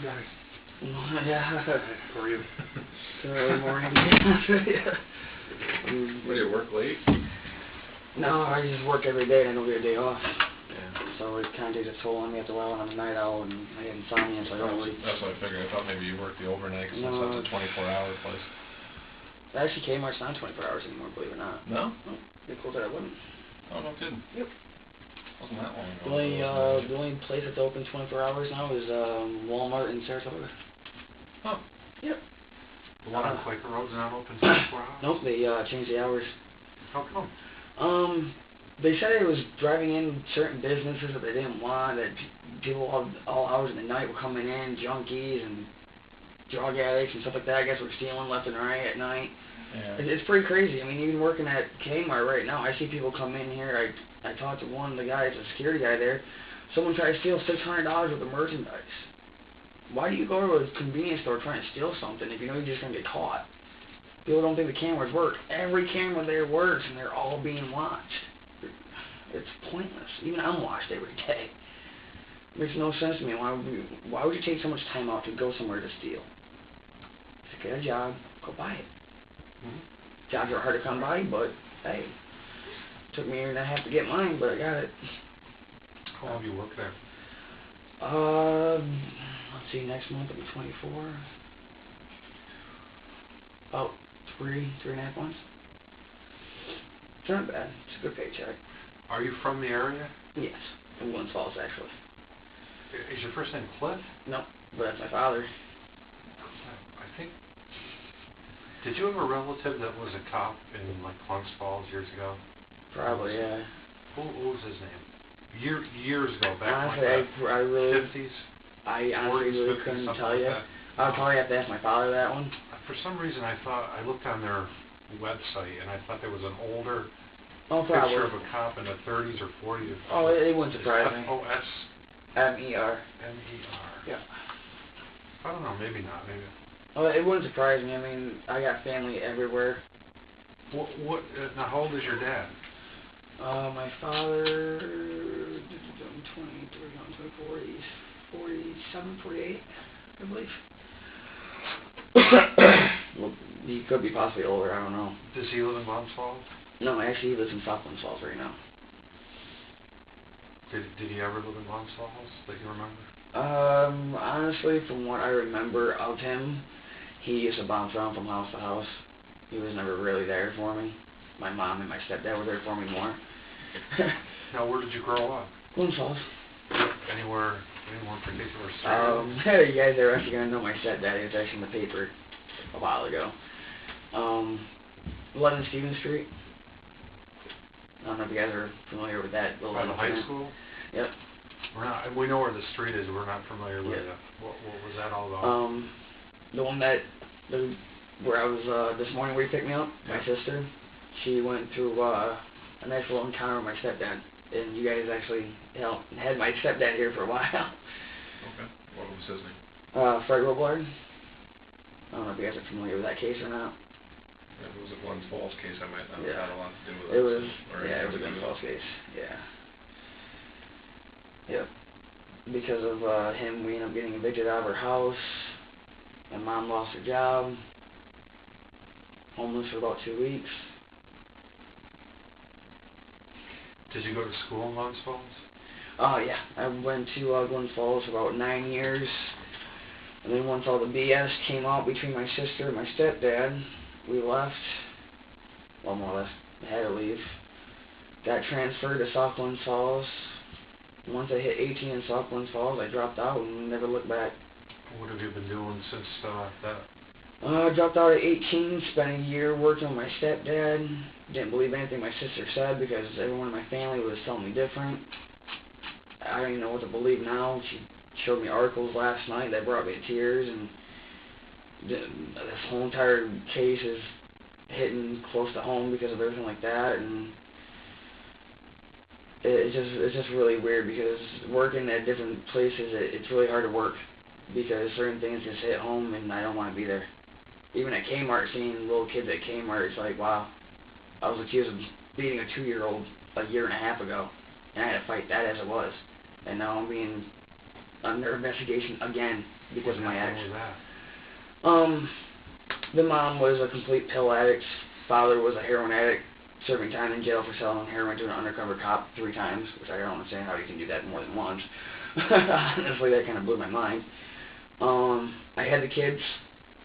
Nice. Yeah. How are you? Early morning. Yeah. What, do you work late? No, I just work every day and I don't get a day off. Yeah. So it kind of takes a toll on me after a while when I'm a night owl and I get insomnia, so I don't really... That's what I figured. I thought maybe you worked the overnight because No. it's a 24-hour place. Actually, Kmart's not 24 hours anymore, believe it or not. No? No, they closed it at 11. Oh, no kidding. Yep. Wasn't that long ago. The only place that's open 24 hours now is Walmart in Sarasota. Huh. Yep. The one on Quaker Road's not open 24 hours? Nope, they changed the hours. How come? They said it was driving in certain businesses that they didn't want, that people all hours of the night were coming in, junkies and drug addicts and stuff like that, I guess, were stealing left and right at night. Yeah. It's pretty crazy. I mean, even working at Kmart right now, I see people come in here. I talked to one of the guys, a security guy there. Someone tried to steal $600 worth of merchandise. Why do you go to a convenience store trying to steal something if you know you're just going to get caught? People don't think the cameras work. Every camera there works, and they're all being watched. It's pointless. Even I'm watched every day. It makes no sense to me. Why would you take so much time out to go somewhere to steal? Just get a job, go buy it. Mm-hmm. Jobs are hard to come by, but hey, took me a year and a half to get mine, but I got it. How long have you worked there? Let's see, next month it'll be 24. About 3.5 months. It's not bad. It's a good paycheck. Are you from the area? Yes, from Glens Falls, actually. Is your first name Cliff? No, but that's my father. I think... Did you have a relative that was a cop in, like, Glens Falls years ago? Probably, yeah. What was his name? Years ago, back Honestly, in like I really... 50s? I honestly 40s, really 50s, couldn't something tell like you. that. I'd probably have to ask my father that one. For some reason, I looked on their website, and I thought there was an older picture of a cop in the 30s or 40s. Oh, it wouldn't surprise me. F-O-S-M-E-R. M-E-R. Yeah. I don't know, maybe not, maybe. Oh, it wouldn't surprise me. I mean, I got family everywhere. Now, how old is your dad? My father, 23, 24, he's 47, 48, I believe. Well, he could be possibly older, I don't know. Does he live in Glens Falls? No, actually, he lives in South Glens Falls right now. Did he ever live in Glens Falls that you remember? Honestly, from what I remember of him, he used to bounce around from house to house. He was never really there for me. My mom and my stepdad were there for me more. Now, where did you grow up? Glens Falls. Anywhere particular street? You guys are actually going to know my stepdad. He was actually in the paper a while ago. 11 Stevens Street. I don't know if you guys are familiar with that. By the high school? Yep. We know where the street is. We're not familiar with it. What was that all about? The one where I was this morning where you picked me up, my sister, she went through a nice little encounter with my stepdad. And you guys actually had my stepdad here for a while. Okay. What was his name? Fred Roblard. I don't know if you guys are familiar with that case or not. If it was a Glens Falls case, I might not have had a lot to do with it. It was a Glens Falls case. Yeah. Yep. Because of him, we ended up getting evicted out of our house. My mom lost her job. Homeless for about 2 weeks. Did you go to school in Glens Falls? Oh, yeah. I went to Glens Falls for about 9 years. And then once all the BS came out between my sister and my stepdad, we left. Well, more or less, I had to leave. Got transferred to South Glens Falls. Once I hit 18 in South Glens Falls, I dropped out and never looked back. What have you been doing since that? I dropped out at 18, spent a year working with my stepdad. Didn't believe anything my sister said because everyone in my family was telling me different. I don't even know what to believe now. She showed me articles last night that brought me to tears, and this whole entire case is hitting close to home because of everything like that, and it's just really weird because working at different places, it's really hard to work because certain things just hit home, and I don't want to be there. Even at Kmart, seeing little kids at Kmart, it's like, wow. I was accused of beating a 2-year-old a year and a half ago, and I had to fight that as it was. And now I'm being under investigation again because of my ex. What was that? The mom was a complete pill addict. Father was a heroin addict, serving time in jail for selling heroin to an undercover cop 3 times, which I don't understand how you can do that more than once. Honestly, that kind of blew my mind. I had the kids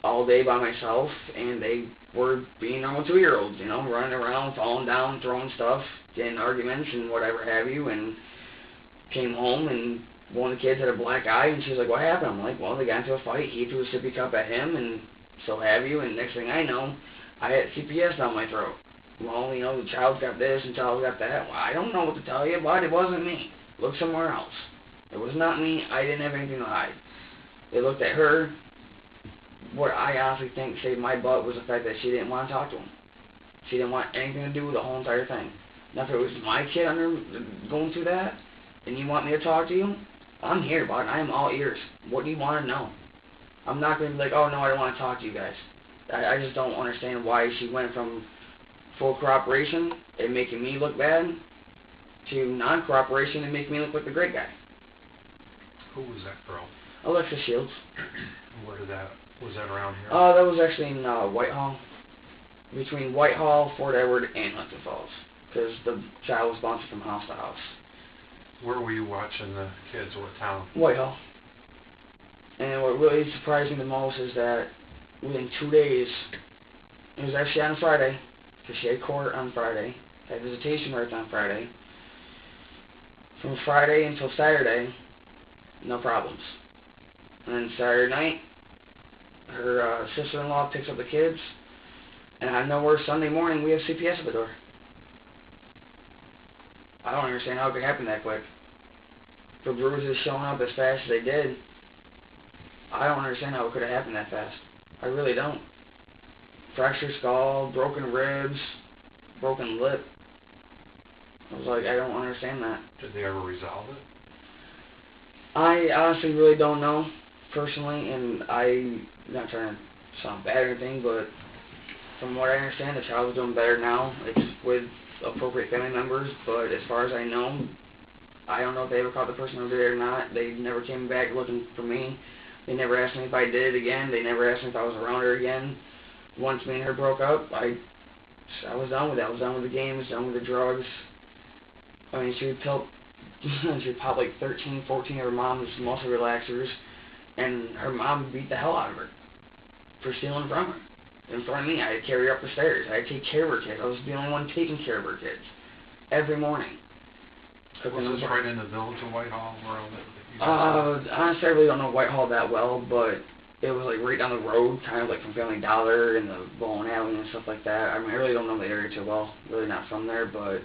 all day by myself, and they were being normal 2-year-olds, you know, running around, falling down, throwing stuff, getting arguments and whatever have you, and came home, and one of the kids had a black eye, and she was like, what happened? I'm like, well, they got into a fight, he threw a sippy cup at him, and so have you, and next thing I know, I had CPS down my throat. Well, you know, the child's got this, and the child's got that. Well, I don't know what to tell you, but it wasn't me. Look somewhere else. It was not me. I didn't have anything to hide. They looked at her. What I honestly think saved my butt was the fact that she didn't want to talk to him. She didn't want anything to do with the whole entire thing. Now, if it was my kid going through that, and you want me to talk to you, I'm here, bud. I am all ears. What do you want to know? I'm not going to be like, oh, no, I don't want to talk to you guys. I just don't understand why she went from full cooperation and making me look bad to non-cooperation and making me look like the great guy. Who was that girl? Alexa Shields. Where did that, was that around here? That was actually in Whitehall. Between Whitehall, Fort Edward, and Glens Falls. Because the child was bouncing from house to house. Where were you watching the kids? What town? Whitehall. And what really surprised me the most is that within 2 days, it was actually on Friday, because she had court on Friday, had visitation rights on Friday. From Friday until Saturday, no problems. And then Saturday night, her sister-in-law picks up the kids, and out of nowhere, Sunday morning, we have CPS at the door. I don't understand how it could happen that quick. For bruises showing up as fast as they did, I don't understand how it could have happened that fast. I really don't. Fractured skull, broken ribs, broken lip. I was like, I don't understand that. Did they ever resolve it? I honestly really don't know, personally, and I'm not trying to sound bad or anything, but from what I understand, the child is doing better now. It's with appropriate family members, but as far as I know, I don't know if they ever caught the person who did it or not. They never came back looking for me. They never asked me if I did it again. They never asked me if I was around her again. Once me and her broke up, I was done with it. I was done with the games, done with the drugs. I mean, she would pop like 13, 14 of her mom's muscle relaxers, and her mom beat the hell out of her for stealing from her. In front of me, I had to carry her up the stairs. I had to take care of her kids. I was the only one taking care of her kids every morning. Was this right in the village of Whitehall? Honestly, I really don't know Whitehall that well, but it was like right down the road, kind of like from Family Dollar and the bowling alley and stuff like that. I mean, I really don't know the area too well. Really not from there, but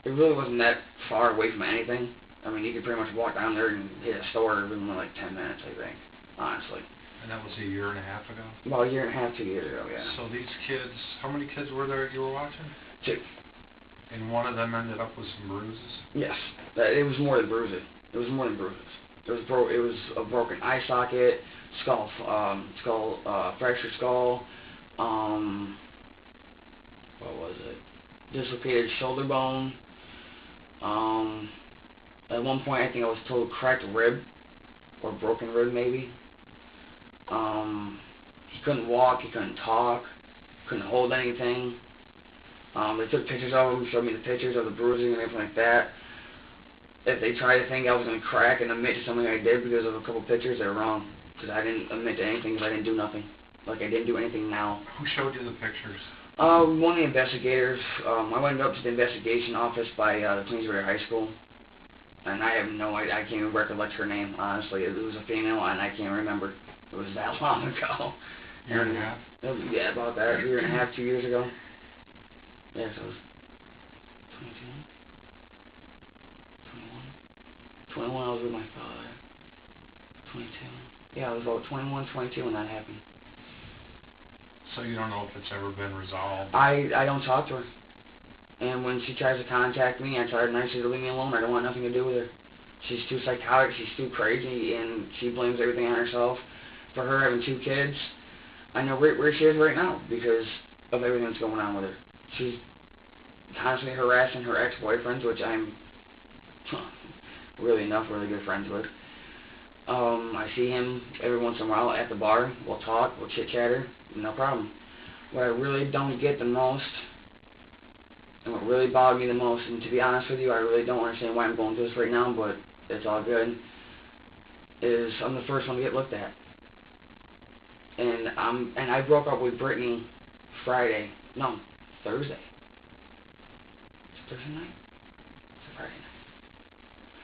it really wasn't that far away from anything. I mean, you could pretty much walk down there and hit a store within like 10 minutes, I think, honestly. And that was a year and a half ago? About a year and a half, 2 years ago, yeah. So these kids, how many kids were there you were watching? 2. And one of them ended up with some bruises? Yes. It was more than bruises. It was more than bruises. It was a broken eye socket, fractured skull, what was it? Dislocated shoulder bone. At one point, I think I was told cracked rib, or broken rib maybe. He couldn't walk, he couldn't talk, couldn't hold anything. They took pictures of him, showed me the pictures of the bruising and everything like that. If they tried to think I was going to crack and admit to something I did because of a couple pictures, they were wrong. Because I didn't admit to anything because I didn't do nothing. Like, I didn't do anything now. Who showed you the pictures? One of the investigators. I went up to the investigation office by the Queensbury High School. And I have no idea. I can't even recollect her name, honestly. It was a female, and I can't remember. It was that long ago. Year and a half? Yeah, about that. A year and a half, 2 years ago. Yeah, so it was 22? 21, I was with my father. 22. Yeah, I was about 21, 22 when that happened. So you don't know if it's ever been resolved? I don't talk to her. And when she tries to contact me, I tell her nicely to leave me alone. I don't want nothing to do with her. She's too psychotic, she's too crazy, and she blames everything on herself. For her having 2 kids, I know where she is right now because of everything that's going on with her. She's constantly harassing her ex-boyfriends, which I'm really good friends with. I see him every once in a while at the bar. We'll talk, we'll chit-chatter, no problem. What I really don't get the most, and what really bothered me the most, and to be honest with you, I really don't understand why I'm going through this right now, but it's all good, is I'm the first one to get looked at. And I broke up with Brittany Thursday. Is it Thursday night? It's a Friday night.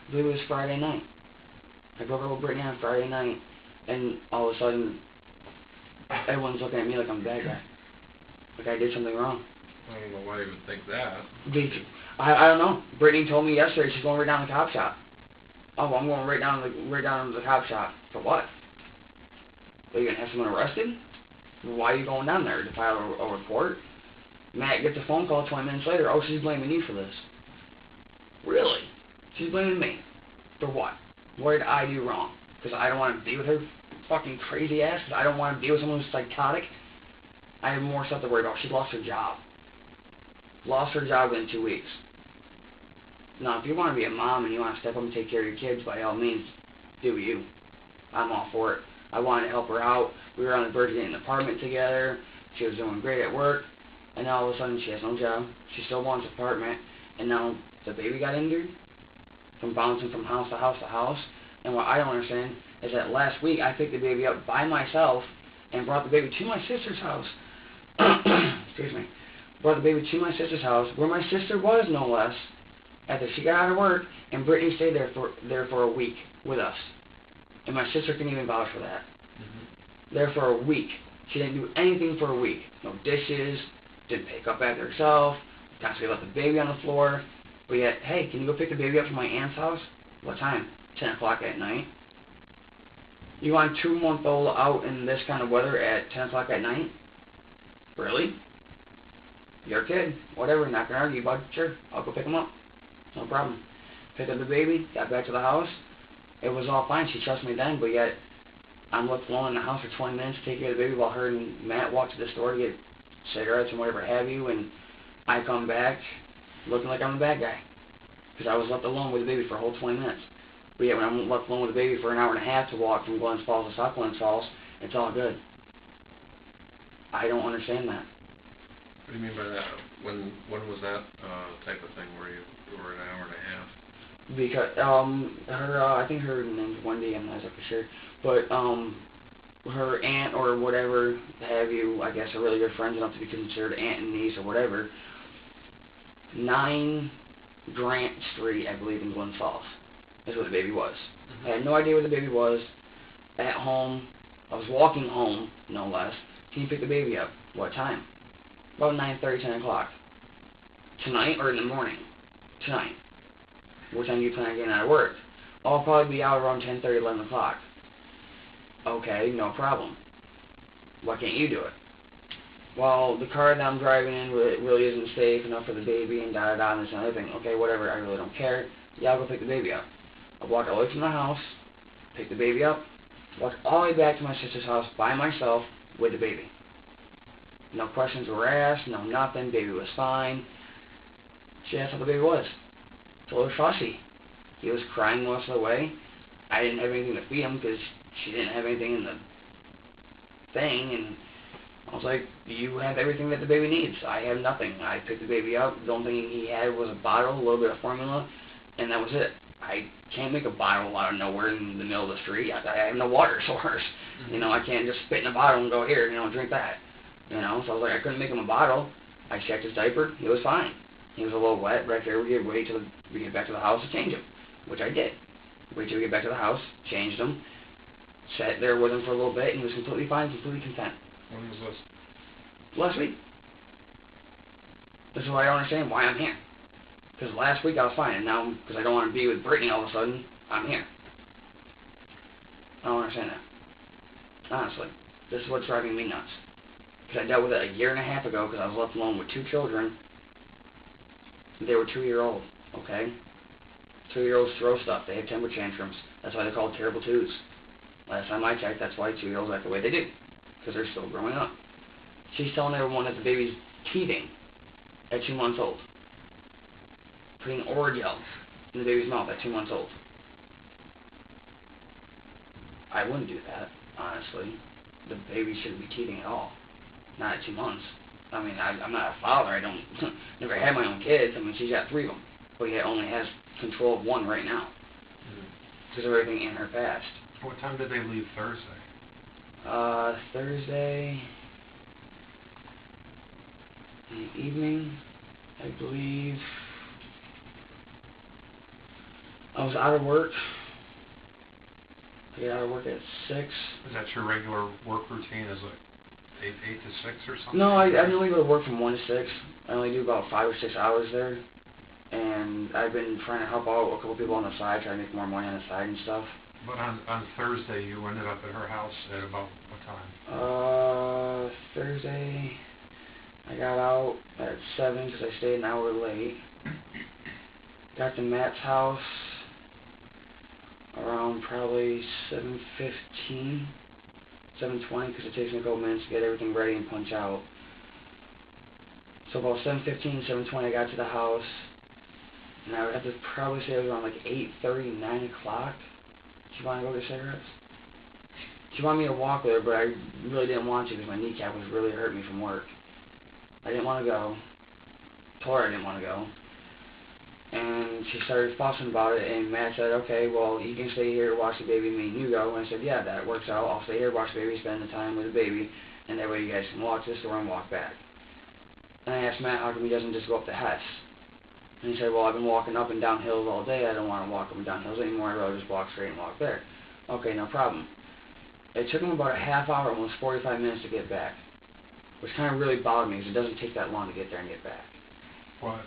I believe it was Friday night. I broke up with Brittany on Friday night, and all of a sudden, everyone's looking at me like I'm a bad guy. Like I did something wrong. I don't know why you would think that. I don't know. Brittany told me yesterday she's going right down to the cop shop. Oh, well, I'm going right down to the cop shop. For what? Are you going to have someone arrested? Why are you going down there? To file a report? Matt gets a phone call 20 minutes later. Oh, she's blaming you for this. Really? She's blaming me. For what? What did I do wrong? Because I don't want to be with her fucking crazy ass? Because I don't want to be with someone who's psychotic? I have more stuff to worry about. She lost her job. Lost her job within 2 weeks. Now, if you want to be a mom and you want to step up and take care of your kids, by all means, do you. I'm all for it. I wanted to help her out. We were on the verge of getting an apartment together. She was doing great at work. And now all of a sudden she has no job. She still wants an apartment. And now the baby got injured from bouncing from house to house to house. And what I don't understand is that last week I picked the baby up by myself and brought the baby to my sister's house. Excuse me. Brought the baby to my sister's house, where my sister was, no less, after she got out of work, and Brittany stayed there for a week with us. And my sister couldn't even vouch for that. Mm-hmm. There for a week. She didn't do anything for a week. No dishes, didn't pick up after herself, constantly left the baby on the floor. But yet, hey, can you go pick the baby up from my aunt's house? What time? 10 o'clock at night? You want a 2-month-old out in this kind of weather at 10 o'clock at night? Really? You're a kid. Whatever, not gonna argue, bud. Sure, I'll go pick him up. No problem. Picked up the baby, got back to the house. It was all fine. She trusted me then, but yet I'm left alone in the house for 20 minutes to take care of the baby while her and Matt walk to the store to get cigarettes and whatever have you, and I come back looking like I'm a bad guy because I was left alone with the baby for a whole 20 minutes. But yet when I'm left alone with the baby for an hour and a half to walk from Glens Falls to South Glens Falls, it's all good. I don't understand that. What do you mean by that? When was that type of thing where you were an hour and a half? Because I think her name's Wendy, I'm not for sure, but her aunt or whatever have you, I guess, are really good friends enough to be considered aunt and niece or whatever. 9 Grant Street, I believe, in Glens Falls, is where the baby was. Mm-hmm. I had no idea where the baby was. At home, I was walking home, no less. Can you pick the baby up? What time? About 9:30, 10 o'clock. Tonight or in the morning? Tonight. What time do you plan on getting out of work? I'll probably be out around 10:30, 11 o'clock. Okay, no problem. Why can't you do it? Well, the car that I'm driving in really isn't safe enough for the baby and da-da-da and this and other thing. Okay, whatever, I really don't care. Yeah, I'll go pick the baby up. I'll walk all the way from the house, pick the baby up, walk all the way back to my sister's house by myself with the baby. No questions were asked, no nothing, baby was fine. She asked how the baby was. Told her fussy. He was crying most of the way. I didn't have anything to feed him because she didn't have anything in the thing, and I was like, you have everything that the baby needs. I have nothing. I picked the baby up. The only thing he had was a bottle, a little bit of formula, and that was it. I can't make a bottle out of nowhere in the middle of the street. I have no water source. You know, I can't just spit in a bottle and go, here, drink that. So I was like, I couldn't make him a bottle. I checked his diaper. He was fine. He was a little wet. Right there, we could wait till we get back to the house to change him, which I did. Wait till we get back to the house, changed him, sat there with him for a little bit, and he was completely fine, completely content. When was this? Last week. This is why I don't understand why I'm here. Because last week I was fine, and now, because I don't want to be with Brittany all of a sudden, I'm here. I don't understand that. Honestly. This is what's driving me nuts. Because I dealt with it a year and a half ago because I was left alone with 2 children. They were 2-year-old, okay? 2-year-olds throw stuff. They have temper tantrums. That's why they're called terrible twos. Last time I checked, that's why 2-year-olds act the way they do. Because they're still growing up. She's telling everyone that the baby's teething at 2 months old. Putting Orajel in the baby's mouth at 2 months old. I wouldn't do that, honestly. The baby shouldn't be teething at all. Not at 2 months. I mean, I'm not a father. I don't, never had my own kids. I mean, she's got 3 of them. But yet only has control of 1 right now. Because of everything in her past. What time did they leave Thursday? Thursday in the evening, I believe. I was out of work. I get out of work at 6. Is that your regular work routine? Is it 8 to 6 or something? No, I only go to work from 1 to 6. I only do about 5 or 6 hours there. And I've been trying to help out a couple people on the side, try to make more money on the side and stuff. But on Thursday, you ended up at her house at about what time? Thursday, I got out at 7 because I stayed an hour late. Got to Matt's house around probably 7:15, 7:20, because it takes me a couple minutes to get everything ready and punch out. So about 7:15, 7:20, I got to the house, and I would have to probably say it was around like 8:30, 9 o'clock. She wanted to go get cigarettes. She wanted me to walk with her, but I really didn't want to because my kneecap was really hurting me from work. I didn't want to go. Told her I didn't want to go. And she started fussing about it, and Matt said, okay, well, you can stay here, watch the baby, me and you go. And I said, yeah, that works out. I'll stay here, watch the baby, spend the time with the baby, and that way you guys can walk to the store and walk back. And I asked Matt, how come he doesn't just go up to Hess? And he said, well, I've been walking up and down hills all day. I don't want to walk up and down hills anymore. I'd rather just walk straight and walk there. Okay, no problem. It took him about a half hour, almost 45 minutes to get back, which kind of really bothered me because it doesn't take that long to get there and get back. What?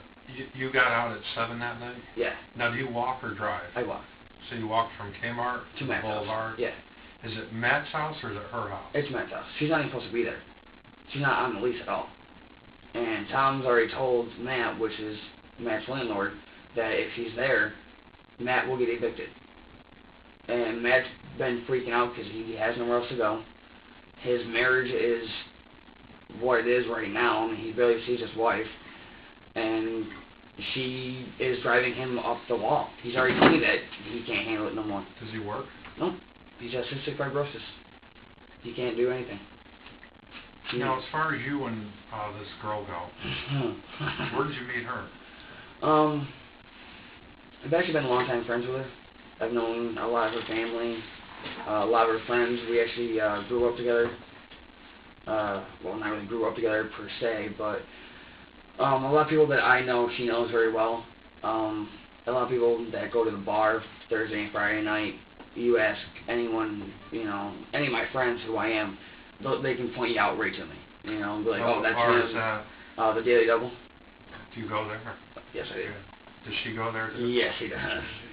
You got out at 7 that night? Yeah. Now, do you walk or drive? I walk. So you walk from Kmart to Matt's Boulevard? house. Yeah. Is it Matt's house or is it her house? It's Matt's house. She's not even supposed to be there. She's not on the lease at all. And Tom's already told Matt, which is Matt's landlord, that if she's there, Matt will get evicted. And Matt's been freaking out because he has nowhere else to go. His marriage is what it is right now. I mean, he barely sees his wife. And she is driving him up the wall. He's already told me that he can't handle it no more. Does he work? No. He's got cystic fibrosis. He can't do anything. Now, as far as you and this girl go, where did you meet her? I've actually been longtime friends with her. I've known a lot of her family, a lot of her friends. We actually grew up together. Well, not really grew up together per se, but a lot of people that I know, she knows very well. A lot of people that go to the bar Thursday and Friday night, you ask anyone, you know, any of my friends who I am, they can point you out right to me. You know, and be like, oh, that's him. The Daily Double. Do you go there? Yes, I do. Yeah. Does she go there too? Yes, she does.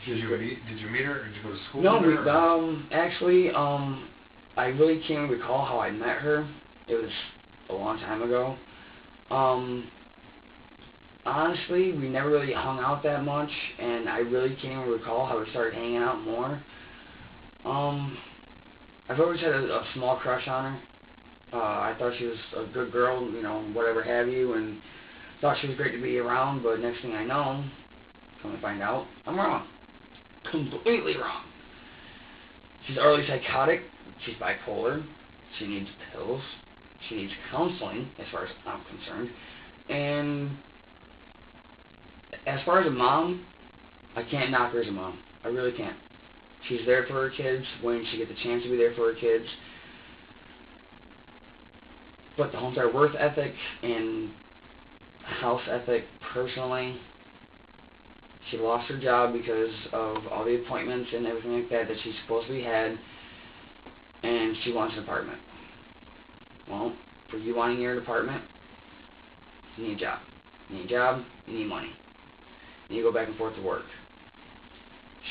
Did you meet her? Or did you go to school No, with her? Actually, I really can't recall how I met her. It was a long time ago. Honestly, we never really hung out that much, and I really can't even recall how we started hanging out more. I've always had a small crush on her. I thought she was a good girl, you know, whatever have you, and thought she was great to be around, but next thing I know, come to find out, I'm wrong. Completely wrong. She's early psychotic. She's bipolar. She needs pills. She needs counseling, as far as I'm concerned. And as far as a mom, I can't knock her as a mom. I really can't. She's there for her kids when she gets a chance to be there for her kids. But the whole entire work ethic and house ethic, personally, she lost her job because of all the appointments and everything like that that she's supposed to be had, and she wants an apartment. Well, for you wanting your apartment, you need a job. You need a job, you need money. And you go back and forth to work.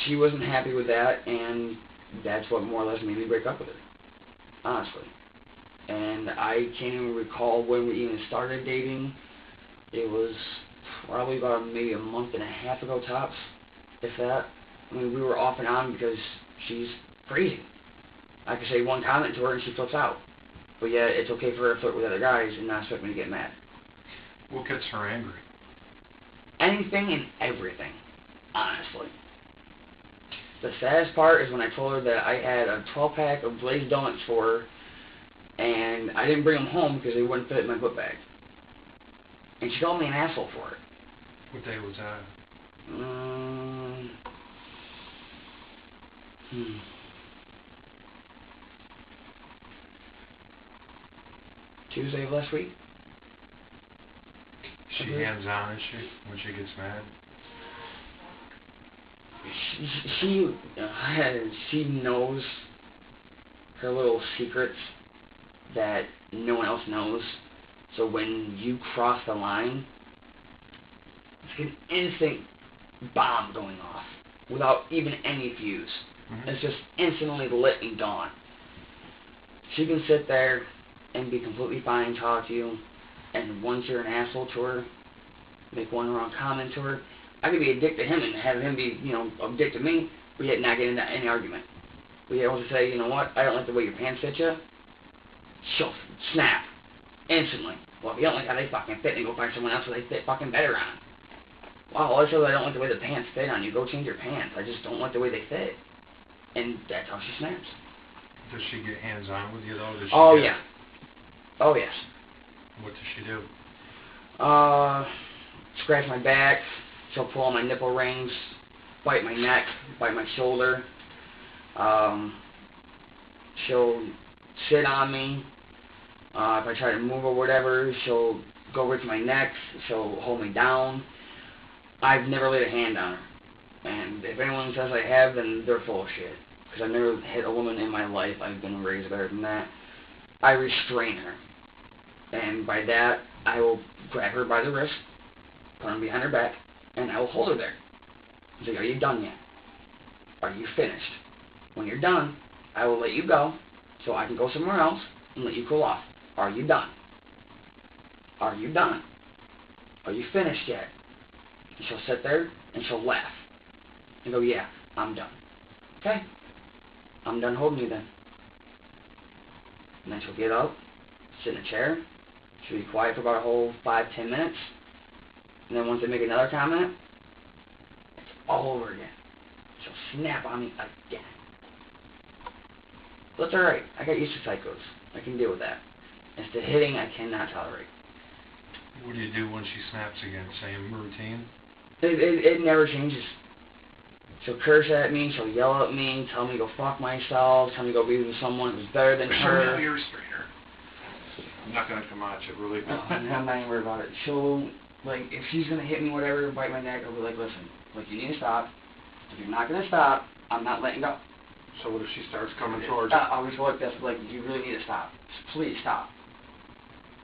She wasn't happy with that, and that's what more or less made me break up with her, honestly. And I can't even recall when we even started dating. It was probably about maybe a month and a half ago tops, if that. I mean, we were off and on because she's crazy. I could say one comment to her and she flips out. But yeah, it's okay for her to flirt with other guys and not expect me to get mad. What gets her angry? Anything and everything, honestly. The saddest part is when I told her that I had a 12-pack of glazed donuts for her, and I didn't bring them home because they wouldn't fit in my book bag. And she called me an asshole for it. What day was that? Tuesday of last week. She hands-on, is she, when she gets mad? She knows her little secrets that no one else knows. So when you cross the line, it's like an instant bomb going off without even any fuse. Mm-hmm. It's just instantly lit and gone. She can sit there and be completely fine and talk to you, and once you're an asshole to her, make one wrong comment to her, I could be a dick to him and have him be, a dick to me, but yet not get into any argument. But yet able to say, you know what, I don't like the way your pants fit you. She'll snap instantly. Well, if you don't like how they fucking fit, then go find someone else where they fit fucking better on. Wow, also I don't like the way the pants fit on you. Go change your pants. I just don't like the way they fit. And that's how she snaps. Does she get hands-on with you, though? Oh, yeah. Oh, yes. What does she do? Scratch my back. She'll pull on my nipple rings, bite my neck, bite my shoulder. She'll sit on me. If I try to move or whatever, she'll go over to my neck. She'll hold me down. I've never laid a hand on her. And if anyone says I have, then they're full of shit. Because I've never hit a woman in my life. I've been raised better than that. I restrain her. And by that, I will grab her by the wrist, put her behind her back, and I will hold her there. I'll say, are you done yet? Are you finished? When you're done, I will let you go, so I can go somewhere else and let you cool off. Are you done? Are you done? Are you finished yet? And she'll sit there, and she'll laugh. And go, yeah, I'm done. Okay? I'm done holding you then. And then she'll get up, sit in a chair. She'll be quiet for about a whole 5-10 minutes. And then once they make another comment, it's all over again. She'll snap on me again. But it's alright. I got used to psychos. I can deal with that. It's the hitting I cannot tolerate. What do you do when she snaps again? Same routine? It never changes. She'll curse at me, she'll yell at me, tell me to go fuck myself, tell me to go be with someone who's better than her. Your restrainer. I'm not gonna come at you, really. I'm not even worried about it. She'll, if she's gonna hit me, whatever, bite my neck, I'll be like, listen, you need to stop. If you're not gonna stop, I'm not letting go. So what if she starts coming towards you? I'll just go like this, you really need to stop. Please stop.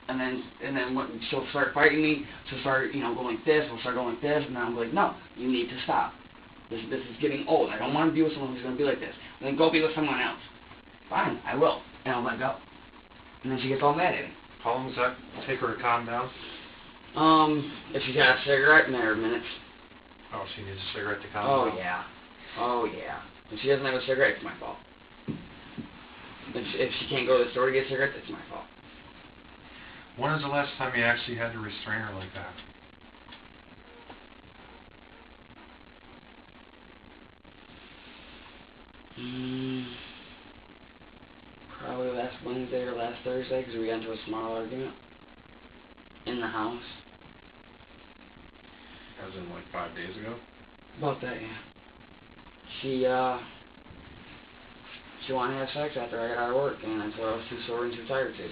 And then when she'll start fighting me, she'll start, going like this, we'll start going like this, and I'm like, no, you need to stop. This is getting old. I don't want to be with someone who's going to be like this. Then go be with someone else. Fine, I will. And I'll let go. And then she gets all mad at me. How long does that take her to calm down? If she's got a cigarette, in there minutes. Oh, she needs a cigarette to calm down? Oh, yeah. If she doesn't have a cigarette, it's my fault. If she can't go to the store to get cigarettes, it's my fault. When was the last time you actually had to restrain her like that? Probably last Wednesday or last Thursday, because we got into a small argument in the house. That was in 5 days ago? About that, yeah. She wanted to have sex after I got out of work, and I told her I was too sore and too tired to.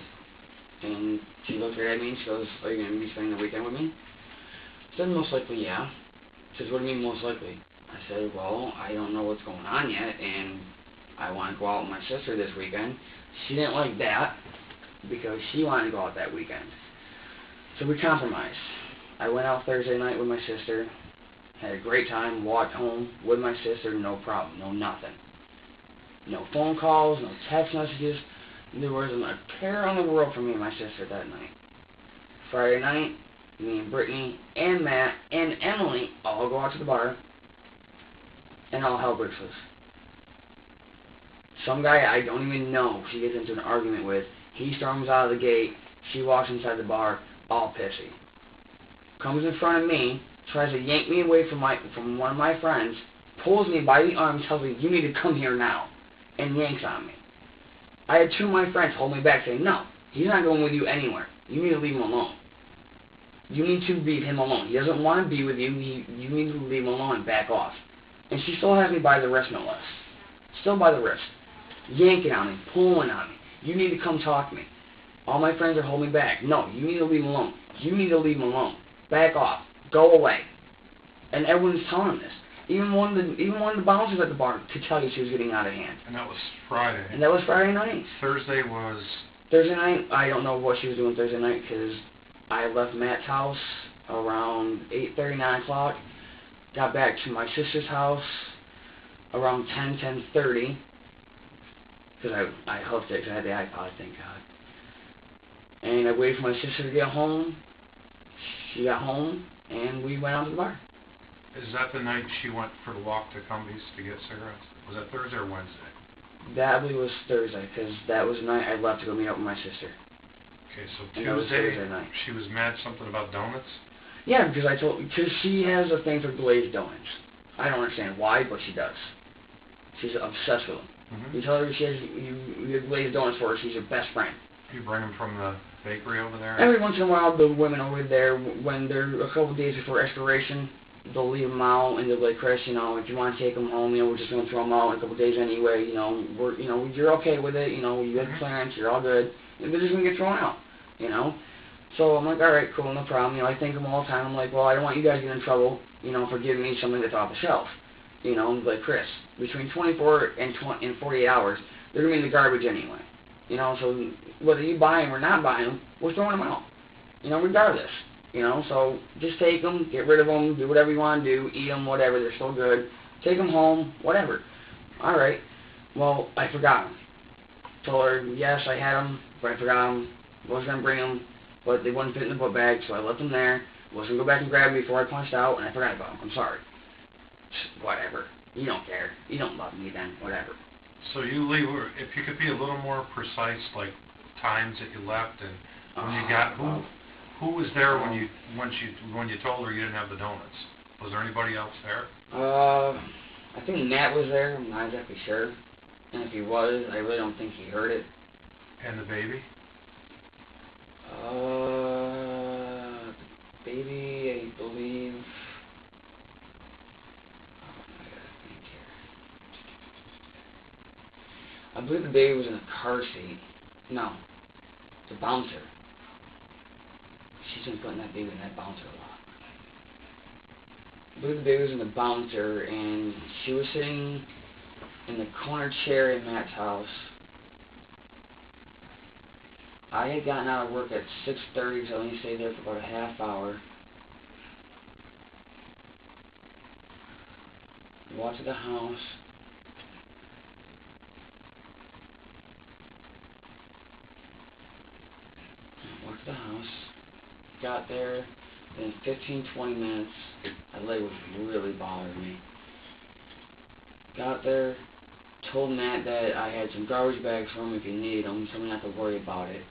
And she looked right at me and she goes, are you going to be spending the weekend with me? I said, most likely, yeah. She says, what do you mean, most likely? I said, well, I don't know what's going on yet, and I want to go out with my sister this weekend. She didn't like that, because she wanted to go out that weekend. So we compromised. I went out Thursday night with my sister, had a great time, walked home with my sister, no problem, no nothing. No phone calls, no text messages. There wasn't a care on the world for me and my sister that night. Friday night, me and Brittany and Matt and Emily all go out to the bar, and all hell breaks loose. Some guy I don't even know she gets into an argument with, he storms out of the gate, she walks inside the bar, all pissy. Comes in front of me, tries to yank me away from one of my friends, pulls me by the arm, tells me, you need to come here now, and yanks on me. I had two of my friends hold me back saying, no, he's not going with you anywhere. You need to leave him alone. You need to leave him alone. He doesn't want to be with you. You need to leave him alone and back off. And she still has me by the wrist, no less. Still by the wrist. Yanking on me, pulling on me. You need to come talk to me. All my friends are holding me back. No, you need to leave him alone. You need to leave him alone. Back off. Go away. And everyone's telling him this. Even one of the bouncers at the bar could tell you she was getting out of hand. And that was Friday. And that was Friday night. Thursday was... Thursday night, I don't know what she was doing Thursday night because I left Matt's house around 8:30, 9 o'clock. Got back to my sister's house around 10:30. Because I hooked it because I had the iPod, thank God. And I waited for my sister to get home. She got home, and we went out to the bar. Is that the night she went for the walk to Cumbies to get cigarettes? Was that Thursday or Wednesday? That I believe was Thursday, because that was the night I left to go meet up with my sister. Okay, so Tuesday night. She was mad something about donuts? Yeah, because she has a thing for glazed donuts. I don't understand why, but she does. She's obsessed with them. You tell her you have glazed donuts for her, she's your best friend. You bring them from the bakery over there? Every once in a while, the women over there, when they're a couple of days before expiration, they'll leave them out, and they'll be like, Chris, if you want to take them home, we're just going to throw them out in a couple of days anyway, you're okay with it, you had clearance, you're all good, and they're just going to get thrown out, So I'm like, all right, cool, no problem, I think of them all the time, I'm like, well, I don't want you guys to get in trouble, for giving me something that's off the shelf, like, Chris, between 24 and 48 hours, they're going to be in the garbage anyway, so whether you buy them or not buy them, we're throwing them out, regardless. So just take them, get rid of them, do whatever you want to do, eat them, whatever, they're still good. Take them home, whatever. All right. Well, I forgot them. Told her, yes, I had them, but I forgot them. Was going to bring them, but they wouldn't fit in the book bag, so I left them there. Was going to go back and grab them before I punched out, and I forgot about them. I'm sorry. Just whatever. You don't care. You don't love me then. Whatever. So you leave, if you could be a little more precise, like times that you left and when you got who was there when you told her you didn't have the donuts? Was there anybody else there? I think Matt was there. I'm not exactly sure. And if he was, I really don't think he heard it. And the baby? The baby, I believe. I believe the baby was in a car seat. No, the bouncer. She's been putting that baby in that bouncer a lot. I believe the baby was in the bouncer, and she was sitting in the corner chair in Matt's house. I had gotten out of work at 6:30, so I only stayed there for about a half hour. Walked to the house. Walked to the house. Got there, in 15-20 minutes, that leg was really bothering me. Got there, told Matt that I had some garbage bags for him if he needed them, so we didn't have to worry about it.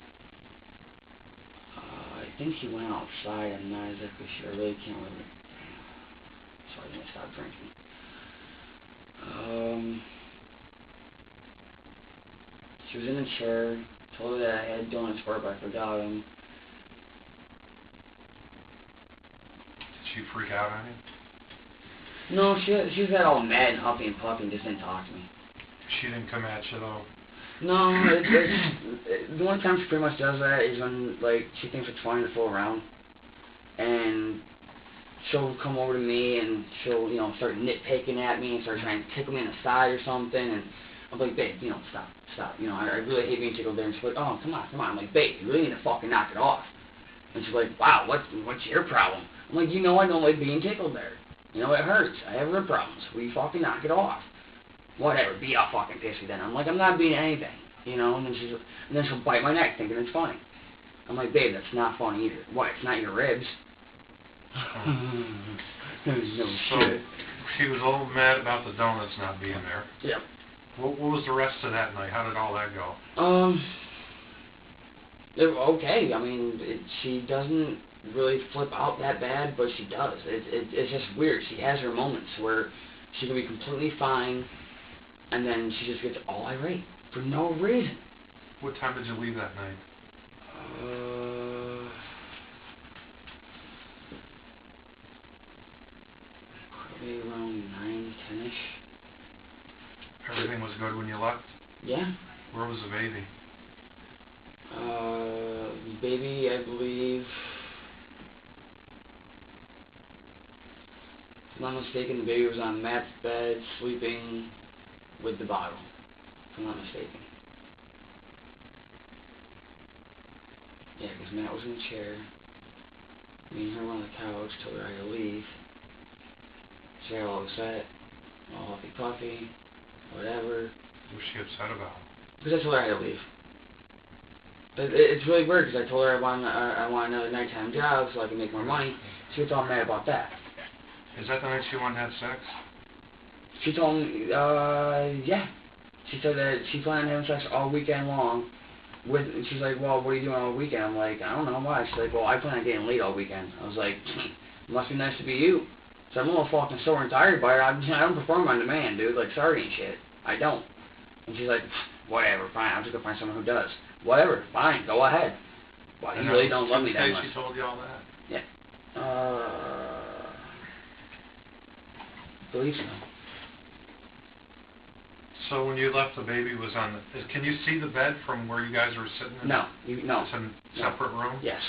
I think he went outside, I'm not exactly sure, I really can't remember. So I didn't stop drinking. She was in a chair, told her that I had donuts for her, but I forgot them. Did she freak out on you? No, she got all mad and huffy and puffy and just didn't talk to me. She didn't come at you though? No, the only time she pretty much does that is when, like, she thinks it's funny to fool around. And she'll come over to me and she'll, start nitpicking at me and start trying to tickle me in the side or something. And I'm like, babe, stop. I really hate being tickled there. And she's like, oh, come on. I'm like, babe, you really need to fucking knock it off. And she's like, wow, what's your problem? I'm like, I don't like being tickled there. It hurts. I have rib problems. Will you fucking knock it off? Whatever, be all fucking pissy then. I'm like, I'm not being anything, and then she'll bite my neck thinking it's funny. I'm like, babe, that's not funny either. What, it's not your ribs? No shit. She was a little mad about the donuts not being there. Yep. What was the rest of that night? How did all that go? Okay. She doesn't really flip out that bad, but she does. It's just weird. She has her moments where She can be completely fine, and then she just gets all irate for no reason. What time did you leave that night? Probably around 9, 10-ish. Everything was good when you left? Yeah. Where was the baby? Baby, I believe, if I'm not mistaken, the baby was on Matt's bed, sleeping with the bottle, if I'm not mistaken. Yeah, because Matt was in the chair. Me and her were on the couch, told her I had to leave. She got all upset, all huffy puffy, whatever. What was she upset about? Because I told her I had to leave. It's really weird because I told her I want another nighttime job so I can make more money. She gets all mad about that. Is that the night she wanted to have sex? She told me, yeah. She said that she planned on having sex all weekend long. She's like, well, what are you doing all weekend? I'm like, I don't know why. She's like, well, I plan on getting laid all weekend. I was like, must be nice to be you. So I'm a little fucking sore and tired by her. I don't perform on demand, dude. Like, sorry and shit. I don't. And she's like, whatever, fine. I'm just gonna find someone who does. Whatever, fine. Go ahead. Well, you really don't love me that much. She told you all that? Yeah. Believe so. So when you left, the baby was on the... Can you see the bed from where you guys were sitting? No. No. It's in a separate room? Yes.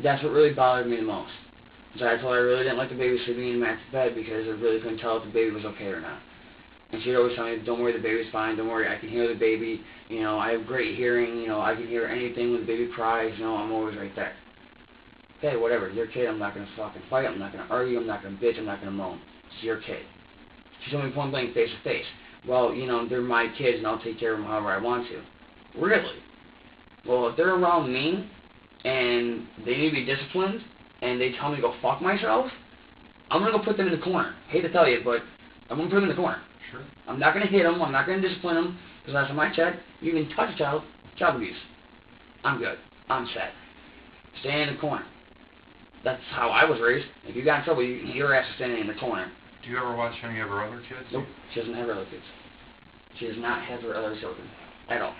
That's what really bothered me the most. So I told her I really didn't like the baby sleeping in Matt's bed because I really couldn't tell if the baby was okay or not. And she'd always tell me, don't worry, the baby's fine, don't worry, I can hear the baby, you know, I have great hearing, you know, I can hear anything when the baby cries, you know, I'm always right there. Okay, whatever, your kid, I'm not going to fucking fight, I'm not going to argue, I'm not going to bitch, I'm not going to moan. It's your kid. She told me point blank, face to face. Well, you know, they're my kids and I'll take care of them however I want to. Really? Well, if they're around me and they need to be disciplined and they tell me to go fuck myself, I'm going to go put them in the corner. Hate to tell you, but I'm going to put them in the corner. Sure. I'm not going to hit them. I'm not going to discipline them. Because last time I checked, you can touch a child, child abuse. I'm good. I'm set. Stay in the corner. That's how I was raised. If you got in trouble, your ass is standing in the corner. Do you ever watch any of her other kids? Nope. She doesn't have her other kids. She does not have her other children. At all.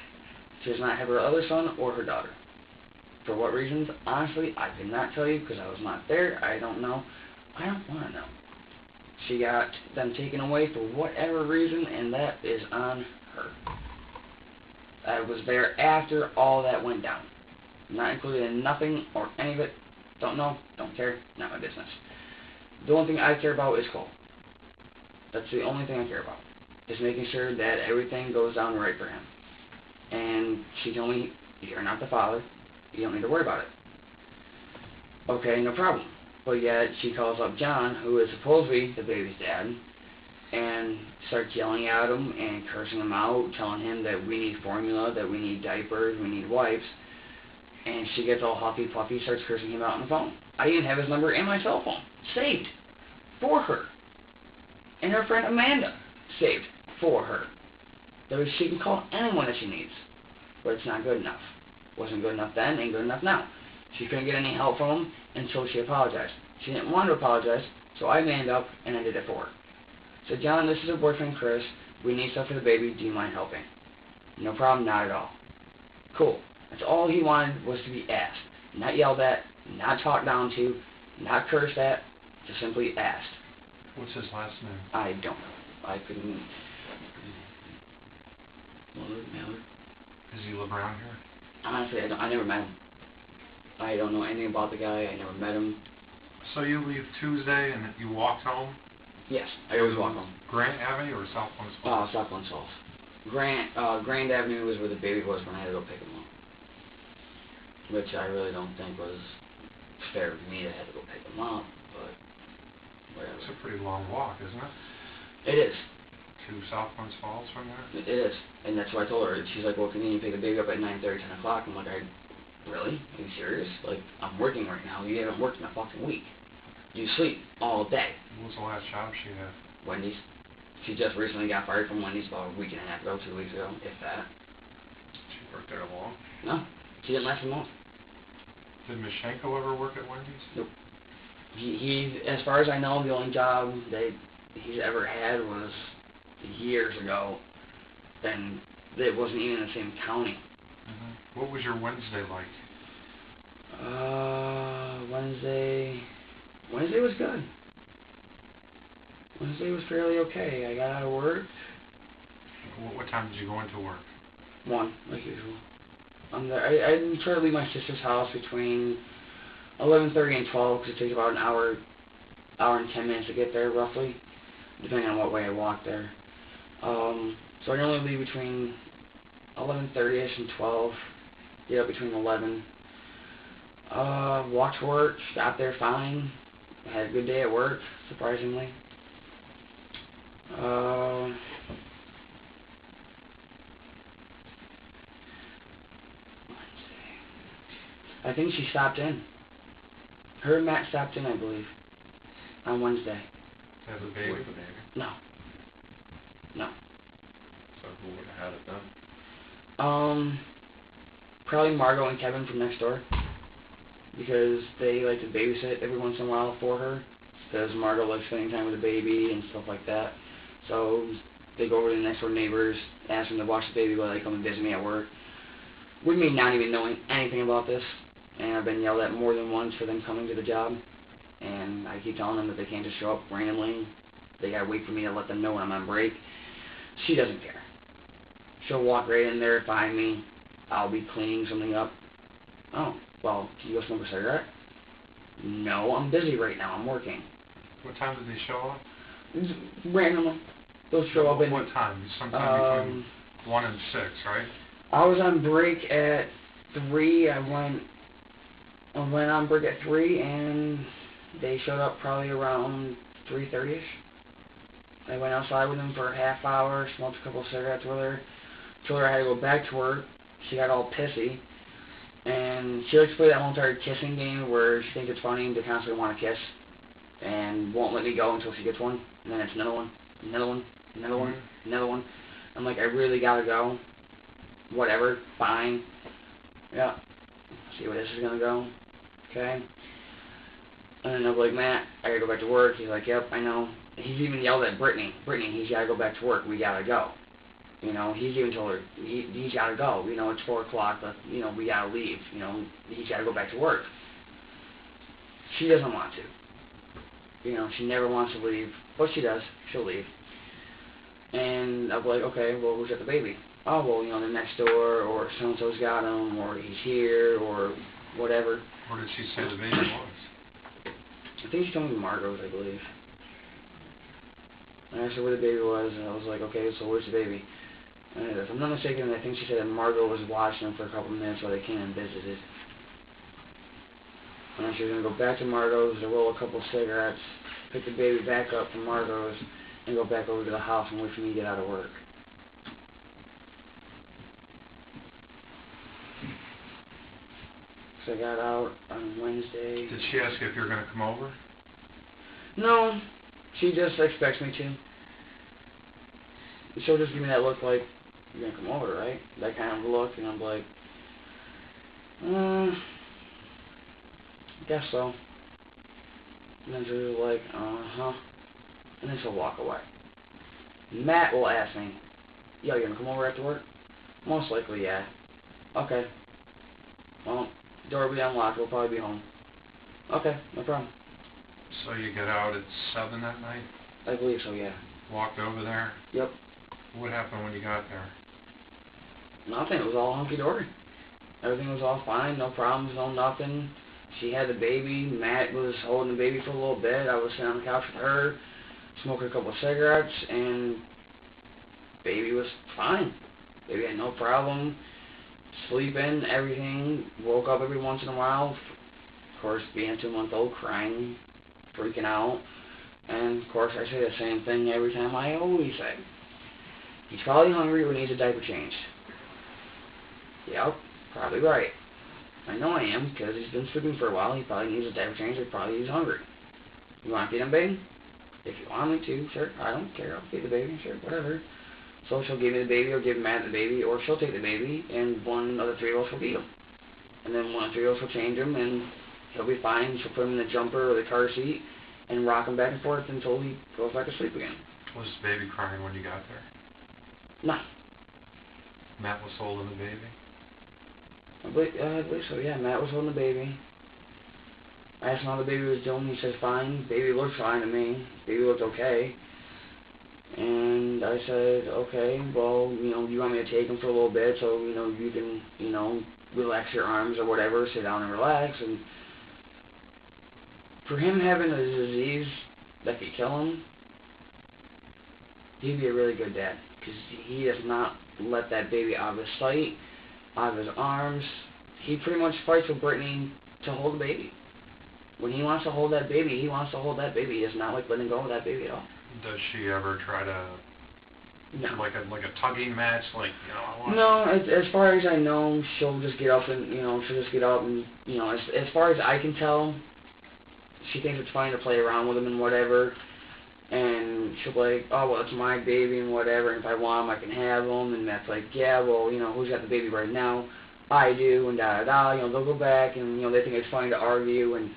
She does not have her other son or her daughter. For what reasons? Honestly, I could not tell you because I was not there. I don't know. I don't want to know. She got them taken away for whatever reason, and that is on her. I was there after all that went down. Not included in nothing or any of it. Don't know, don't care, not my business. The only thing I care about is Cole. That's the only thing I care about. Is making sure that everything goes down right for him. And she told me, you're not the father. You don't need to worry about it. Okay, no problem. But yet, she calls up John, who is supposedly the baby's dad, and starts yelling at him and cursing him out, telling him that we need formula, that we need diapers, we need wipes. And she gets all huffy puffy, starts cursing him out on the phone. I even have his number in my cell phone, saved for her. And her friend Amanda, saved for her. That way she can call anyone that she needs. But it's not good enough. Wasn't good enough then, ain't good enough now. She couldn't get any help from him until she apologized. She didn't want to apologize, so I manned up and I did it for her. Said, John, this is her boyfriend Chris. We need stuff for the baby. Do you mind helping? No problem, not at all. Cool. That's all he wanted was to be asked. Not yelled at, not talked down to, not cursed at, just simply asked. What's his last name? I don't know. I couldn't... Mallard? Does he live around here? Honestly, I never met him. I don't know anything about the guy. I never met him. So you leave Tuesday and you walked home? Yes, I always walk home. Grant Avenue or South Glens Falls? South Glens Falls. Grand Avenue was where the baby was when I had to go pick him up. Which I really don't think was fair to me to have to go pick him up, but whatever. It's a pretty long walk, isn't it? It is. To South Glens Falls from there? It is. And that's what I told her. She's like, well, can you pick the baby up at 9:30, 10 o'clock? I'm like, really? Are you serious? Like, I'm working right now. You haven't worked in a fucking week. You sleep all day. What was the last job she had? Wendy's. She just recently got fired from Wendy's about a week and a half ago, 2 weeks ago, if that. She worked there long? No. She didn't last a month. Did Mishenko ever work at Wendy's? Nope. He, as far as I know, the only job that he's ever had was years ago, and it wasn't even in the same county. Mm-hmm. What was your Wednesday like? Wednesday was good. Wednesday was fairly okay. I got out of work. What time did you go into work? 1, like usual. I try to leave my sister's house between 11:30 and 12 because it takes about an hour and 10 minutes to get there roughly, depending on what way I walk there. So I normally leave between 11:30ish and 12. Get up between 11. Walked to work. Got there fine. Had a good day at work, surprisingly. I think she stopped in. Her and Matt stopped in, I believe, on Wednesday. Have a baby? With the baby? No. So who would have had it then? Probably Margot and Kevin from next door, because they like to babysit every once in a while for her, because Margot likes spending time with the baby and stuff like that. So they go over to the next door neighbors, ask them to watch the baby while they come and visit me at work. With me not even knowing anything about this, and I've been yelled at more than once for them coming to the job, and I keep telling them that they can't just show up randomly. They gotta wait for me to let them know when I'm on break. She doesn't care. She'll walk right in there, find me. I'll be cleaning something up. Oh, well, can you go smoke a cigarette? No, I'm busy right now. I'm working. What time did they show up? Randomly. They'll show up in... What time? Sometime between 1 and 6, right? I was on break at 3. I went on break at 3, and they showed up probably around 3:30ish. I went outside with them for a half hour, smoked a couple of cigarettes with her, told her I had to go back to work. She got all pissy, and she likes to play that whole entire kissing game where she thinks it's funny to constantly want to kiss, and won't let me go until she gets one, and then it's another one, another one, another one, another one. I'm like, I really gotta go. Whatever, fine. Yeah. See where this is gonna go. Okay. And then I'm like, Matt, I gotta go back to work. He's like, yep, I know. He's even yelled at Brittany. Brittany, he's gotta go back to work. We gotta go. You know, he's even told her, he's gotta go. You know, it's 4 o'clock, but, you know, we gotta leave. You know, he's gotta go back to work. She doesn't want to. You know, she never wants to leave, but she does. She'll leave. And I'm like, okay, well, who's got the baby? Oh, well, you know, they're next door, or so-and-so's got him, or he's here, or whatever. Where did she say the baby was? I think she told me Margot's, I believe. I asked her where the baby was, and I was like, okay, so where's the baby? And if I'm not mistaken, I think she said that Margot was watching him for a couple of minutes while they came and visited. And then she was going to go back to Margot's to roll a couple of cigarettes, pick the baby back up from Margot's, and go back over to the house and wait for me to get out of work. So I got out on Wednesday. Did she ask you if you were going to come over? No, she just expects me to. She'll just give me that look like, you're going to come over, right? That kind of look, and I'm like, I guess so. And then she'll be like, uh-huh. And then she'll walk away. Matt will ask me, yo, you going to come over after work? Most likely, yeah. Okay. Well, door will be unlocked, we'll probably be home. Okay, no problem. So you get out at 7 that night? I believe so, yeah. Walked over there? Yep. What happened when you got there? Nothing, it was all hunky-dory. Everything was all fine, no problems, no nothing. She had the baby, Matt was holding the baby for a little bit, I was sitting on the couch with her, smoking a couple of cigarettes, and baby was fine. Baby had no problem, sleeping, everything, woke up every once in a while, of course being a 2-month-old, crying, freaking out, and of course I say the same thing every time I always say. He's probably hungry or needs a diaper change. Yep, probably right. I know I am, because he's been sleeping for a while, he probably needs a diaper change, or probably he's hungry. You want to feed him, baby? If you want me to, sure, I don't care, I'll feed the baby, sure, whatever. So she'll give me the baby, or give Matt the baby, or she'll take the baby, and one of the 3 of us will feed him. And then one of the 3 of us will change him, and he'll be fine. She'll put him in the jumper or the car seat, and rock him back and forth until he goes back to sleep again. Was the baby crying when you got there? No. Matt was holding the baby? I believe so, yeah. Matt was holding the baby. I asked him how the baby was doing. He said fine. Baby looked fine to me. Baby looked okay. And I said, okay, well, you want me to take him for a little bit so, you can, relax your arms or whatever, sit down and relax. And for him having a disease that could kill him, he'd be a really good dad. Because he does not let that baby out of his sight, out of his arms. He pretty much fights with Brittany to hold the baby. When he wants to hold that baby, he wants to hold that baby. He does not like letting go of that baby at all. Does she ever try to, No. like a tugging match, like, I want... No, as far as I know, she'll just get up and, as far as I can tell, she thinks it's fine to play around with him and whatever, and she'll be like, oh, well, it's my baby and whatever, and if I want him, I can have him, and Matt's like, yeah, well, who's got the baby right now? I do, and da-da-da, they'll go back, and, they think it's fine to argue, and,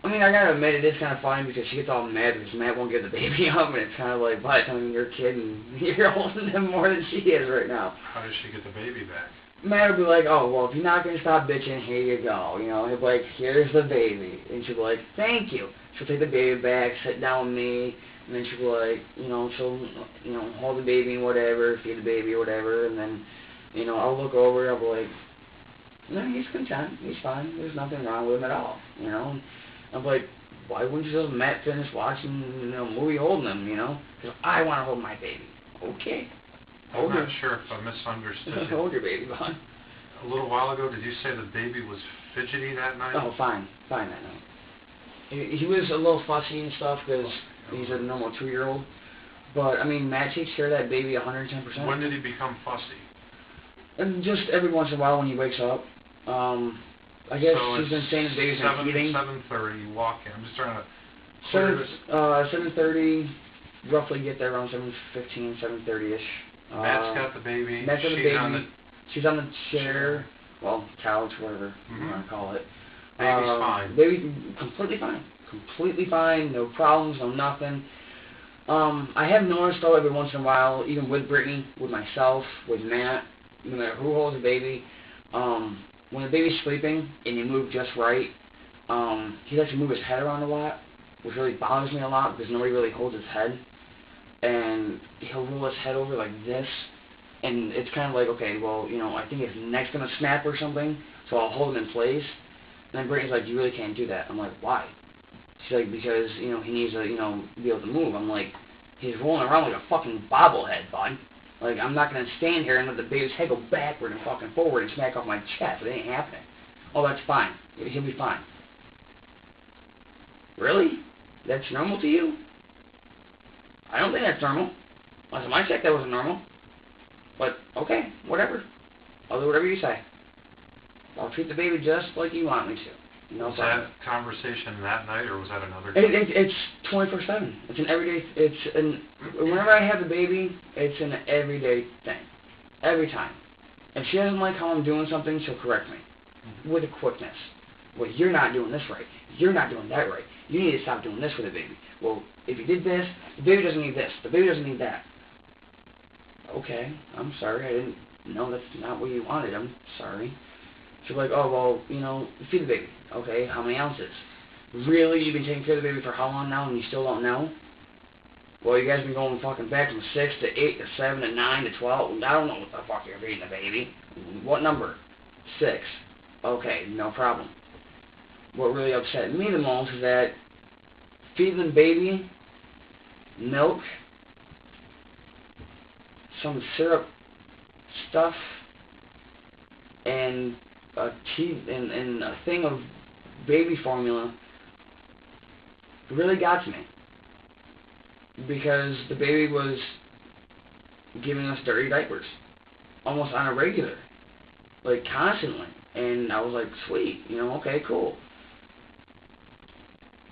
I mean, I gotta admit, it is kind of funny because she gets all mad because Matt won't give the baby up, and it's kind of like, by the time you're a kid and you're holding him more than she is right now. How does she get the baby back? Matt will be like, oh, well, if you're not going to stop bitching, here you go. He'll be like, here's the baby. And she'll be like, thank you. She'll take the baby back, sit down with me, and then she'll be like, she'll, hold the baby and whatever, feed the baby or whatever, and then, I'll look over, I'll be like, no, he's content, he's fine, there's nothing wrong with him at all, I'm like, why wouldn't you just Matt finish watching a movie holding him, Because I want to hold my baby. Okay. I'm not sure if I misunderstood you. Hold your baby, Vaughn. A little while ago, did you say the baby was fidgety that night? Oh, fine that night. He was a little fussy and stuff because he's a normal 2-year-old. But, I mean, Matt takes care of that baby 110%. When did he become fussy? And just every once in a while when he wakes up. I guess he's been saying the baby's been eating. 7:30, you walk in. I'm just trying to... 7:30, roughly get there around 7:15, 7:30-ish. Matt's got the baby. Matt's got the baby. She's on the chair. Well, couch, whatever you want to call it. Baby's fine. Baby completely fine. Completely fine. No problems, no nothing. I have noticed, though, every once in a while, even with Brittany, with myself, with Matt, no matter who holds the baby, when the baby's sleeping and you move just right, he likes to move his head around a lot, which really bothers me a lot because nobody really holds his head. And he'll roll his head over like this, and it's kind of like, okay, well, I think his neck's going to snap or something, so I'll hold him in place. And then Brittany's like, you really can't do that. I'm like, why? She's like, because, he needs to, be able to move. I'm like, he's rolling around like a fucking bobblehead, bud. Like, I'm not going to stand here and let the baby's head go backward and fucking forward and smack off my chest. It ain't happening. Oh, that's fine. He'll be fine. Really? That's normal to you? I don't think that's normal. Last time I checked, that wasn't normal. But, okay, whatever. I'll do whatever you say. I'll treat the baby just like you want me to. No was problem. that conversation that night, or was that another time? It's 24/7. It's an everyday, whenever I have the baby, it's an everyday thing. Every time. If she doesn't like how I'm doing something, she'll correct me. With a quickness. Well, you're not doing this right. You're not doing that right. You need to stop doing this with the baby. Well, if you did this, the baby doesn't need this. The baby doesn't need that. Okay, I'm sorry. I didn't know that's not what you wanted. I'm sorry. She'll be like, oh, well, feed the baby. Okay, how many ounces? Really? You've been taking care of the baby for how long now and you still don't know? Well, you guys been going fucking back from 6 to 8 to 7 to 9 to 12. I don't know what the fuck you're feeding the baby. What number? 6. Okay, no problem. What really upset me the most is that feeding the baby milk, some syrup stuff, and a thing of baby formula really got to me. Because the baby was giving us dirty diapers. Almost on a regular. Like, constantly. And I was like, sweet, okay, cool.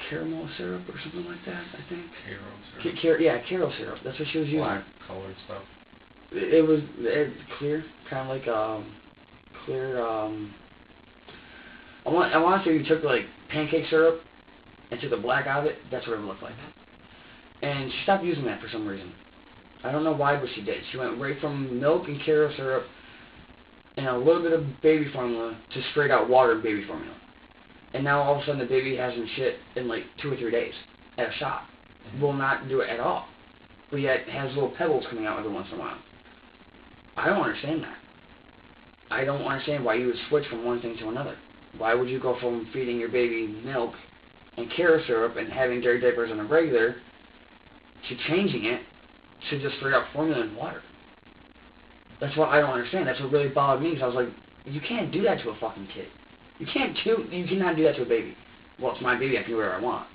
Caramel syrup or something like that, I think. Caramel syrup. Caramel syrup. That's what she was using. Black colored stuff. It was clear, kind of like clear. I want to say you took like pancake syrup and took the black out of it, that's what it looked like. And she stopped using that for some reason. I don't know why, but she did. She went right from milk and carrot syrup and a little bit of baby formula to straight out water baby formula. And now all of a sudden the baby hasn't shit in like 2 or 3 days at a shot. Will not do it at all. But yet has little pebbles coming out every once in a while. I don't understand that. I don't understand why you would switch from one thing to another. Why would you go from feeding your baby milk and carrot syrup and having dairy diapers on a regular to changing it to just straight up formula and water? That's what I don't understand. That's what really bothered me, because I was like, you can't do that to a fucking kid. You cannot do that to a baby. Well, it's my baby, I can do whatever I want.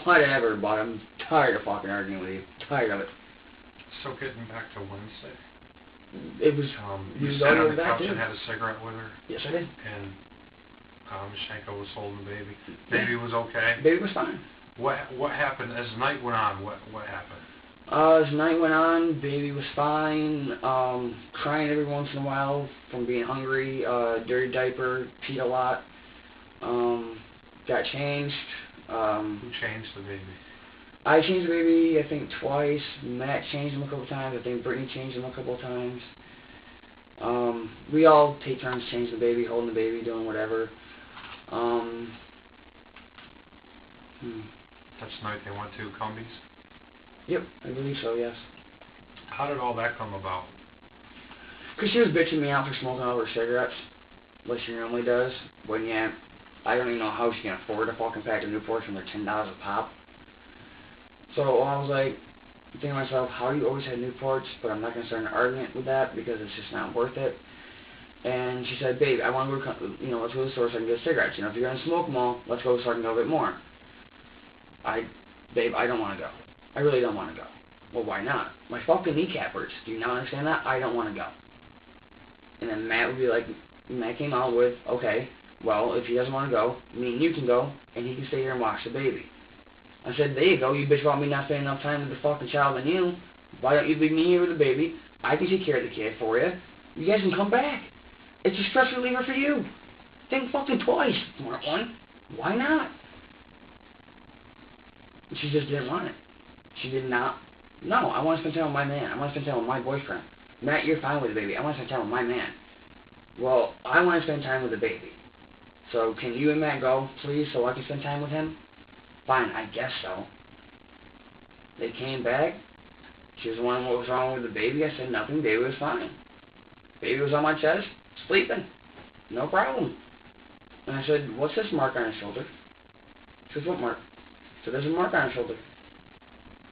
Whatever, but I'm tired of fucking arguing with you. Tired of it. So getting back to Wednesday. It was, you sat on the couch and had a cigarette with her? Yes, I did. And Shanko was holding the baby. Baby was okay? Baby was fine. What happened as the night went on? What happened? As the night went on, baby was fine, crying every once in a while from being hungry, dirty diaper, peed a lot, got changed. Who changed the baby? I changed the baby, I think, twice. Matt changed him a couple times. I think Brittany changed him a couple times. We all take turns changing the baby, holding the baby, doing whatever. That's the night they went to Cumbies? Yep, I believe so, yes. How did all that come about? Because she was bitching me out for smoking all her cigarettes, like she normally does. When, yeah, I don't even know how she can afford a fucking pack of Newports when they're $10 a pop. So I was like, thinking to myself, how do you always have Newports? But I'm not going to start an argument with that because it's just not worth it. And she said, babe, I want to go to, let's go to the store so I can get cigarettes. If you're going to smoke them all, let's go so I can go a bit more. Babe, I don't want to go. I really don't want to go. Well, why not? My fucking kneecap hurts. Do you not understand that? I don't want to go. And then Matt came out with, okay, well, if he doesn't want to go, me and you can go, and he can stay here and watch the baby. I said, there you go, you bitch about me not spending enough time with the fucking child and you. Why don't you leave me here with the baby? I can take care of the kid for you. You guys can come back. It's a stress reliever for you. Think fucking twice, smart one. Why not? She just didn't want it. She did not. No, I want to spend time with my man. I want to spend time with my boyfriend. Matt, you're fine with the baby. I want to spend time with my man. Well, I want to spend time with the baby. So can you and Matt go, please, so I can spend time with him? Fine, I guess so. They came back. She was wondering what was wrong with the baby. I said nothing. Baby was fine. Baby was on my chest, sleeping. No problem. And I said, what's this mark on his shoulder? She says, what mark? So there's a mark on his shoulder.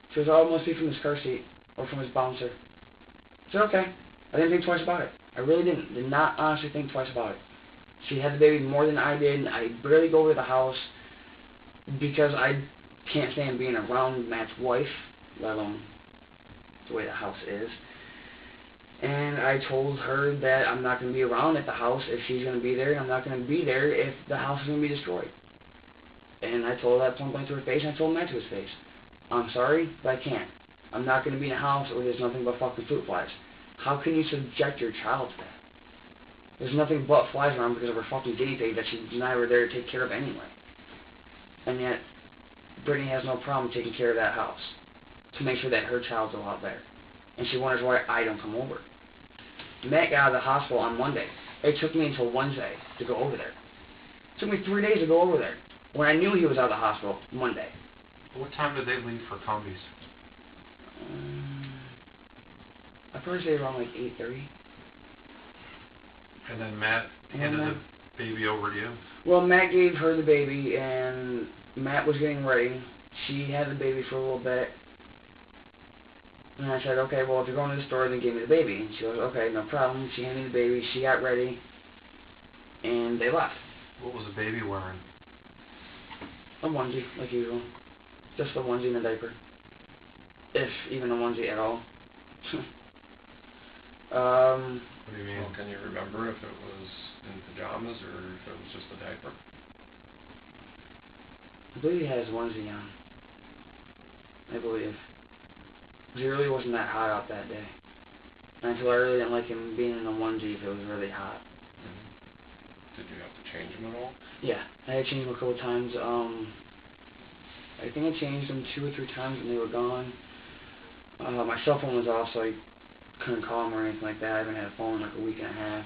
She goes, oh, it must be from his car seat or from his bouncer. I said, okay. I didn't think twice about it. I really didn't. Did not honestly think twice about it. She had the baby more than I did. I barely go over to the house because I can't stand being around Matt's wife, let alone the way the house is. And I told her that I'm not going to be around at the house if she's going to be there, and I'm not going to be there if the house is going to be destroyed. And I told her that point blank to her face, and I told Matt to his face. I'm sorry, but I can't. I'm not going to be in a house where there's nothing but fucking fruit flies. How can you subject your child to that? There's nothing but flies around because of her fucking guinea pig that she's never there to take care of anyway. And yet, Brittany has no problem taking care of that house to make sure that her child's a lot better. And she wonders why I don't come over. Matt got out of the hospital on Monday. It took me until Wednesday to go over there. It took me 3 days to go over there. When I knew he was out of the hospital, Monday. What time did they leave for Cumbies? I'd probably say around like 8:30. And then Matt handed the baby over to you? Well, Matt gave her the baby, and Matt was getting ready. She had the baby for a little bit. And I said, okay, well, if you're going to the store, then give me the baby. And she goes, okay, no problem. She handed me the baby. She got ready, and they left. What was the baby wearing? A onesie, like usual. Just a onesie and a diaper. If even a onesie at all. What do you mean? Well, can you remember if it was in pajamas or if it was just a diaper? I believe he had his onesie on. I believe. He really wasn't that hot out that day. And I told her I really didn't like him being in a onesie if it was really hot. Did you have to change them at all? Yeah, I had changed them a couple times. I think I changed them 2 or 3 times when they were gone. My cell phone was off, so I couldn't call them or anything like that. I haven't had a phone in like a week and a half.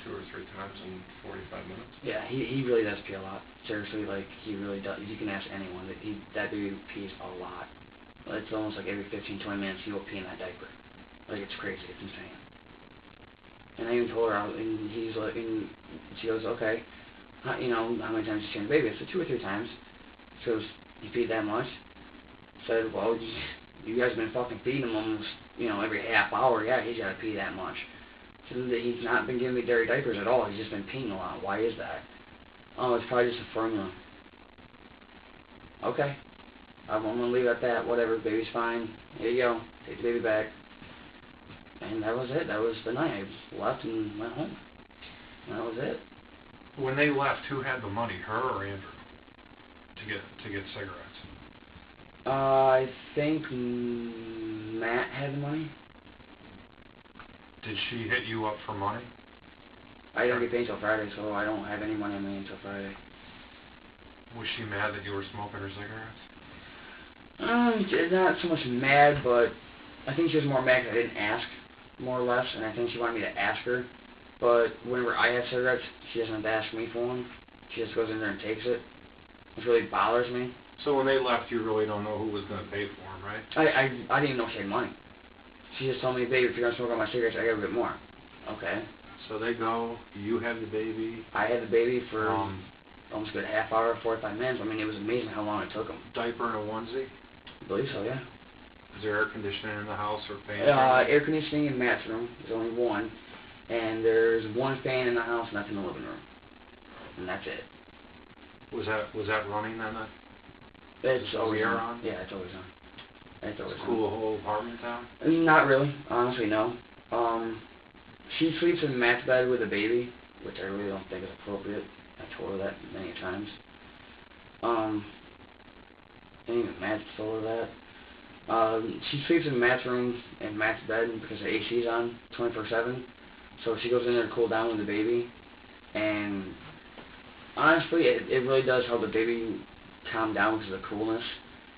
2 or 3 times in 45 minutes? Yeah, he really does pee a lot. Seriously, like, he really does. You can ask anyone. That baby pees a lot. It's almost like every 15, 20 minutes he will pee in that diaper. Like, it's crazy. It's insane. And I even told her, and he's like, and she goes, okay, how many times you change the baby? I said 2 or 3 times. She goes, you peed that much? I said, well, you guys have been fucking feeding him almost, every half hour. Yeah, he's got to pee that much. So he's not been giving me dirty diapers at all. He's just been peeing a lot. Why is that? Oh, it's probably just a formula. Okay. I'm going to leave it at that. Whatever. Baby's fine. Here you go. Take the baby back. And that was it. That was the night. I just left and went home. And that was it. When they left, who had the money, her or Andrew, to get cigarettes? I think Matt had the money. Did she hit you up for money? I don't get paid until Friday, so I don't have any money on me until Friday. Was she mad that you were smoking her cigarettes? Not so much mad, but I think she was more mad because I didn't ask, more or less, and I think she wanted me to ask her. But whenever I have cigarettes, she doesn't have to ask me for them. She just goes in there and takes it, which really bothers me. So when they left, you really don't know who was going to pay for them, right? I didn't even know she had money. She just told me, baby, if you're going to smoke all my cigarettes, I got to get more. Okay. So they go, you had the baby. I had the baby for almost a good half hour, 45 minutes. I mean, it was amazing how long it took them. Diaper and a onesie? I believe so, yeah. Is there air conditioning in the house or fan? Air conditioning in Matt's room. There's only one. And there's one fan in the house, and that's in the living room. And that's it. Was that running then? It's always air on. on? Yeah, it's always on. It's always on. Cool the whole apartment down? Not really. Honestly, no. She sleeps in Matt's bed with a baby, which I really don't think is appropriate. I told her that many times. And even Matt told her that. She sleeps in Matt's room and Matt's bed because the AC's on 24/7. So she goes in there to cool down with the baby. And honestly, it really does help the baby calm down because of the coolness.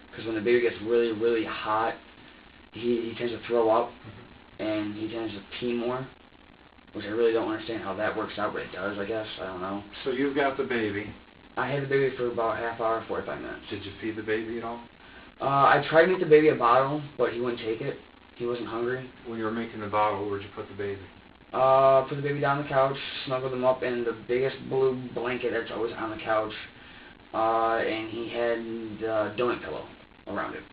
Because when the baby gets really, really hot, he tends to throw up, and he tends to pee more, which I really don't understand how that works out, but it does, I guess. I don't know. So you've got the baby. I had the baby for about half hour, 45 minutes. Did you feed the baby at all? I tried to make the baby a bottle, but he wouldn't take it. He wasn't hungry. When you were making the bottle, where'd you put the baby? Put the baby down the couch, snuggled him up in the biggest blue blanket that's always on the couch, and he had a donut pillow around it.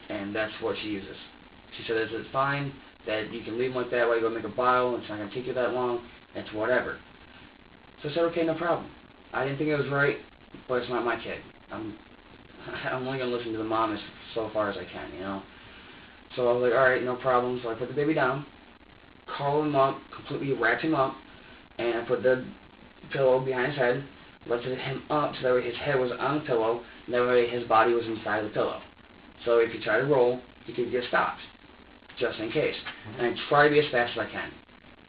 And that's what she uses. She said it's fine, that you can leave him like that while you go make a bottle, it's not going to take you that long, it's whatever. So I said, okay, no problem. I didn't think it was right, but it's not my kid. I'm only going to listen to the mom so far as I can, So I was like, alright, no problem. So I put the baby down, curled him up, completely wrapped him up, and I put the pillow behind his head, lifted him up so that way his head was on the pillow, and that way his body was inside the pillow. So if he tried to roll, he could get stopped, just in case. And I try to be as fast as I can.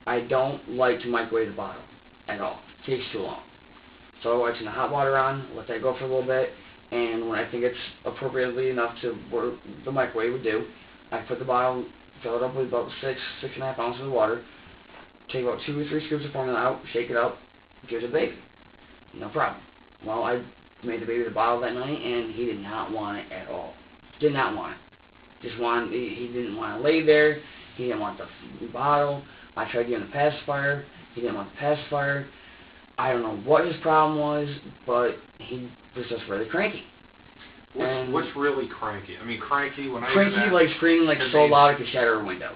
I don't like to microwave the bottle at all. It takes too long. So I turn the hot water on, let that go for a little bit, and when I think it's appropriately enough to where the microwave would do, I put the bottle, fill it up with about 6.5 ounces of water, take about 2 or 3 scoops of formula out, shake it up, give it to the baby. No problem. Well, I made the baby the bottle that night, and he did not want it at all. Did not want it. He didn't want to lay there. He didn't want the bottle. I tried giving him the pacifier. He didn't want the pacifier. I don't know what his problem was, but he was just really cranky. What's really cranky? I mean, cranky when I cranky, like screaming like so loud it could shatter a window.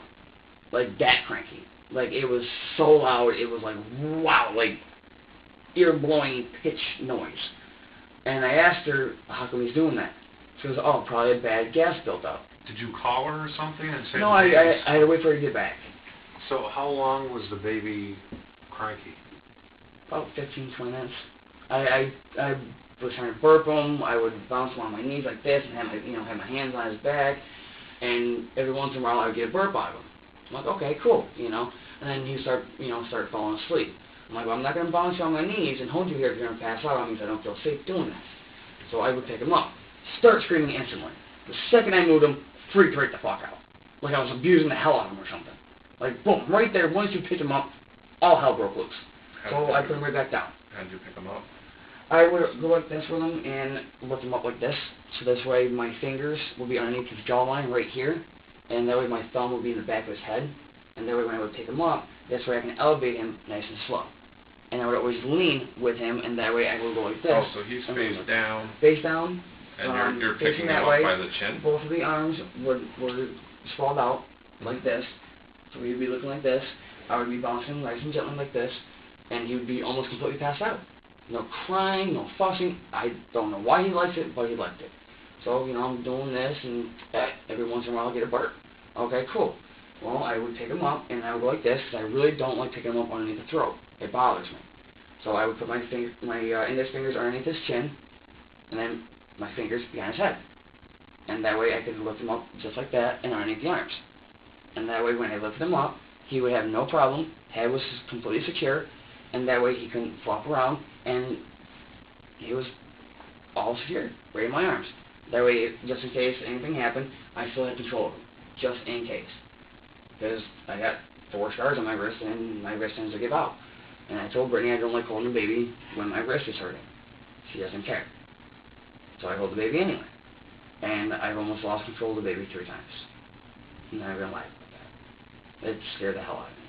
Like that cranky. Like it was so loud, it was like, wow, like ear-blowing pitch noise. And I asked her, how come he's doing that? She goes, oh, probably a bad gas built up. Did you call her or something and say? No, I had to wait for her to get back. So how long was the baby cranky? About 15, 20 minutes. I was trying to burp him. I would bounce him on my knees like this and have my hands on his back. And every once in a while I would get a burp out of him. I'm like, okay, cool, And then he start falling asleep. I'm like, well, I'm not going to bounce you on my knees and hold you here if you're going to pass out. That means I don't feel safe doing that. So I would pick him up. Start screaming instantly. The second I moved him, freaked right the fuck out. Like I was abusing the hell out of him or something. Like, boom, right there, once you picked him up, all hell broke loose. So I put him right back down. How did you pick him up? I would go like this with him and lift him up like this. So this way my fingers will be underneath his jawline right here. And that way my thumb will be in the back of his head. And that way when I would pick him up, this way I can elevate him nice and slow. And I would always lean with him, and that way I would go like this. Oh, so he's face down. Face down. And you're facing picking that him way. up by the chin? Both of the arms were sprawled out like this. So he would be looking like this. I would be bouncing nice and gently like this. And he would be almost completely passed out. No crying, no fussing. I don't know why he likes it, but he liked it. So, you know, I'm doing this, and every once in a while I get a burp. Okay, cool. Well, I would pick him up, and I would go like this, because I really don't like picking him up underneath the throat. It bothers me. So I would put my index fingers underneath his chin, and then my fingers behind his head. And that way I could lift him up just like that, and underneath the arms. And that way when I lifted him up, he would have no problem, head was completely secure, and that way he couldn't flop around, and he was all secure, right in my arms. That way, just in case anything happened, I still had control of him, just in case. Because I got 4 scars on my wrist, and my wrist tends to give out. And I told Brittany I don't like holding a baby when my wrist is hurting. She doesn't care. So I hold the baby anyway. And I've almost lost control of the baby 3 times. I'm not even lying about that. It scared the hell out of me.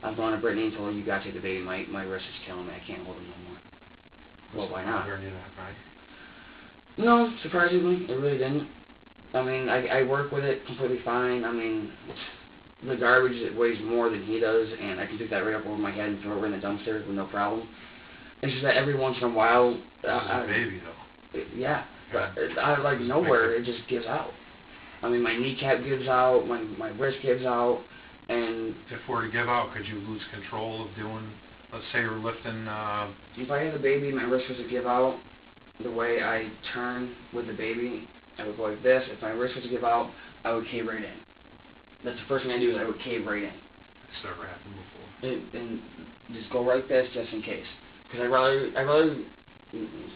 I've gone to Brittany and told her, you gotta take the baby, my wrist is killing me, I can't hold him no more. Well, why not? No, surprisingly, it really didn't. I mean, I work with it completely fine. I mean, the garbage, it weighs more than he does, and I can pick that right up over my head and throw it in the dumpster with no problem. It's just that every once in a while... This is a baby, though. Yeah, but out of like nowhere, it just gives out. I mean, my kneecap gives out, my wrist gives out, and... If it were to give out, could you lose control of doing, let's say you're lifting... If I had a baby, my wrist was to give out, the way I turn with the baby, I would go like this. If my wrist was to give out, I would cave right in. That's the first thing I do is I would cave right in. It's never happened before. And just go like this just in case. Because I rather, it's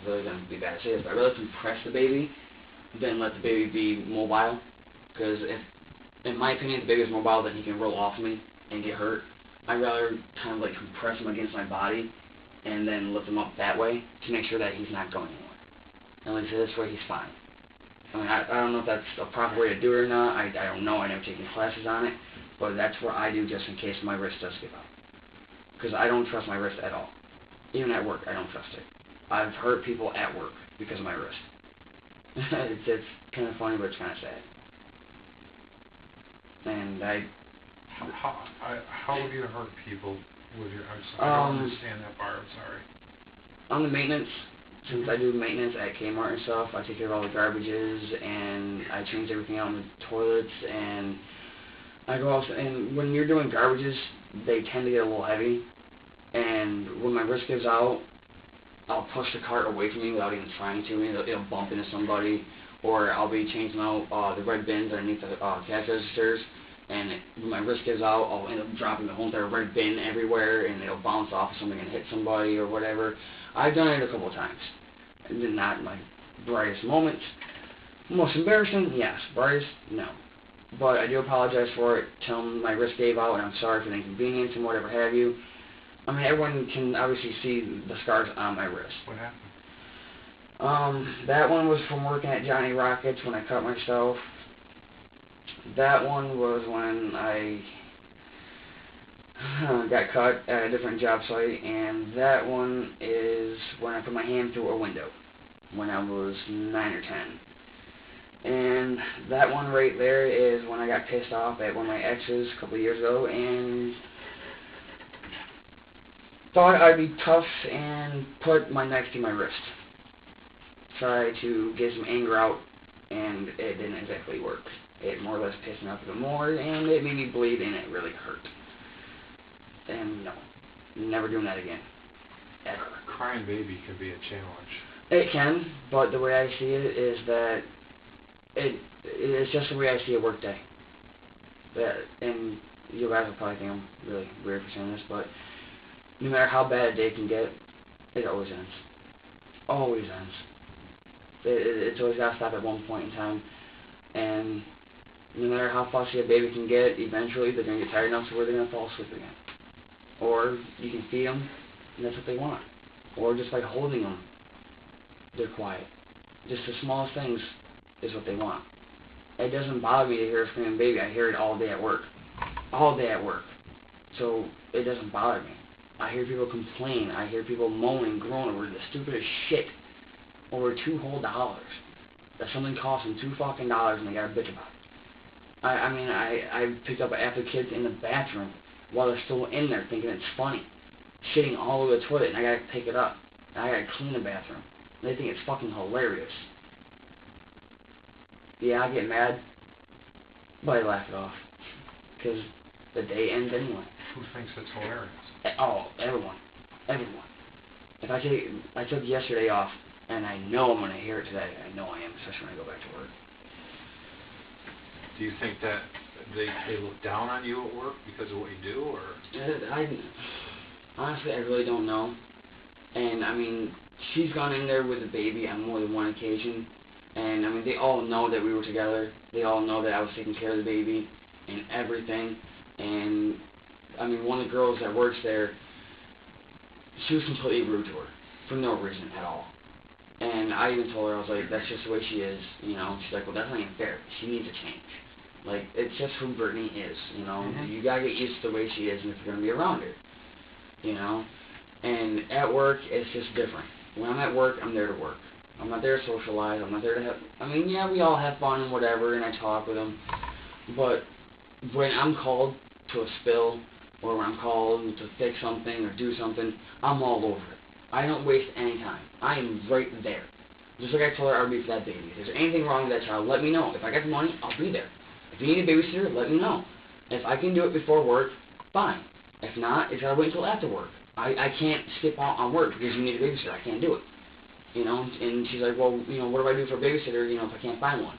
really going to be bad to say this, but I'd rather compress the baby than let the baby be mobile. Because if, in my opinion, if the baby is mobile, then he can roll off me and get hurt. I'd rather kind of like compress him against my body and then lift him up that way to make sure that he's not going anywhere. And like I said, this way he's fine. I mean, I don't know if that's a proper way to do it or not. I don't know. I never taken classes on it. But that's what I do just in case my wrist does give out. Because I don't trust my wrist at all. Even at work, I don't trust it. I've hurt people at work because of my wrist. It's kind of funny, but it's kind of sad. And How would you hurt people with your... I don't understand that part. I'm sorry. On the maintenance, since I do maintenance at Kmart and stuff, I take care of all the garbages, and I change everything out in the toilets, and I go off, and when you're doing garbages, they tend to get a little heavy, and when my wrist gives out, I'll push the cart away from me without even trying to. It'll bump into somebody, or I'll be changing out the red bins underneath the cash registers, and when my wrist gives out, I'll end up dropping the whole entire red bin everywhere, and it'll bounce off of something and hit somebody or whatever. I've done it a couple of times. Not my brightest moments. Most embarrassing, yes. Brightest, no. But I do apologize for it. Tell them my wrist gave out, and I'm sorry for the inconvenience and whatever have you. I mean, everyone can obviously see the scars on my wrist. What happened? That one was from working at Johnny Rockets when I cut myself. That one was when I got cut at a different job site, and that one is when I put my hand through a window when I was 9 or 10. And that one right there is when I got pissed off at one of my exes a couple of years ago and thought I'd be tough and put my knife to my wrist. Try to get some anger out, and it didn't exactly work. It more or less pissed me off even more, and it made me bleed, and it really hurt. And no, never doing that again. Ever. A crying baby can be a challenge. It can, but the way I see it is that it's just the way I see a work day. And you guys will probably think I'm really weird for saying this, but no matter how bad a day can get, it always ends. Always ends. It's always got to stop at one point in time. And no matter how fussy a baby can get, eventually they're going to get tired enough to where they're going to fall asleep again. Or you can feed them, and that's what they want. Or just by holding them, they're quiet. Just the smallest things is what they want. It doesn't bother me to hear a screaming baby. I hear it all day at work. All day at work. So it doesn't bother me. I hear people complain. I hear people moaning, groaning over the stupidest shit over $2 whole. That something costs them $2 and they gotta bitch about it. I mean, I picked up after kids in the bathroom while they're still in there thinking it's funny. Shitting all over the toilet and I gotta take it up. And I gotta clean the bathroom. They think it's fucking hilarious. Yeah, I get mad, but I laugh it off. Because the day ends anyway. Who thinks it's hilarious? Oh, everyone. Everyone. If I took yesterday off, and I know I'm going to hear it today. I know I am, especially when I go back to work. Do you think that they look down on you at work because of what you do, or? Honestly, I really don't know. And, I mean, she's gone in there with a baby on more than one occasion. And, I mean, they all know that we were together. They all know that I was taking care of the baby and everything. And, I mean, one of the girls that works there, she was completely rude to her for no reason at all. And I even told her, I was like, that's just the way she is, you know. She's like, well, that's not even fair. She needs a change. Like, it's just who Brittany is, you know. Mm-hmm. You gotta get used to the way she is and if you're gonna be around her, you know. And at work, it's just different. When I'm at work, I'm there to work. I'm not there to socialize. I'm not there to have, I mean, yeah, we all have fun and whatever, and I talk with them. But when I'm called to a spill, or when I'm called to fix something or do something, I'm all over it. I don't waste any time. I am right there. Just like I told her I would be for that baby. If there's anything wrong with that child, let me know. If I got the money, I'll be there. If you need a babysitter, let me know. If I can do it before work, fine. If not, it's got to wait until after work. I can't skip out on work because you need a babysitter. I can't do it. You know, and she's like, well, you know, what do I do for a babysitter, you know, if I can't find one?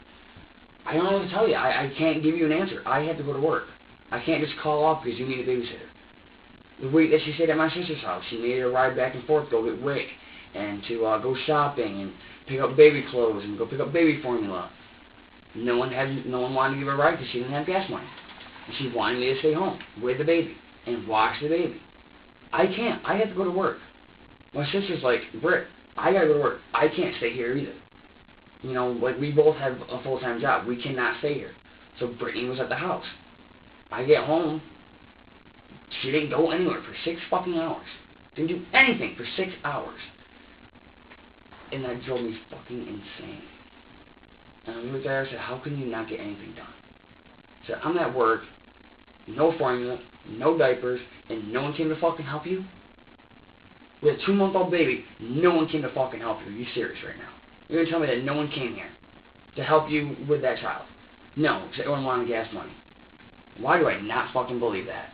I don't know what to tell you. I can't give you an answer. I have to go to work. I can't just call off because you need a babysitter. The week that she stayed at my sister's house, she needed a ride back and forth to go get WIC and to go shopping and pick up baby clothes and go pick up baby formula. No one wanted to give her a ride because she didn't have gas money. And she wanted me to stay home with the baby and watch the baby. I can't. I have to go to work. My sister's like, Britt, I gotta go to work. I can't stay here either. You know, like we both have a full-time job. We cannot stay here. So Brittany was at the house. I get home. She didn't go anywhere for 6 fucking hours. Didn't do anything for 6 hours. And that drove me fucking insane. And I looked at her and said, how can you not get anything done? I said, I'm at work, no formula, no diapers, and no one came to fucking help you? With a 2-month-old baby, no one came to fucking help you. Are you serious right now? You're going to tell me that no one came here to help you with that child? No, because everyone wanted gas money. Why do I not fucking believe that?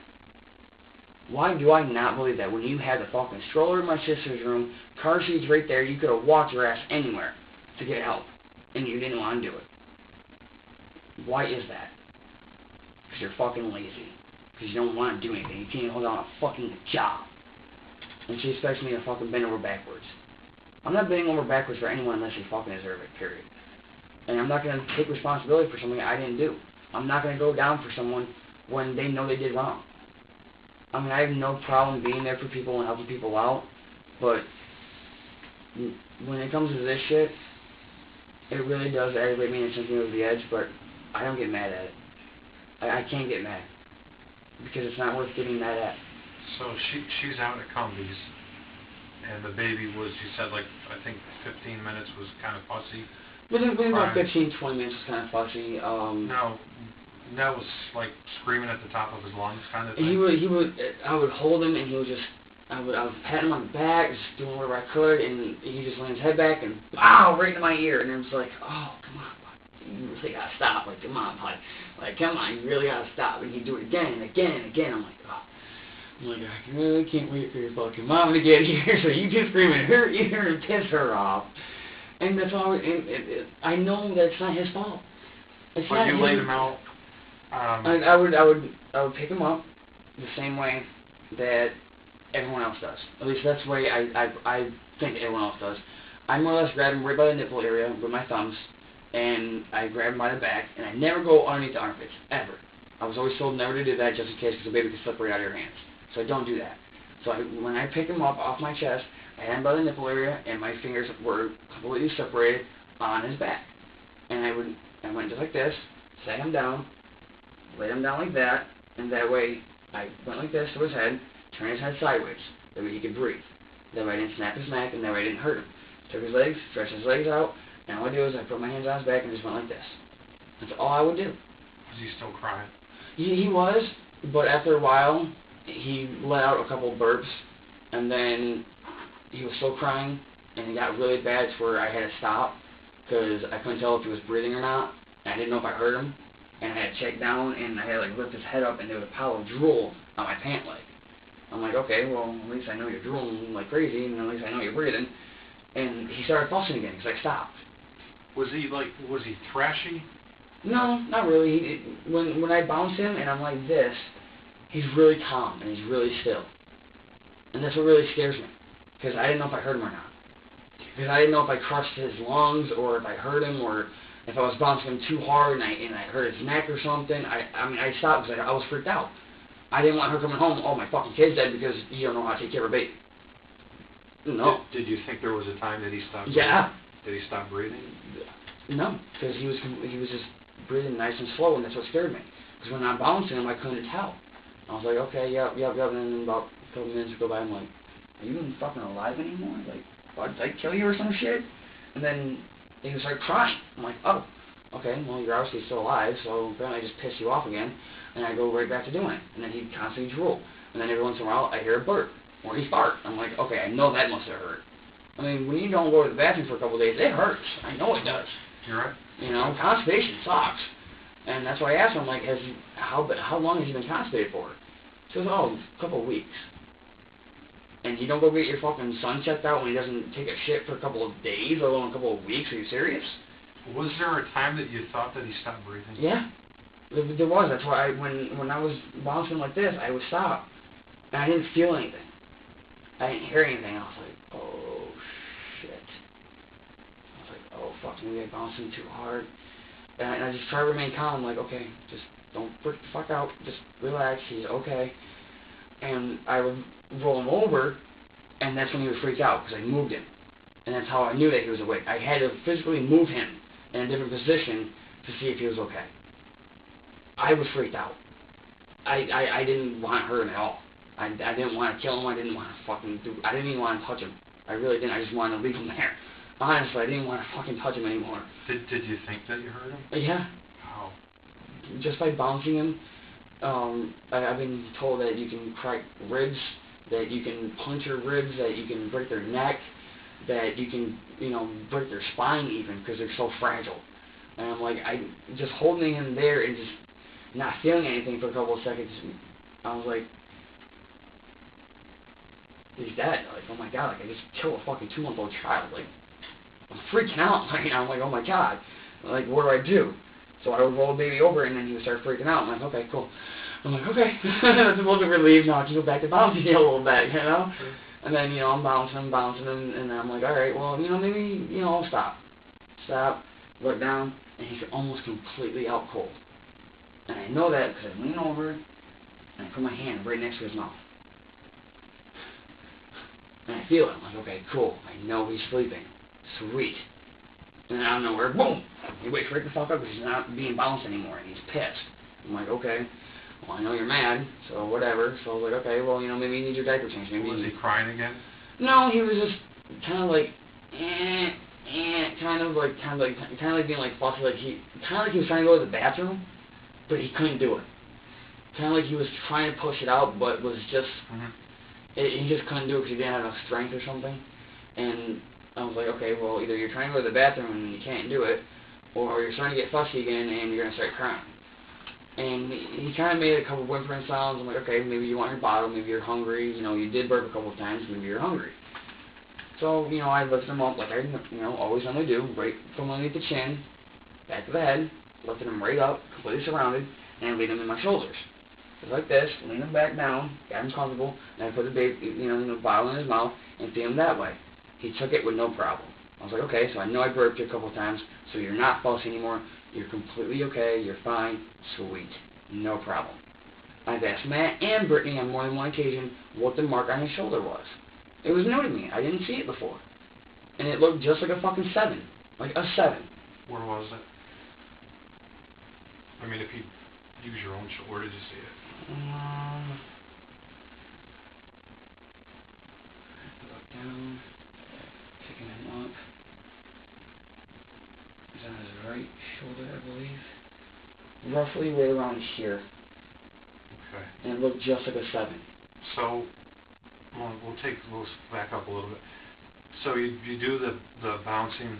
Why do I not believe that when you had the fucking stroller in my sister's room, car seats right there, you could have walked your ass anywhere to get help, and you didn't want to do it? Why is that? Because you're fucking lazy. Because you don't want to do anything. You can't even hold on a fucking job. And she expects me to fucking bend over backwards. I'm not bending over backwards for anyone unless they fucking deserve it, period. And I'm not going to take responsibility for something I didn't do. I'm not going to go down for someone when they know they did wrong. I mean, I have no problem being there for people and helping people out, but when it comes to this shit, it really does aggravate me and send me over the edge, but I don't get mad at it. I can't get mad, because it's not worth getting mad at. So she's out at Cumbies, and the baby was, you said, like, I think 15 minutes was kind of fussy. Within about 15, 20 minutes was kind of fussy. No. That was like screaming at the top of his lungs, kind of thing. I would hold him, and he would just, I would pat him on the back, just doing whatever I could, and he just leaned his head back and pow, right into my ear, and it was like, oh, come on, bud. You really gotta stop, like, come on, bud. Like, come on, you really gotta stop. And he'd do it again and again and again. I'm like, oh. I'm like, I really can't wait for your fucking mom to get here so you can scream in her ear and piss her off. And that's all, I know that it's not his fault. It's but not you his. laid him out. I would pick him up the same way that everyone else does. At least that's the way I think everyone else does. I more or less grab him right by the nipple area with my thumbs, and I grab him by the back, and I never go underneath the armpits, ever. I was always told never to do that just in case, because the baby could slip right out of your hands. So I don't do that. So when I pick him up off my chest, I had him by the nipple area, and my fingers were completely separated on his back. And I went just like this, sat him down, laid him down like that, and that way I went like this to his head, turned his head sideways, that way he could breathe. That way I didn't snap his neck, and that way I didn't hurt him. Took his legs, stretched his legs out, and all I do is I put my hands on his back and just went like this. That's all I would do. Was he still crying? He was, but after a while, he let out a couple of burps, and then he was still crying, and it got really bad to where I had to stop, because I couldn't tell if he was breathing or not, and I didn't know if I heard him, and I had to check down, and I had to like lift his head up, and there was a pile of drool on my pant leg. I'm like, okay, well, at least I know you're drooling like crazy, and at least I know you're breathing. And he started fussing again, because I stopped. Was he thrashy? No, not really. When I bounce him and I'm like this, he's really calm and he's really still. And that's what really scares me, because I didn't know if I heard him or not. Because I didn't know if I crushed his lungs or if I hurt him or if I was bouncing him too hard and I hurt his neck or something. I mean, I stopped because I was freaked out. I didn't want her coming home, oh, my fucking kid's dead because you don't know how to take care of a baby. No. Did you think there was a time that he stopped Yeah. breathing? Did he stop breathing? No, because he was just breathing nice and slow, and that's what scared me. Because when I'm bouncing him, I couldn't tell. I was like, okay, yep, and then about a couple minutes would go by, I'm like, are you even fucking alive anymore? Like, what, did I kill you or some shit? And then he was like crying. I'm like, oh, okay, well, you're obviously still alive, so apparently I just pissed you off again, and I go right back to doing it. And then he'd constantly drool. And then every once in a while, I hear a burp, or he fart. I'm like, okay, I know that must have hurt. I mean, when you don't go to the bathroom for a couple of days, it hurts. I know it does. You're right. You know, constipation sucks. And that's why I asked him, like, how long has he been constipated for? He goes, oh, a couple of weeks. And you don't go get your fucking son checked out when he doesn't take a shit for a couple of days, let alone a couple of weeks? Are you serious? Was there a time that you thought that he stopped breathing? Yeah. There was. That's why when I was bouncing like this, I would stop. And I didn't feel anything. I didn't hear anything. I was like, oh, shit. I was like, oh, fuck, maybe I bounced him too hard. And I just try to remain calm, like, okay, just don't freak the fuck out. Just relax. He's okay. And I would roll him over, and that's when he would freak out, because I moved him. And that's how I knew that he was awake. I had to physically move him in a different position to see if he was okay. I was freaked out. I didn't want to hurt him at all. I didn't want to kill him. I didn't want to I didn't even want to touch him. I really didn't. I just wanted to leave him there. Honestly, I didn't want to fucking touch him anymore. Did you think that you hurt him? Yeah. How? Just by bouncing him. I've been told that you can crack ribs, that you can puncture ribs, that you can break their neck, that you can, break their spine even, because they're so fragile. And I'm like, just holding him there and just not feeling anything for a couple of seconds, I was like, he's dead. Like, oh my god, like, I just killed a fucking 2-month-old child. Like, I'm freaking out. Like, I'm like, oh my god. Like, what do I do? So I would roll the baby over, and then he would start freaking out. I'm like, okay, cool. I'm like, okay. That's a little bit relieved. Now I can go back to bouncing a little bit, Sure. And then, I'm bouncing, and then I'm like, all right, well, maybe, I'll stop. Stop, look down, and he's almost completely out cold. And I know that because I lean over, and I put my hand right next to his mouth. And I feel it. I'm like, okay, cool. I know he's sleeping. Sweet. And then out of nowhere, boom! He wakes right the fuck up because he's not being bounced anymore, and he's pissed. I'm like, okay, well, I know you're mad, so whatever. So I was like, okay, well, maybe you need your diaper changed. Maybe Was he crying again? No, he was just kind of like, kind of like being like fussy, he was trying to go to the bathroom, but he couldn't do it. Kind of like he was trying to push it out, but was just, he just couldn't do it because he didn't have enough strength or something. And I was like, okay, well, either you're trying to go to the bathroom and you can't do it, or you're starting to get fussy again and you're going to start crying. And he kind of made a couple whimpering sounds. I'm like, okay, maybe you want your bottle, maybe you're hungry, you did burp a couple of times, maybe you're hungry. So, I lifted him up like I, always normally do, right from underneath the chin, back to the head, lifted him right up, completely surrounded, and laid him in my shoulders. Just like this, lean him back down, got him comfortable, and I put the baby, the bottle in his mouth and feed him that way. He took it with no problem. I was like, okay, so I know I burped you a couple times, so you're not fussy anymore. You're completely okay. You're fine. Sweet. No problem. I've asked Matt and Brittany on more than one occasion what the mark on his shoulder was. It was new to me. I didn't see it before. And it looked just like a fucking 7. Like a 7. Where was it? I mean, if you use your own shoulder, where did you see it? Look down. Picking him up. He's on his right shoulder, I believe. Roughly right around here. Okay. And it looked just like a 7. So, we'll back up a little bit. So you do the bouncing,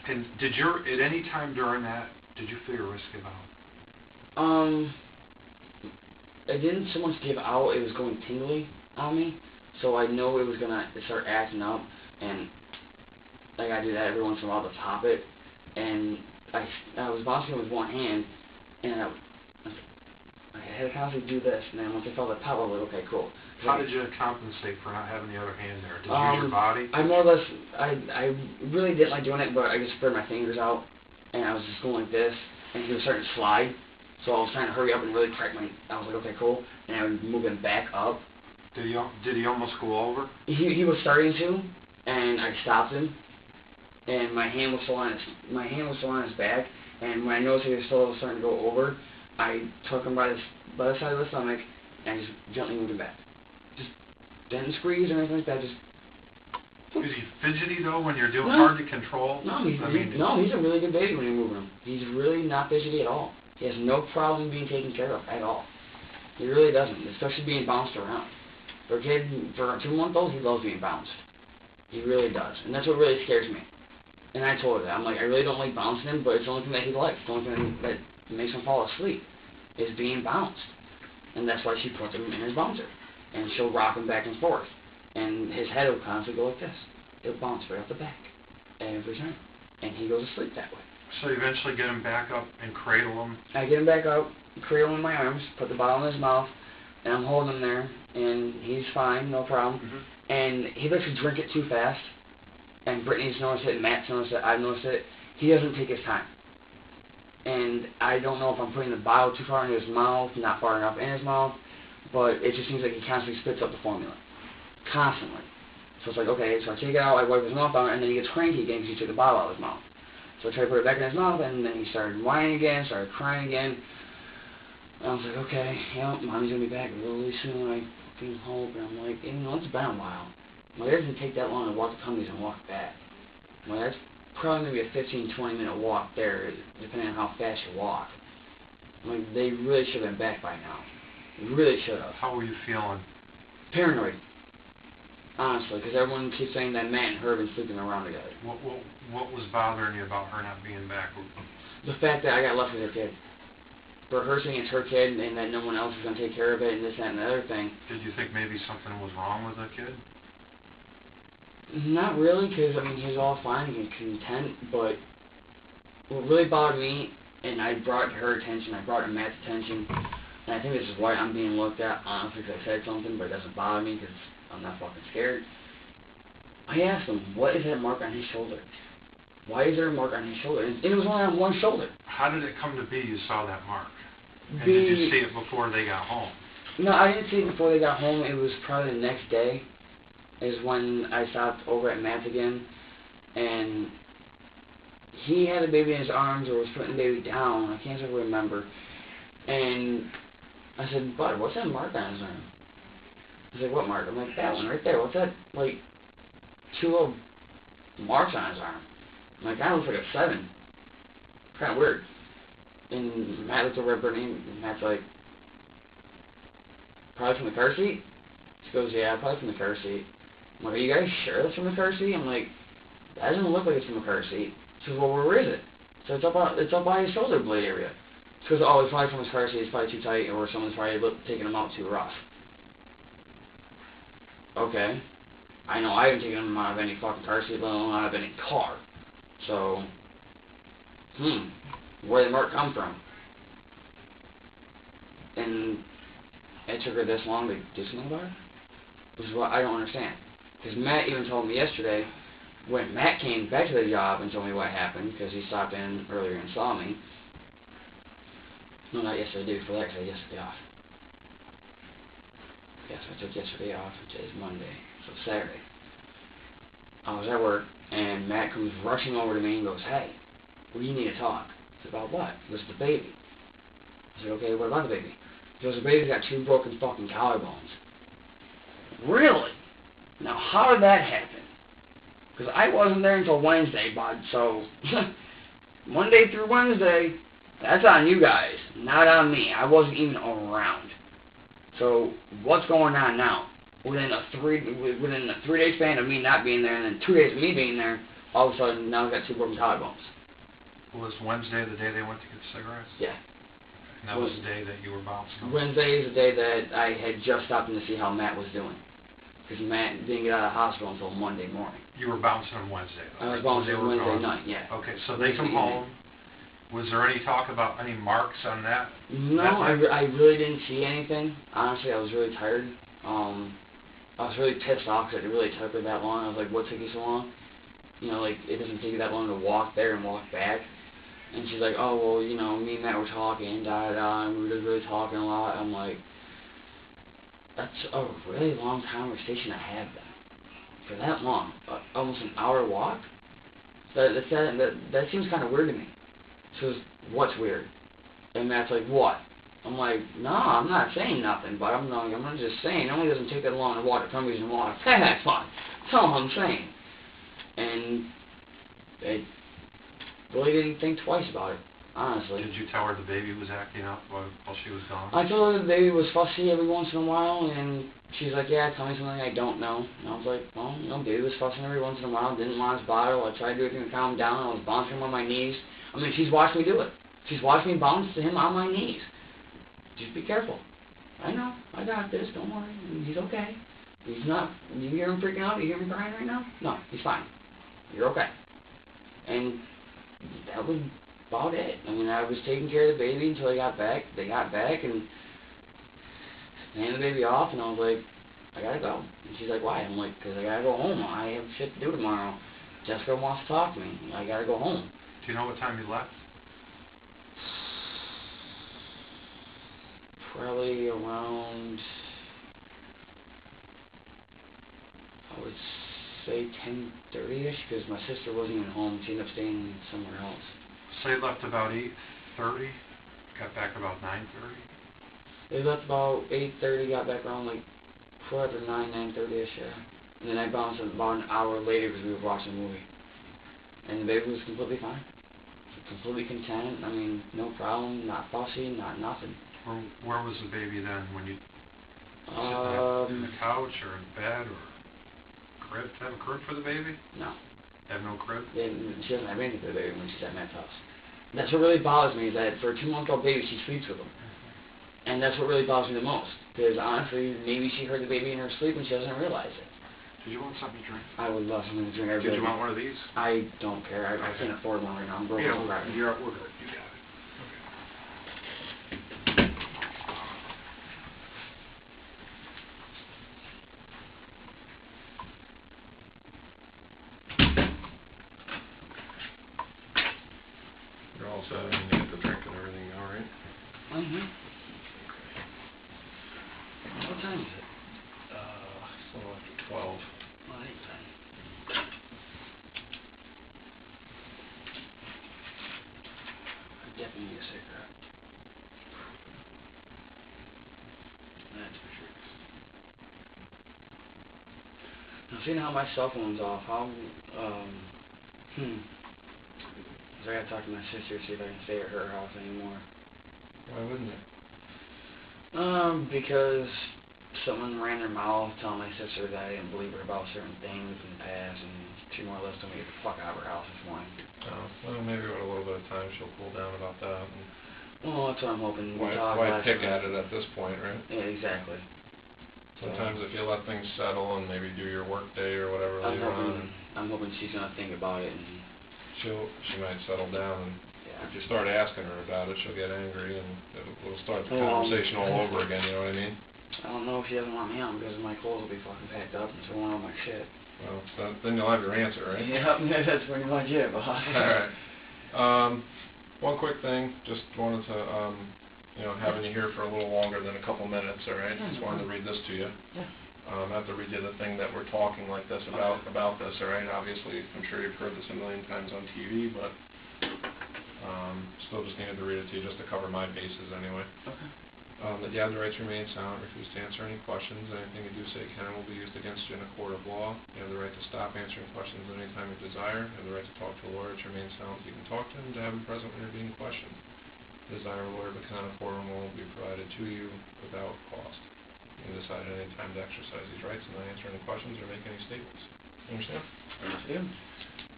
and at any time during that, did you feel your wrist give out? It didn't so much give out, it was going tingly on me, so I know it was gonna start acting up, and I gotta do that every once in a while to top it, and I was bouncing with one hand, and I had to constantly do this, and then once I felt the pop, I was like, okay, cool. How did you compensate for not having the other hand there? Did you use your body? I more or less, I really didn't like doing it, but I just spread my fingers out, and I was just going like this, and he was starting to slide, so I was trying to hurry up and really crack I was like, okay, cool, and I would move him back up. Did he almost go over? He was starting to, and I stopped him, and my hand was still on his back, and when I noticed he was still starting to go over, I took him by the side of the stomach, and I just gently moved him back. Just didn't squeeze or anything like that, just... Is he fidgety, though, when you're doing hard to control? No, he's a really good baby when you're moving him. He's really not fidgety at all. He has no problem being taken care of at all. He really doesn't, especially being bounced around. For a 2-month-old, he loves being bounced. He really does, and that's what really scares me. And I told her that. I'm like, I really don't like bouncing him, but it's the only thing that he likes. The only thing that makes him fall asleep is being bounced. And that's why she puts him in his bouncer. And she'll rock him back and forth. And his head will constantly go like this. It'll bounce right off the back every time. And he goes to sleep that way. So you eventually get him back up and cradle him? I get him back up, cradle him in my arms, put the bottle in his mouth, and I'm holding him there, and he's fine, no problem. Mm-hmm. And he likes to drink it too fast. And Brittany's noticed it, Matt's noticed it, I've noticed it. He doesn't take his time. And I don't know if I'm putting the bottle too far into his mouth, not far enough in his mouth, but it just seems like he constantly spits up the formula. Constantly. So it's like, okay, so I take it out, I wipe his mouth out, and then he gets cranky again because he took the bottle out of his mouth. So I try to put it back in his mouth, and then he started whining again, started crying again. And I was like, okay, mommy's going to be back really soon, I fucking hope. And I'm like, it's been a while. Well, it doesn't take that long to walk the Cumbies and walk back. Well, that's probably going to be a 15-20 minute walk there, depending on how fast you walk. Like, they really should have been back by now. Really should have. How were you feeling? Paranoid. Honestly, because everyone keeps saying that Matt and her have been sleeping around together. What was bothering you about her not being back? The fact that I got left with her kid. For her saying it's her kid and that no one else is going to take care of it and this, that, and the other thing. Did you think maybe something was wrong with the kid? Not really, because, he's all fine and content, but what really bothered me, and I brought it to her attention, I brought it to Matt's attention, and I think this is why I'm being looked at, honestly, because I said something, but it doesn't bother me, because I'm not fucking scared. I asked him, what is that mark on his shoulder? Why is there a mark on his shoulder? And it was only on one shoulder. How did it come to be you saw that mark? And did you see it before they got home? No, I didn't see it before they got home. It was probably the next day is when I stopped over at Matt's again, and he had a baby in his arms or was putting the baby down. I can't exactly remember. And I said, Bud, what's that mark on his arm? He's like, what mark? I'm like, that one right there. What's that, like, 2 little marks on his arm? I'm like, that looks like a 7. Kind of weird. And Matt looks over at Brittany, and Matt's like, probably from the car seat? She goes, yeah, probably from the car seat. I'm like, are you guys sure that's from the car seat? I'm like, that doesn't look like it's from the car seat. She goes, well, where is it? So it's up by his shoulder blade area. She goes, oh, it's probably from his car seat. It's probably too tight, or someone's probably taking him out too rough. Okay. I know I haven't taken him out of any fucking car seat, let alone out of any car. So, where did the mark come from? And it took her this long to do something about it? Which is what I don't understand. Because Matt even told me yesterday, when Matt came back to the job and told me what happened, because he stopped in earlier and saw me. No, not yesterday, the day before that, because I had yesterday off. Yes, I took yesterday off, today's Monday, so Saturday. I was at work, and Matt comes rushing over to me and goes, "Hey, we need to talk." I said, "About what?" He goes, "The baby." I said, "Okay, what about the baby?" He goes, "The baby's got 2 broken fucking collarbones." Really? Now, how did that happen? Because I wasn't there until Wednesday, bud, so Monday through Wednesday, that's on you guys, not on me. I wasn't even around. So, what's going on now? Within a 3-day span of me not being there, and then 2 days of me being there, all of a sudden, now I've got 2 broken collarbones. Was Wednesday the day they went to get cigarettes? Yeah. And that was the day that you were bouncing? Wednesday is the day that I had just stopped in to see how Matt was doing. Because Matt didn't get out of the hospital until Monday morning. You were bouncing on Wednesday, though? I was bouncing on Wednesday night, yeah. Okay, so they come home. Was there any talk about any marks on that? No, I really didn't see anything. Honestly, I was really tired. I was really pissed off because it really took me that long. I was like, what took you so long? You know, like, it doesn't take you that long to walk there and walk back. And she's like, oh, well, you know, me and Matt were talking, da-da-da, and we were just really talking a lot. I'm like, that's a really long conversation to have then. For that long. Almost an hour walk? That seems kind of weird to me. She goes, what's weird? And Matt's like, what? I'm like, no, I'm not saying nothing, but I'm not just saying. It only doesn't take that long to walk to Cumbie's and walk. That's fine. That's all I'm saying. And I really didn't think twice about it, honestly. Did you tell her the baby was acting up while she was gone? I told her the baby was fussy every once in a while, and she's like, yeah, tell me something I don't know. And I was like, well, you know, baby was fussing every once in a while, didn't want his bottle. I tried to do everything to calm him down. I was bouncing him on my knees. I mean, she's watched me do it. She's watched me bounce to him on my knees. Just be careful. I know. I got this. Don't worry. He's okay. He's not. You hear him freaking out? You hear him crying right now? No, he's fine. You're okay. And that was about it. I mean, I was taking care of the baby until they got back. They got back and handed the baby off, and I was like, I gotta go. And she's like, why? I'm like, because I gotta go home. I have shit to do tomorrow. Jessica wants to talk to me. I gotta go home. Do you know what time you left? Probably around, I would say 10:30ish, because my sister wasn't even home. She ended up staying somewhere else. So you left about 8:30, got back about 9:30? They left about 8:30, got back around like 9:30ish, yeah. And then I bounced about an hour later because we were watching a movie. And the baby was completely fine. Completely content. I mean, no problem, not fussy, not nothing. Where was the baby then when you in the couch or in bed or crib? Have a crib for the baby? No. Have no crib? She doesn't have anything for the baby when she's at Matt's house. That's what really bothers me, is that for a 2-month-old baby, she sleeps with him. And that's what really bothers me the most. Because honestly, maybe she heard the baby in her sleep and she doesn't realize it. Did you want something to drink? I would love something to drink. Did you want one of these? I don't care. I can't afford one right now. I'm broke. Yeah, we're good. You got it. You're all set, and you get the drink and everything, all right? Mm-hmm. What time is it? So after 12. Well, 8:10. I definitely need a cigarette. That's for sure. Now, seeing how my cell phone's off, so I gotta talk to my sister, see if I can stay at her house anymore. Why wouldn't you? Because someone ran their mouth telling my sister that I didn't believe her about certain things in the past, and she more or less told me to get the fuck out of her house this morning. Oh, well, maybe with a little bit of time she'll cool down about that. And Well, that's what I'm hoping. why pick at it at this point, right? Yeah, exactly. Sometimes if you let things settle and maybe do your work day or whatever later on, I'm hoping she's gonna think about it, and she might settle down. And yeah. if you start asking her about it, she'll get angry, and it'll start the conversation all over again. You know what I mean? I don't know if she doesn't want me on because my clothes will be fucking packed up and so won't all my shit. Well, so then you'll have your answer, right? Yeah, that's pretty much it, boss. Alright. One quick thing, just wanted to, having you here for a little longer than a couple minutes, alright? Just wanted to read this to you. Yeah. I have to read you the thing that we're talking like this about this, alright? Obviously, I'm sure you've heard this a million times on TV, but still just needed to read it to you just to cover my bases anyway. Okay. That you have the right to remain silent, refuse to answer any questions. Anything you do say can and will be used against you in a court of law. You have the right to stop answering questions at any time you desire. You have the right to talk to a lawyer, to remain silent so you can talk to him, to have him present when you're being questioned. If you desire a lawyer to become a courtroom will be provided to you without cost. You can decide at any time to exercise these rights and not answer any questions or make any statements. You understand? Understand.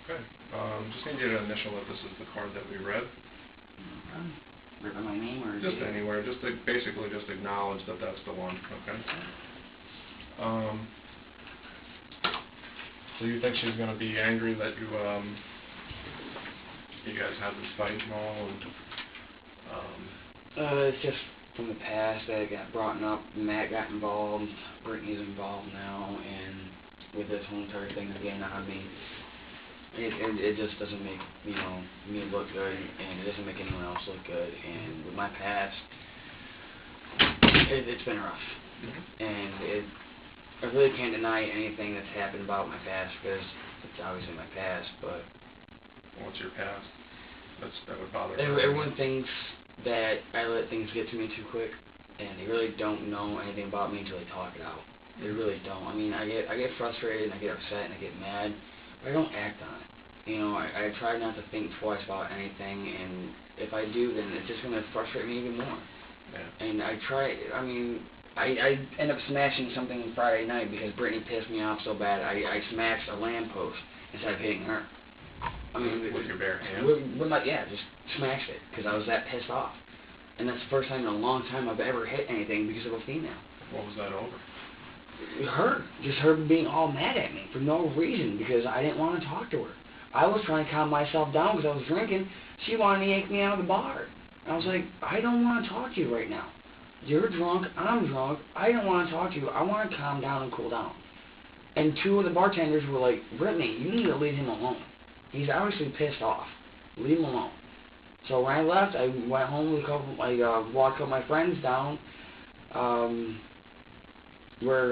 Okay. Just need you to initial that this is the card that we read. Ripping my name or Just anywhere, just to basically just acknowledge that that's the one, okay? So you think she's gonna be angry that you guys had this fight and all, and it's just from the past that it got brought up. Matt got involved, Brittany's involved now, and with this whole entire thing again, I mean, it just doesn't make, me look good, and it doesn't make anyone else look good, and with my past, it's been rough, and I really can't deny anything that's happened about my past, because it's obviously my past, but... What's your past? That would bother me. Everyone thinks that I let things get to me too quick, and they really don't know anything about me until they talk it out. They really don't. I mean, I get frustrated, and I get upset, and I get mad, but I don't act on it. I try not to think twice about anything, and if I do, then it's just going to frustrate me even more. Yeah. And I end up smashing something Friday night because Brittany pissed me off so bad. I smashed a lamppost instead of hitting her. I mean, with your bare hand? Just smashed it because I was that pissed off. And that's the first time in a long time I've ever hit anything because of a female. What was that over? Just her being all mad at me for no reason because I didn't want to talk to her. I was trying to calm myself down because I was drinking. She wanted to yank me out of the bar. I was like, I don't want to talk to you right now. You're drunk, I'm drunk, I don't want to talk to you. I want to calm down and cool down. And two of the bartenders were like, Brittany, you need to leave him alone. He's obviously pissed off. Leave him alone. So when I left, I went home with walked a couple of my friends down where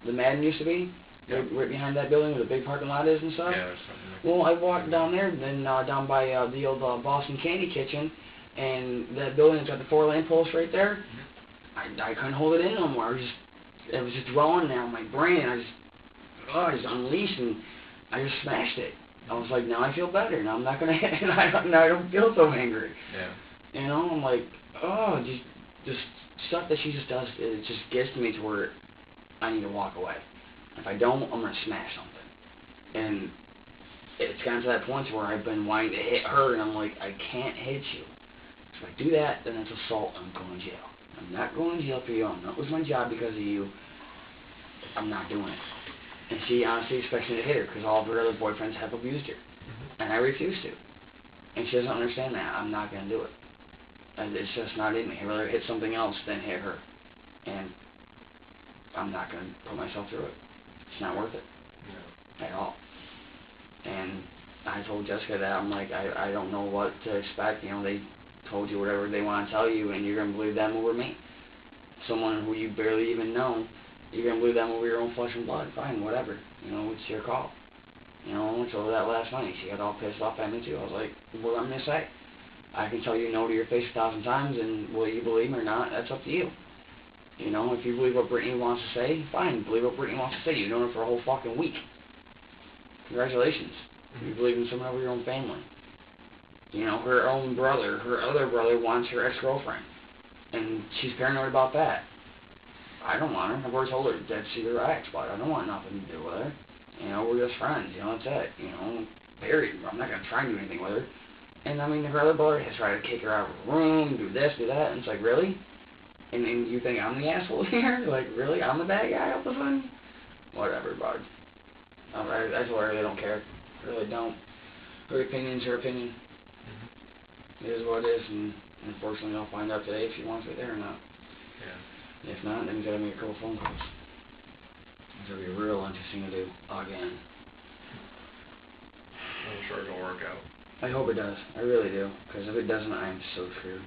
the Madden used to be. Yep. Right behind that building where the big parking lot is and stuff. Yeah, there's something like Well, I walked down there, then down by the old Boston Candy Kitchen, and that building that's got the 4 lampposts right there. I couldn't hold it in no more. It was just dwelling there on my brain. I just unleashed and I just smashed it. I was like, now I feel better. Now I'm not gonna hit, and I don't feel so angry. Yeah. I'm like, just stuff that she just does. It just gets to me to where I need to walk away. If I don't, I'm going to smash something. And it's gotten to that point where I've been wanting to hit her, and I'm like, I can't hit you. If I do that, then it's assault, and I'm going to jail. I'm not going to jail for you. I'm not losing my job because of you. I'm not doing it. And she honestly expects me to hit her because all of her other boyfriends have abused her. And I refuse to. And she doesn't understand that. I'm not going to do it. And it's just not in me. I'd rather hit something else than hit her. And I'm not going to put myself through it. It's not worth it. No. At all. And I told Jessica that. I'm like, I don't know what to expect. They told you whatever they want to tell you, and you're going to believe them over me. Someone who you barely even know, you're going to believe them over your own flesh and blood. Fine, whatever. It's your call. So that last night, she got all pissed off at me, too. I was like, what am I going to say? I can tell you no to your face 1,000 times, and will you believe me or not, that's up to you. If you believe what Brittany wants to say, fine, believe what Brittany wants to say. You've known her for a whole fucking week. Congratulations. You believe in someone over your own family. Her own brother, her other brother wants her ex-girlfriend. And she's paranoid about that. I don't want her. I've already told her that she's her ex, but I don't want nothing to do with her. We're just friends, that's it. Period. I'm not going to try and do anything with her. And her other brother has tried to kick her out of the room, do this, do that, and it's like, really? And you think I'm the asshole here? Like, really? I'm the bad guy all of a sudden? Whatever, bud. I told her I really don't care. I really don't. Her opinion's her opinion. It is what it is, and unfortunately I'll find out today if she wants me there or not. Yeah. If not, then we gotta make a couple phone calls. It's gonna be real interesting to do again. I'm sure it'll work out. I hope it does. I really do. Because if it doesn't, I am so screwed.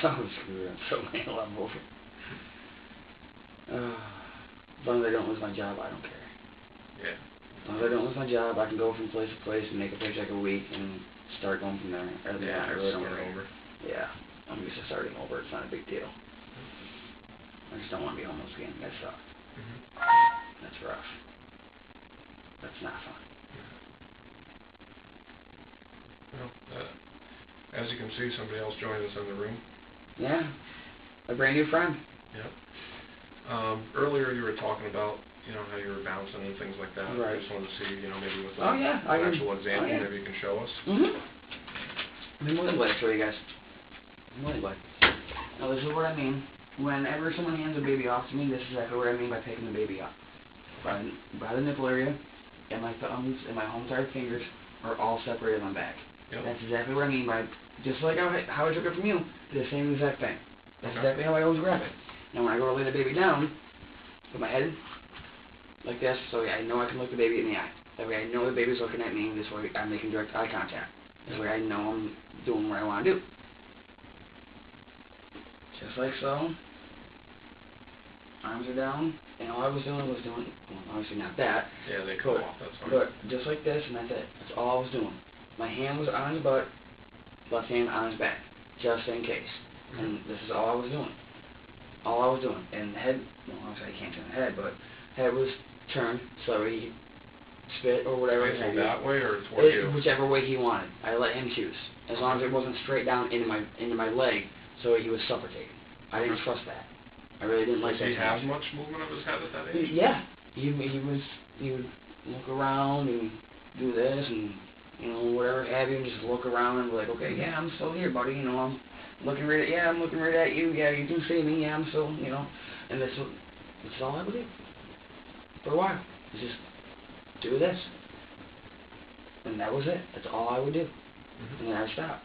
So screwed on so many levels. As long as I don't lose my job, I don't care. Yeah. As long as I don't lose my job, I can go from place to place and make a paycheck a week and start going from there. Other than that, I really don't start care. over. Yeah, I'm used to starting over. It's not a big deal. I just don't want to be homeless again. That sucks. That's rough. That's not fun. Well, as you can see, somebody else joined us in the room. Yeah, a brand new friend. Yep. Earlier you were talking about, how you were bouncing and things like that. Right. I just wanted to see, maybe with Oh, yeah, I an can- actual example, oh, yeah. maybe you can show us. I'm more than glad to show you guys. I'm more than glad. Now this is what I mean. Whenever someone hands a baby off to me, this is exactly what I mean by picking the baby up. By the nipple area, and my thumbs and my home entire fingers are all separated on my back. Yep. That's exactly what I mean by, just like how I took it from you, the same exact thing. That's exactly how I always grab it. Now when I go to lay the baby down, put my head like this, so I know I can look the baby in the eye. That way I know the baby's looking at me, this way I'm making direct eye contact. This way I know I'm doing what I want to do. Just like so. Arms are down, and all I was doing well, obviously not that. Yeah, they come off, that's fine. But just like this, and that's it. That's all I was doing. My hand was on his butt, left hand on his back, just in case. And this is all I was doing. All I was doing. And the head, well, obviously I can't turn the head, but head was turned so he spit or whatever. Facing that way or toward you? Whichever way he wanted. I let him choose. As long as it wasn't straight down into my leg, so he was suffocating. I didn't trust that. I really didn't like that. Does he have much movement of his head at that age? Yeah. He would look around and do this and whatever have you, and just look around and be like, okay, yeah, I'm still here, buddy. I'm looking right at you. Yeah, you can see me. Yeah, I'm still, And that's all I would do for a while. Was just do this, and that was it. That's all I would do. And then I'd stop.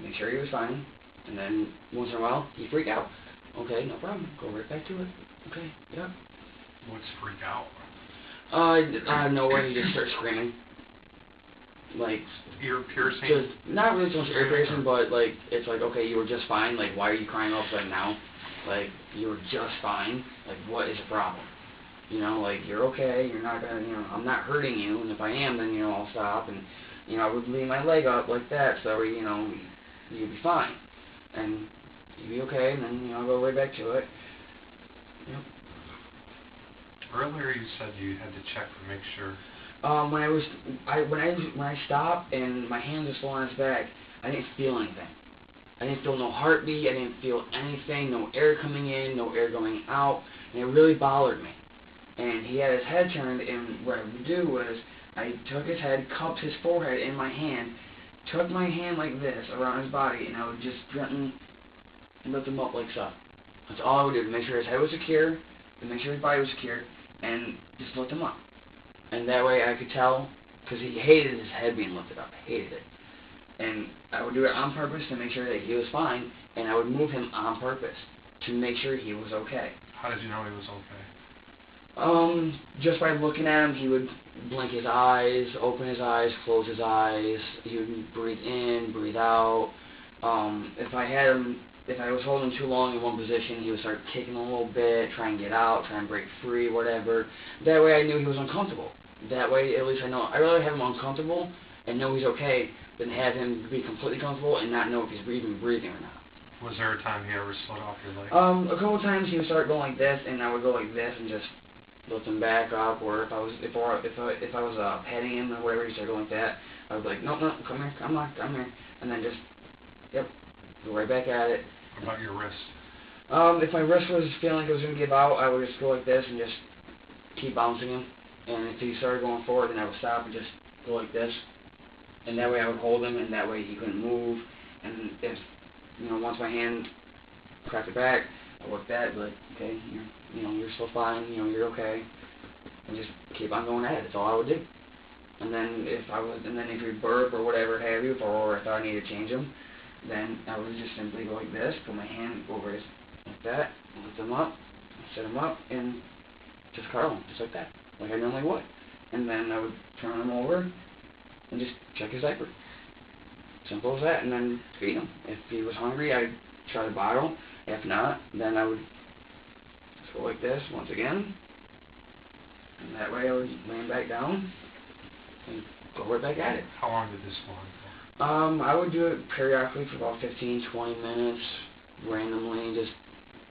Make sure he was fine, and then once in a while he'd freak out. Okay, no problem. Go right back to it. Okay, yep. What's freak out? Out of nowhere he just starts screaming. Like, Ear piercing? just, not really so much ear piercing, but like, it's like, okay, you were just fine, like, why are you crying all of a sudden now? Like, you were just fine, like, what is the problem? Like, you're okay, you're not gonna, I'm not hurting you, and if I am, then, I'll stop, and, I would lean my leg up like that, so, you'd be fine, and you'd be okay, and then, I'll go right back to it. Yep. Earlier you said you had to check to make sure. When I stopped and my hands were still on his back, I didn't feel anything. I didn't feel no heartbeat. I didn't feel anything. No air coming in, no air going out, and it really bothered me. And he had his head turned, and what I would do was I took his head, cupped his forehead in my hand, took my hand like this around his body, and I would just gently lift him up like so. That's all I would do to make sure his head was secure, to make sure his body was secure, and just lift him up. And that way I could tell, because he hated his head being lifted up, hated it. And I would do it on purpose to make sure that he was fine, and I would move him on purpose to make sure he was okay. How did you know he was okay? Just by looking at him, he would blink his eyes, open his eyes, close his eyes. He would breathe in, breathe out. If I was holding him too long in one position, he would start kicking a little bit, try and get out, try and break free, whatever. That way I knew he was uncomfortable. That way, at least I know. I'd rather have him uncomfortable and know he's okay than have him be completely comfortable and not know if he's breathing or not. Was there a time he ever slid off your leg? A couple of times he would start going like this, and I would go like this and just lift him back up. Or if I was petting him or whatever, he started going like that, I would be like, no, come here, come here, and then just, go right back at it. What about your wrist? If my wrist was feeling like it was going to give out, I would just go like this and just keep bouncing him. And if he started going forward, then I would stop and just go like this. And that way I would hold him, and that way he couldn't move. And if, once my hand cracked it back, I worked that, but okay, you're still fine, you're okay. And just keep on going at it. That's all I would do. And then if he burp or whatever have you, or if I thought I needed to change him, then I would just simply go like this, put my hand over his, like that, lift him up, set him up, and just cuddle him, just like that, like I normally would. And then I would turn him over and just check his diaper. Simple as that, and then feed him. If he was hungry, I'd try the bottle. If not, then I would just go like this once again, and that way I would lay him back down and go right back at it. How long did this go on for? I would do it periodically for about 15, 20 minutes, randomly. I just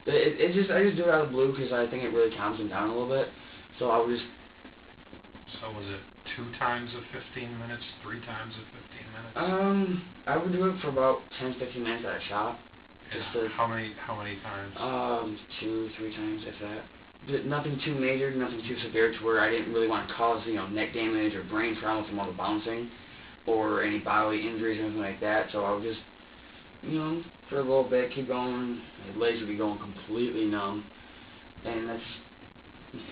do it out of the blue because I think it really calms him down a little bit. So I would just. So was it 2 times of 15 minutes, 3 times of 15 minutes? I would do it for about 10, 15 minutes at a shot. Yeah. How many times? 2, 3 times, if that. Nothing too major, nothing too severe to where I didn't really want to cause, neck damage or brain trauma from all the bouncing or any bodily injuries or anything like that. So I would just, for a little bit, keep going. My legs would be going completely numb. And that's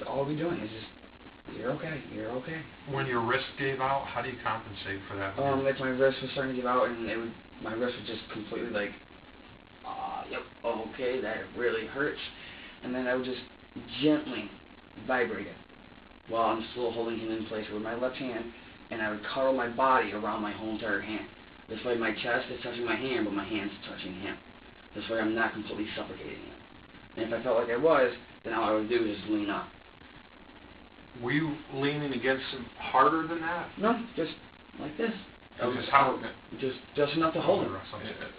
all we'd be doing is just, you're okay, you're okay. When your wrist gave out, how do you compensate for that? If my wrist was starting to give out and my wrist was just completely like, yep, okay, that really hurts. And then I would just gently vibrate it while I'm still holding him in place with my left hand, and I would cuddle my body around my whole entire hand. This way my chest is touching my hand, but my hand's touching him. This way I'm not completely suffocating him. And if I felt like I was, then all I would do is just lean up. Were you leaning against him harder than that? No, just like this. Just enough to hold him.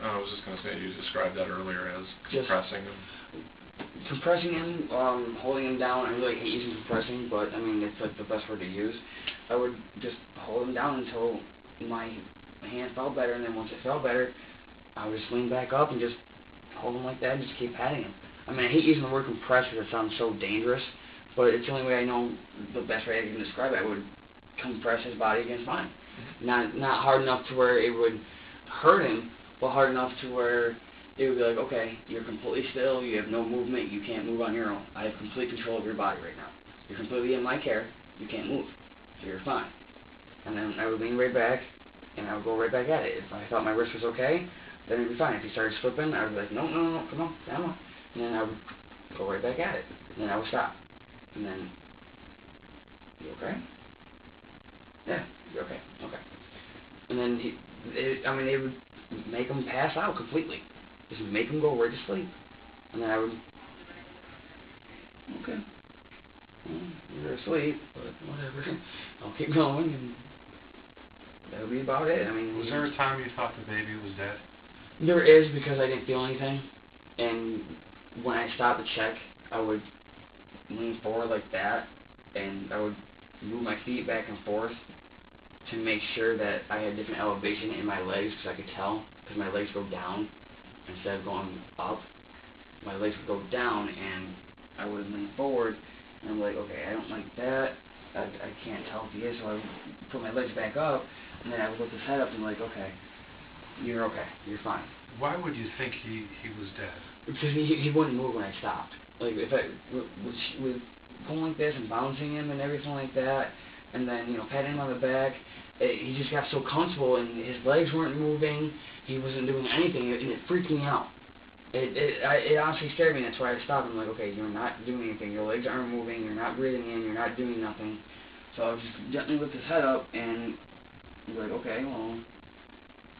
I was just going to say, you described that earlier as compressing him. Compressing him, holding him down. I really hate using compressing, but I mean, it's like the best word to use. I would just hold him down until my hand felt better, and then once it felt better, I would just lean back up and just hold him like that and just keep patting him. I mean, I hate using the word compress because it sounds so dangerous, but it's the only way I know, the best way I can describe it. I would compress his body against mine. Not hard enough to where it would hurt him, but hard enough to where it would be like, okay, you're completely still, you have no movement, you can't move on your own. I have complete control of your body right now. You're completely in my care, you can't move, so you're fine. And then I would lean right back, and I would go right back at it. If I thought my wrist was okay, then it would be fine. If he started slipping, I would be like, no, come on, down on. And then I would go right back at it. And then I would stop. And then, you okay? Yeah, you're okay, okay. And then it would make him pass out completely. Just make him go right to sleep. And then I would, okay, well, you're asleep, but whatever. I'll keep going, and that would be about it. I mean, was there a time you thought the baby was dead? There is, because I didn't feel anything. And when I stopped to check, I would lean forward like that, and I would move my feet back and forth to make sure that I had different elevation in my legs, because I could tell, because my legs go down instead of going up. My legs would go down, and I would lean forward, and I'm like, okay, I don't like that. I can't tell if he is, so I would put my legs back up, and then I would lift his head up and like, okay, you're fine. Why would you think he was dead? Because he wouldn't move when I stopped. Like, if I was going like this and bouncing him and everything like that, and then, patting him on the back, he just got so comfortable, and his legs weren't moving, he wasn't doing anything, and it freaked me out. It honestly scared me. That's why I stopped. I'm like, okay, you're not doing anything. Your legs aren't moving. You're not breathing in. You're not doing nothing. So I would just gently lift his head up and be like, okay, well,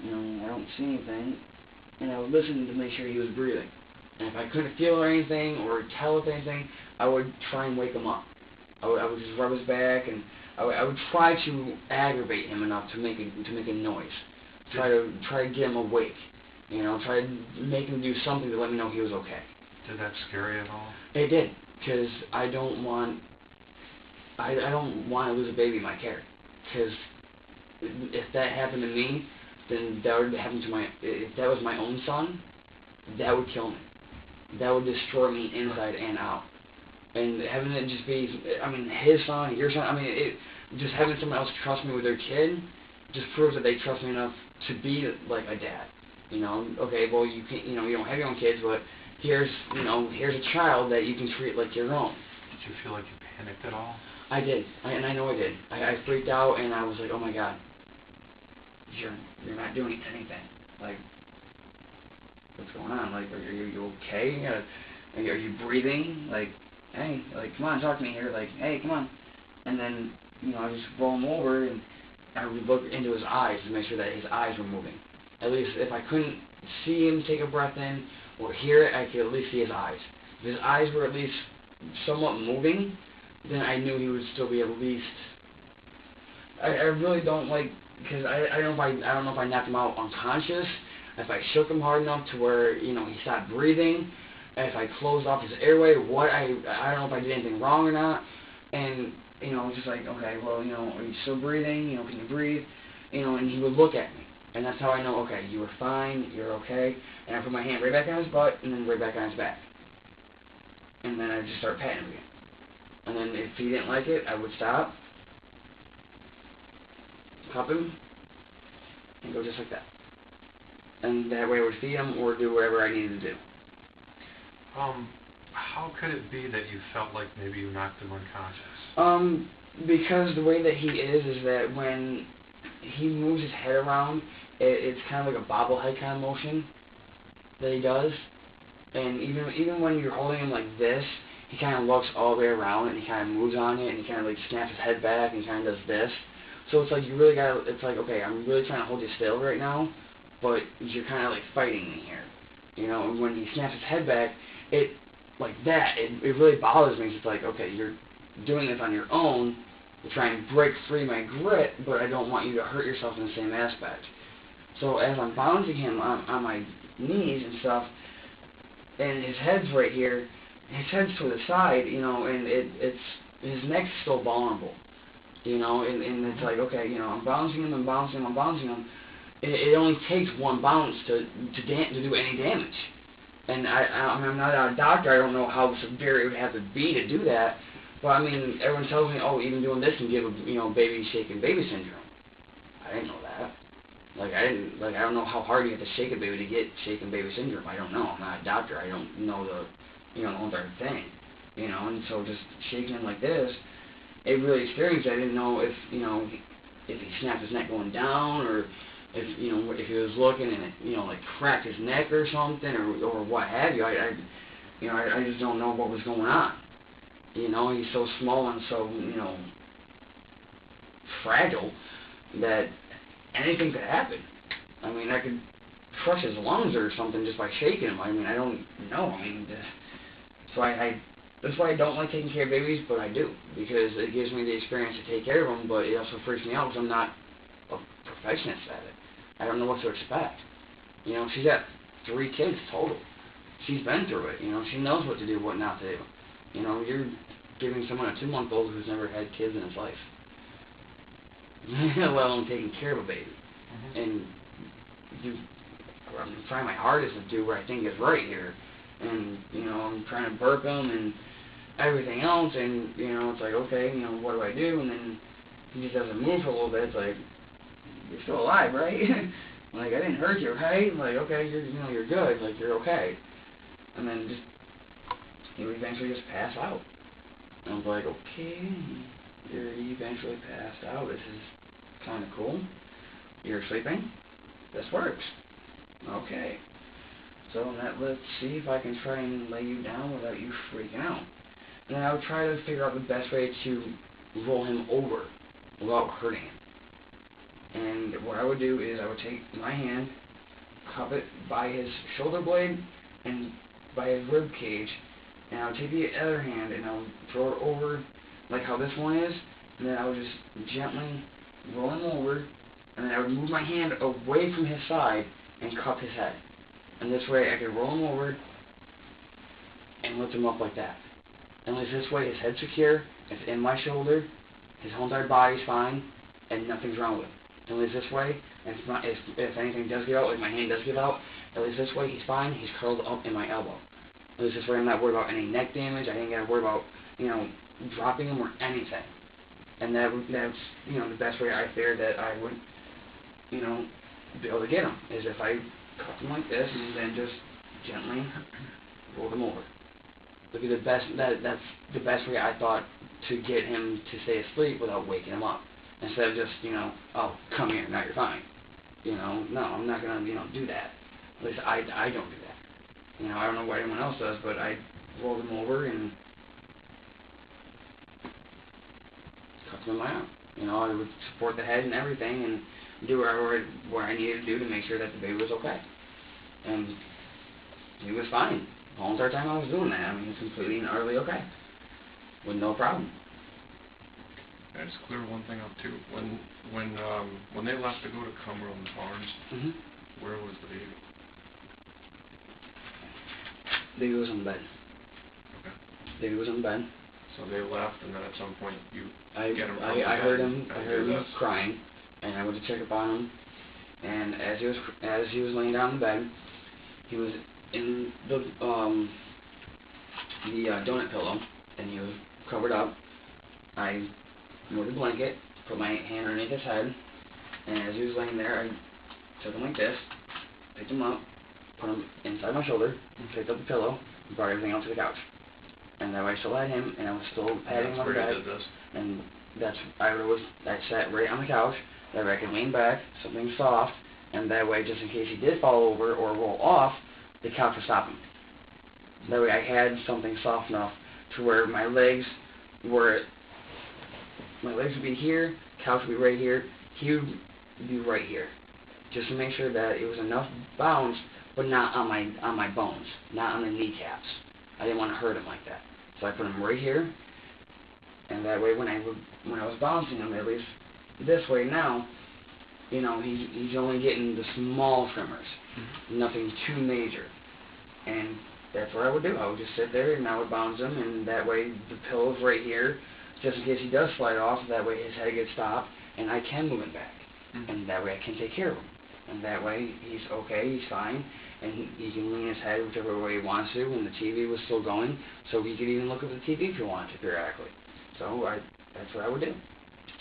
I don't see anything. And I would listen to make sure he was breathing. And if I couldn't feel anything or tell if anything, I would try and wake him up. I would just rub his back, and I would try to aggravate him enough to make a noise. Try to get him awake. Try to make him do something to let me know he was okay. Did that scare you at all? It did, because I don't want to lose a baby in my care. Because if that happened to me, then that would happen to if that was my own son, that would kill me. That would destroy me inside and out. And having it just be, his son, your son, just having someone else trust me with their kid just proves that they trust me enough to be like a dad. Okay, well, you can't, you don't have your own kids, but here's a child that you can treat like your own. Did you feel like you panicked at all? I did, and I know I did. I freaked out, and I was like, oh my God, you're not doing anything. Like, what's going on? Like, are you okay? Are you breathing? Like, hey, like, come on, talk to me here. Like, hey, come on. And then, you know, I just roll him over, and I would look into his eyes to make sure that his eyes were moving. At least if I couldn't see him take a breath in or hear it, I could at least see his eyes. If his eyes were at least somewhat moving, then I knew he would still be at least. I really don't like, because I don't know if I knocked him out unconscious, if I shook him hard enough to where, you know, he stopped breathing, if I closed off his airway, I don't know if I did anything wrong or not. And, you know, just like, okay, well, you know, are you still breathing? You know, can you breathe? You know, and he would look at me. And that's how I know, okay, you were fine, you're okay. And I put my hand right back on his butt, and then right back on his back. And then I just start patting him again. And then if he didn't like it, I would stop, cup him, and go just like that. And that way I would feed him or do whatever I needed to do. How could it be that you felt like maybe you knocked him unconscious? Because the way that he is that when he moves his head around, it's kind of like a bobblehead kind of motion that he does. And even when you're holding him like this, he kind of looks all the way around and he kind of moves on it and he kind of like snaps his head back and he kind of does this. So it's like you really gotta, it's like, okay, I'm really trying to hold you still right now, but you're kind of like fighting me here. You know, and when he snaps his head back, it really bothers me. It's like, okay, you're doing this on your own to try and break free my grip, but I don't want you to hurt yourself in the same aspect. So as I'm bouncing him on my knees and stuff, and his head's right here, his head's to the side, you know, and his neck's still vulnerable, you know, and it's like, okay, you know, I'm bouncing him. It only takes one bounce to do any damage. And I mean, I'm not a doctor. I don't know how severe it would have to be to do that. But I mean, everyone tells me, oh, even doing this can give a baby shaken baby syndrome. I didn't know that. I don't know how hard you have to shake a baby to get shaken baby syndrome. I don't know. I'm not a doctor. I don't know the entire thing. You know, and so just shaking him like this, it really scared me. I didn't know if he snapped his neck going down or if he was looking and it, like cracked his neck or something or what have you. I just don't know what was going on. You know, he's so small and so, fragile that anything could happen. I mean, I could crush his lungs or something just by shaking him. I mean, I don't know. I mean, so that's why I don't like taking care of babies, but I do, because it gives me the experience to take care of them, but it also freaks me out because I'm not a perfectionist at it. I don't know what to expect. You know, she's got 3 kids total. She's been through it. You know, she knows what to do, what not to do. You know, you're giving someone a 2-month-old who's never had kids in his life, let alone taking care of a baby. And I'm trying my hardest to do what I think is right here. And, I'm trying to burp him and everything else, and, it's like, okay, what do I do? And then he just doesn't move for a little bit. It's like, you're still alive, right? Like, I didn't hurt you, right? Like, okay, you're good. Like, you're okay. And then he would eventually just pass out. And I was like, okay, you eventually passed out. This is kind of cool. You're sleeping? This works. Okay. So let's see if I can try and lay you down without you freaking out. And then I would try to figure out the best way to roll him over without hurting him. And what I would do is I would take my hand, cup it by his shoulder blade and by his rib cage, and I would take the other hand and I would throw it over like how this one is, and then I would just gently roll him over, and then I would move my hand away from his side and cup his head. And this way I could roll him over and lift him up like that. And this way his head's secure, it's in my shoulder, his whole entire body's fine, and nothing's wrong with him. At least this way, if anything does get out, like my hand does get out, at least this way he's fine, he's curled up in my elbow. At least this way I'm not worried about any neck damage, I ain't got to worry about, dropping him or anything. And that's, the best way I figured that I would, be able to get him, is if I cup him like this and then just gently roll him over. That'd be the best, that's the best way I thought to get him to stay asleep without waking him up. Instead of just, oh, come here, now you're fine. No, I'm not going to, do that. At least I don't do that. You know, I don't know what anyone else does, but I rolled him over and cut him in my arm. You know, I would support the head and everything and do what I needed to do to make sure that the baby was okay. And he was fine. The whole entire time I was doing that, I mean, he was completely and utterly okay. With no problem. Can I just clear one thing up too? When they left to go to Cumberland Farms, where was the baby? Baby was on the bed. Okay. Baby was on the bed. So they left, and then at some point you I get him from the I bed heard and him crying, and I went to check up on him. And as he was laying down in the bed, he was in the donut pillow, and he was covered up. I moved the blanket, put my hand underneath his head, and as he was laying there, I took him like this, picked him up, put him inside my shoulder, picked up the pillow, and brought everything out to the couch. And that way I still had him, and I was still patting him on the where back. you did this. And I sat right on the couch, that way I could lean back, something soft, and that way, just in case he did fall over or roll off, the couch would stop him. That way I had something soft enough to where my legs would be here, couch would be right here, he would be right here. Just to make sure that it was enough bounce, but not on my bones, not on the kneecaps. I didn't want to hurt him like that. So I put him right here, and that way when I was bouncing him, at least this way now, you know, he's only getting the small tremors, nothing too major. And that's what I would do. I would just sit there and I would bounce him, and that way the pillow's right here, just in case he does slide off, that way his head gets stopped, and I can move him back. And that way I can take care of him. And that way he's okay, he's fine, and he can lean his head whichever way he wants to, and the TV was still going, so he could even look at the TV if he wanted to periodically. So that's what I would do.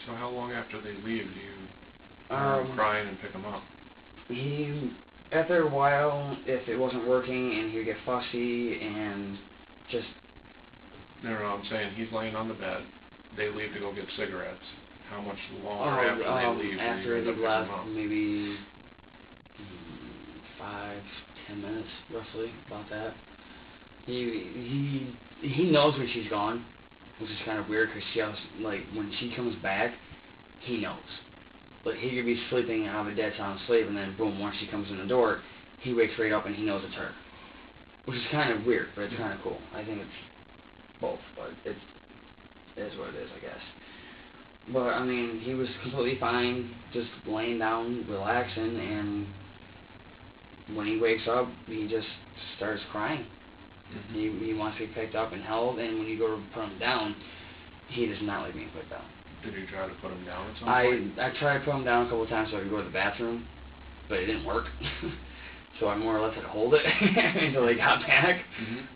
So how long after they leave do you crying and pick them up? After a while, if it wasn't working and he'd get fussy and just... No, I'm saying he's laying on the bed, they leave to go get cigarettes. How much longer after they leave after do you they left, left, maybe 5-10 minutes, roughly, about that. He knows when she's gone, which is kind of weird because she has, like, when she comes back, he knows. But he could be sleeping and have a dead sound sleep, and then boom, once she comes in the door, he wakes right up and he knows it's her. Which is kind of weird, but it's kind of cool. I think it's both, but it is what it is, I guess. But, I mean, he was completely fine, just laying down, relaxing, and when he wakes up, he just starts crying. He wants to be picked up and held, and when you go to put him down, he does not like being put down. Did you try to put him down at some point? I tried to put him down a couple of times so I could go to the bathroom, but it didn't work. So I more or less had to hold it until he got back,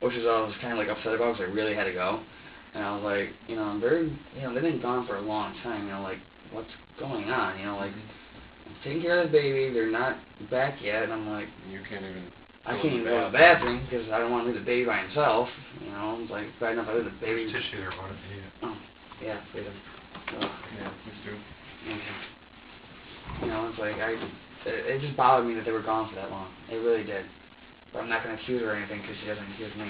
which is what I was kind of like upset about because I really had to go. And I was like, you know, they've been gone for a long time, you know, like, what's going on? You know, like, I'm taking care of the baby, they're not back yet, and I'm like, you can't even I can't even go to the bathroom because I don't want to leave the baby by himself. You know, it's like, bad enough I leave the baby. There's tissue there, buddy. Yeah. Oh, yeah, please. Yeah, please do. Okay. You know, it's like, it just bothered me that they were gone for that long. It really did. But I'm not going to accuse her or anything because she doesn't accuse me.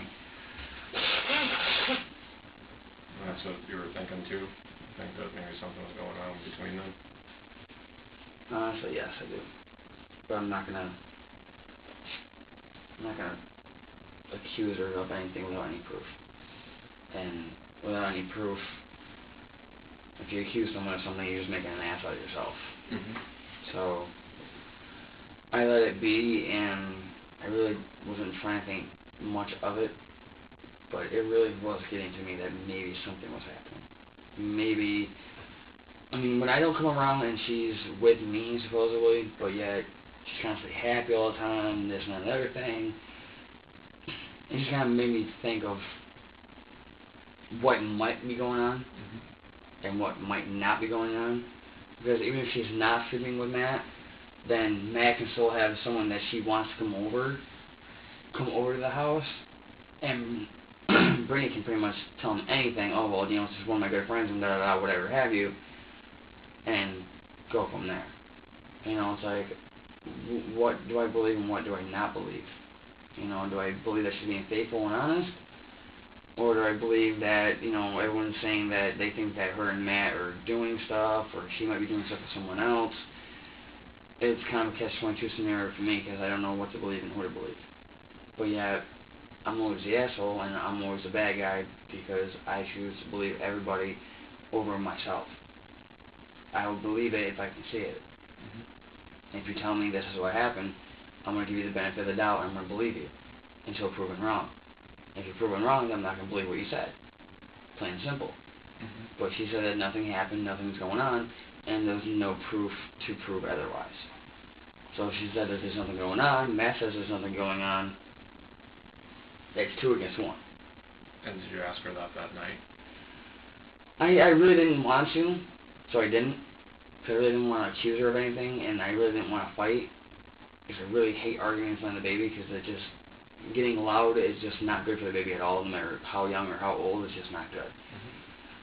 That's what you were thinking too? You think that maybe something was going on between them? Honestly, yes, I do. But I'm not gonna accuse her of anything without any proof. And without any proof, if you accuse someone of something, you're just making an ass out of yourself. So I let it be, and I really wasn't trying to think much of it. But it really was getting to me that maybe something was happening. Maybe, I mean, when I don't come around and she's with me, supposedly, but yet she's constantly happy all the time, this and that and the other thing, it just kind of made me think of what might be going on and what might not be going on. Because even if she's not sleeping with Matt, then Matt can still have someone that she wants to come over to the house, and Brittany can pretty much tell him anything. Oh, well, you know, it's just one of my good friends and da-da-da, whatever have you, and go from there. You know, it's like, what do I believe and what do I not believe? You know, do I believe that she's being faithful and honest? Or do I believe that, you know, everyone's saying that they think that her and Matt are doing stuff, or she might be doing stuff with someone else? It's kind of a catch-22 scenario for me, because I don't know what to believe and who to believe. But yet, I'm always the asshole, and I'm always the bad guy, because I choose to believe everybody over myself. I will believe it if I can see it. If you tell me this is what happened, I'm going to give you the benefit of the doubt, and I'm going to believe you until proven wrong. If you're proven wrong, then I'm not going to believe what you said. Plain and simple. But she said that nothing happened, nothing's going on, and there's no proof to prove otherwise. So if she said that there's nothing going on, Matt says there's nothing going on, it's 2 against 1. And did you ask her that night? I really didn't want to, so I didn't. Because I really didn't want to accuse her of anything, and I really didn't want to fight. Because I really hate arguing in front of the baby, because it just, getting loud is just not good for the baby at all, no matter how young or how old, it's just not good.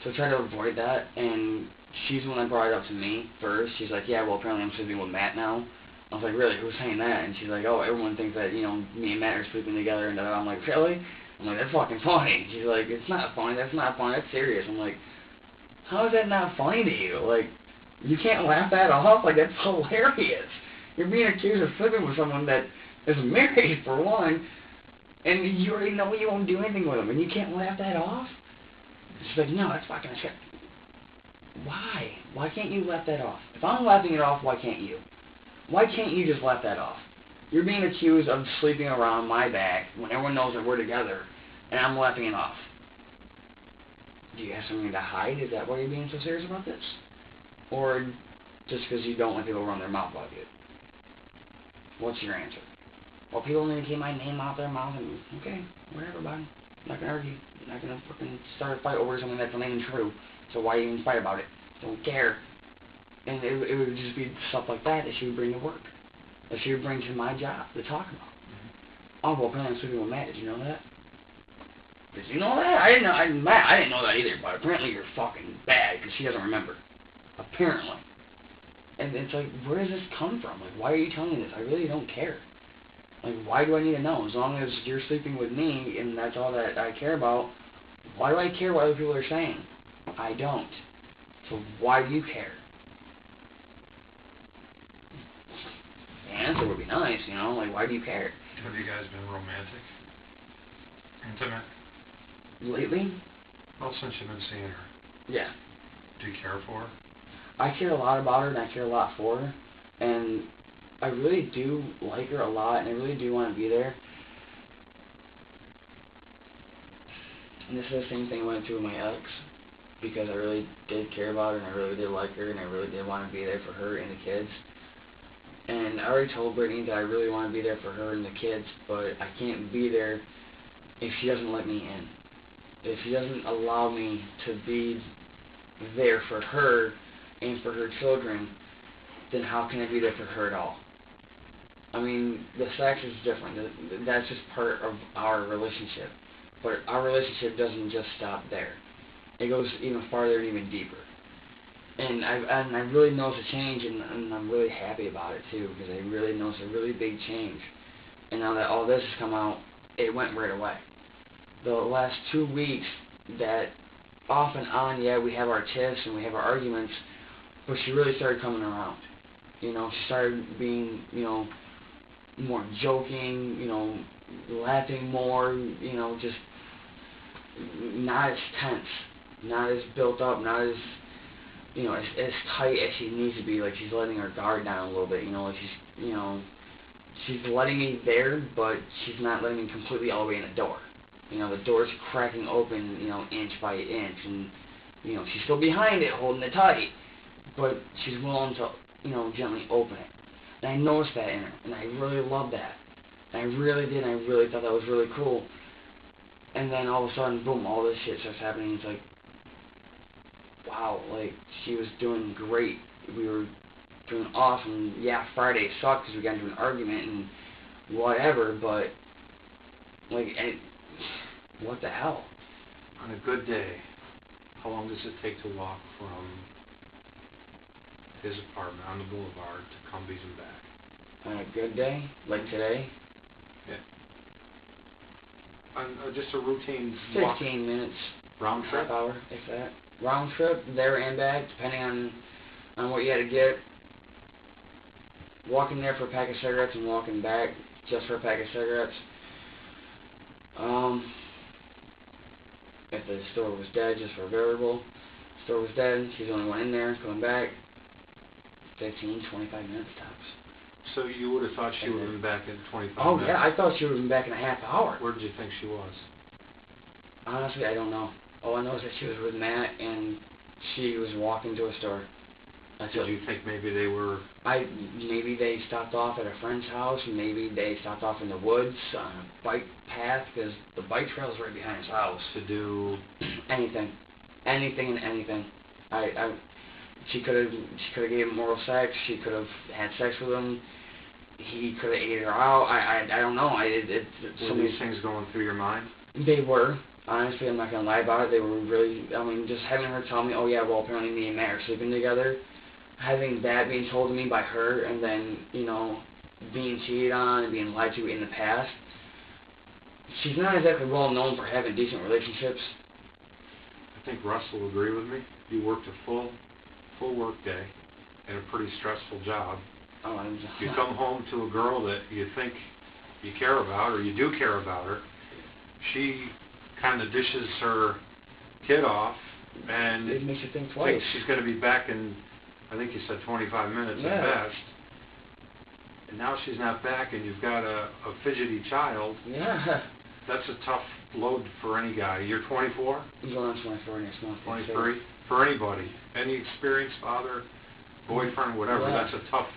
So I tried to avoid that, and she's the one that brought it up to me first. She's like, yeah, well, apparently I'm sleeping with Matt now. I was like, really, who's saying that? And she's like, oh, everyone thinks that, you know, me and Matt are sleeping together, and I'm like, really? I'm like, that's fucking funny. She's like, it's not funny, that's not funny, that's serious. I'm like, how is that not funny to you? Like, you can't laugh that off? Like, that's hilarious. You're being accused of sleeping with someone that is married, for one, and you already know you won't do anything with them, and you can't laugh that off? She's like, no, that's fucking shit. Why? Why can't you laugh that off? If I'm laughing it off, why can't you? Why can't you just laugh that off? You're being accused of sleeping around my back when everyone knows that we're together, and I'm laughing it off. Do you have something to hide? Is that why you're being so serious about this? Or just because you don't want people to run their mouth about you? What's your answer? Well, people need to keep my name out their mouth, and okay, whatever, buddy. I'm not going to argue. I'm not going to fucking start a fight over something that's not even true. So why even fight about it? Don't care. And it would just be stuff like that she would bring to work. That she would bring to my job to talk about. Oh, well, apparently I'm sleeping with Matt. Did you know that? Did you know that? I didn't know. Matt, I didn't know that either, but apparently you're fucking bad because she doesn't remember. Apparently. And it's like, where does this come from? Like, why are you telling me this? I really don't care. Like, why do I need to know? As long as you're sleeping with me and that's all that I care about, why do I care what other people are saying? I don't. So why do you care? The answer would be nice, you know, like, why do you care? Have you guys been romantic? Intimate? Lately? Well, since you've been seeing her. Yeah. Do you care for her? I care a lot about her, and I care a lot for her, and I really do like her a lot, and I really do want to be there. And this is the same thing I went through with my ex, because I really did care about her, and I really did like her, and I really did want to be there for her and the kids. And I already told Brittany that I really want to be there for her and the kids, but I can't be there if she doesn't let me in. If she doesn't allow me to be there for her and for her children, then how can I be there for her at all? I mean, the sex is different. That's just part of our relationship. But our relationship doesn't just stop there. It goes even farther and even deeper. And I really noticed a change, and I'm really happy about it too, because I really noticed a really big change. And now that all this has come out, it went right away. The last 2 weeks, that off and on, yeah, we have our tiffs and we have our arguments, but she really started coming around. You know, she started being, you know, more joking, you know, laughing more, you know, just not as tense, not as built up, not as, you know, as tight as she needs to be. Like, she's letting her guard down a little bit, you know, like she's, you know, she's letting me there, but she's not letting me completely all the way in the door. You know, the door's cracking open, you know, inch by inch, and, you know, she's still behind it, holding it tight, but she's willing to, you know, gently open it. And I noticed that in her, and I really loved that. And I really did, and I really thought that was really cool. And then all of a sudden, boom, all this shit starts happening. It's like, wow, like, she was doing great. We were doing awesome. Yeah, Friday sucked because we got into an argument and whatever, but, like, what the hell? On a good day, how long does it take to walk from his apartment on the boulevard to Cumbies and back? On a good day, like today? Yeah. on just a routine walk? 15 minutes. Round trip? Half hour, if that. Round trip, there and back, depending on what you had to get. Walking there for a pack of cigarettes and walking back just for a pack of cigarettes. If the store was dead, just for a variable. Store was dead, she's the only one in there, coming back. 15, 25 minutes tops. So you would have thought she would have been back in 25 Oh, minutes? yeah, I thought she would have been back in a half hour. Where did you think she was? Honestly, I don't know. All I know is that she was with Matt and she was walking to a store. That's Did it. you think maybe they were... Maybe they stopped off at a friend's house. Maybe they stopped off in the woods on a bike path, because the bike trail is right behind his house. to do... Anything. Anything and anything. She could have gave him oral sex. She could have had sex with him. He could have ate her out. I don't know. Were these things going through your mind? They were. Honestly, I'm not going to lie about it. They were really, I mean, just having her tell me, oh yeah, well, apparently me and Matt are sleeping together. Having that being told to me by her, and then, you know, being cheated on and being lied to in the past. She's not exactly well known for having decent relationships. I think Russ will agree with me. You worked a full work day and a pretty stressful job. You come home to a girl that you think you care about, or you do care about her. She kind of dishes her kid off, and it makes you think twice. Thinks she's going to be back in, I think you said 25 minutes at best. And now she's not back, and you've got a fidgety child. Yeah. That's a tough load for any guy. You're 24? I'm going on 24 next month. 23? For anybody. Any experienced father, boyfriend, whatever, that's a tough...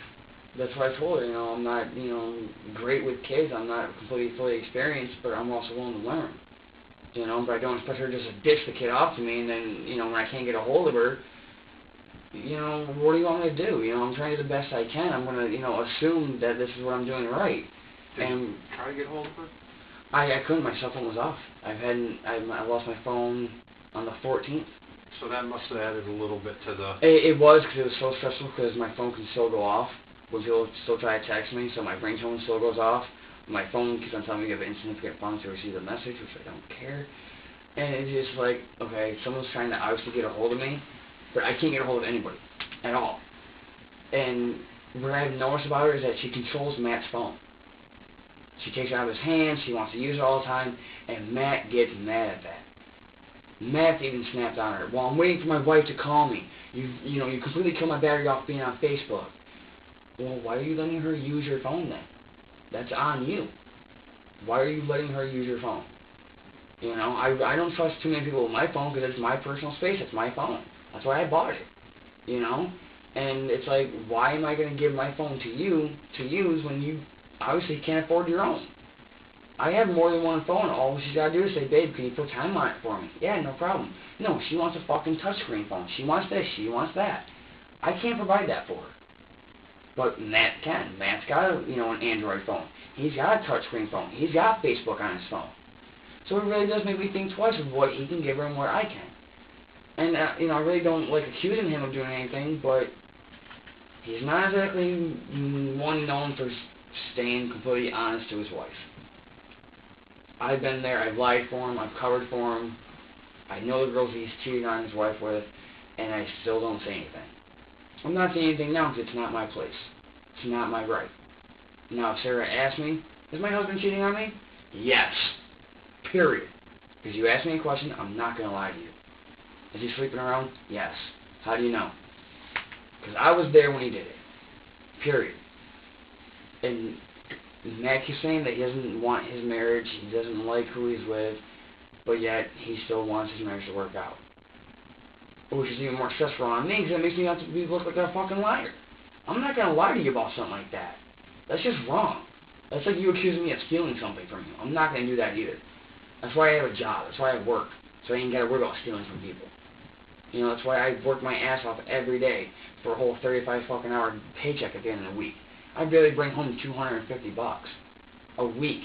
That's what I told her, you know, I'm not, you know, great with kids. I'm not completely fully experienced, but I'm also willing to learn. You know, but I don't expect her just to ditch the kid off to me, and then, you know, when I can't get a hold of her, you know, what do you want me to do? You know, I'm trying to do the best I can. I'm going to, you know, assume that this is what I'm doing right. Did you try to get hold of her? I couldn't. My cell phone was off. I lost my phone on the 14th. So that must have added a little bit to the... It was, because it was so stressful, because my phone can still go off. When people still try to text me, so my ringtone still goes off. My phone keeps on telling me you have an insignificant funds to receive the message, which I don't care. And it's just like, okay, someone's trying to obviously get a hold of me, but I can't get a hold of anybody at all. And what I've noticed about her is that she controls Matt's phone. She takes it out of his hands, she wants to use it all the time, and Matt gets mad at that. Matt even snapped on her. Well, I'm waiting for my wife to call me. You know, you completely killed my battery off being on Facebook. Well, why are you letting her use your phone then? That's on you. Why are you letting her use your phone? You know, I don't trust too many people with my phone because it's my personal space. It's my phone. That's why I bought it. You know? And it's like, why am I going to give my phone to you to use when you obviously can't afford your own? I have more than one phone. All she's got to do is say, babe, can you put time on it for me? Yeah, no problem. No, she wants a fucking touchscreen phone. She wants this. She wants that. I can't provide that for her. But Matt can. Matt's got a, you know, an Android phone. He's got a touchscreen phone. He's got Facebook on his phone. So it really does make me think twice of what he can give her and what I can. And, you know, I really don't like accusing him of doing anything, but he's not exactly one known for staying completely honest to his wife. I've been there. I've lied for him. I've covered for him. I know the girls he's cheating on his wife with, and I still don't say anything. I'm not saying anything now because it's not my place. It's not my right. Now, if Sarah asks me, is my husband cheating on me? Yes. Period. Because you asked me a question, I'm not going to lie to you. Is he sleeping around? Yes. How do you know? Because I was there when he did it. Period. And Matt keeps saying that he doesn't want his marriage, he doesn't like who he's with, but yet he still wants his marriage to work out. Which is even more stressful on me because it makes me have to look like a fucking liar. I'm not going to lie to you about something like that. That's just wrong. That's like you accusing me of stealing something from you. I'm not going to do that either. That's why I have a job. That's why I work. So I ain't got to worry about stealing from people. You know, that's why I work my ass off every day for a whole 35 fucking hour paycheck at the end of the week. I barely bring home $250 a week.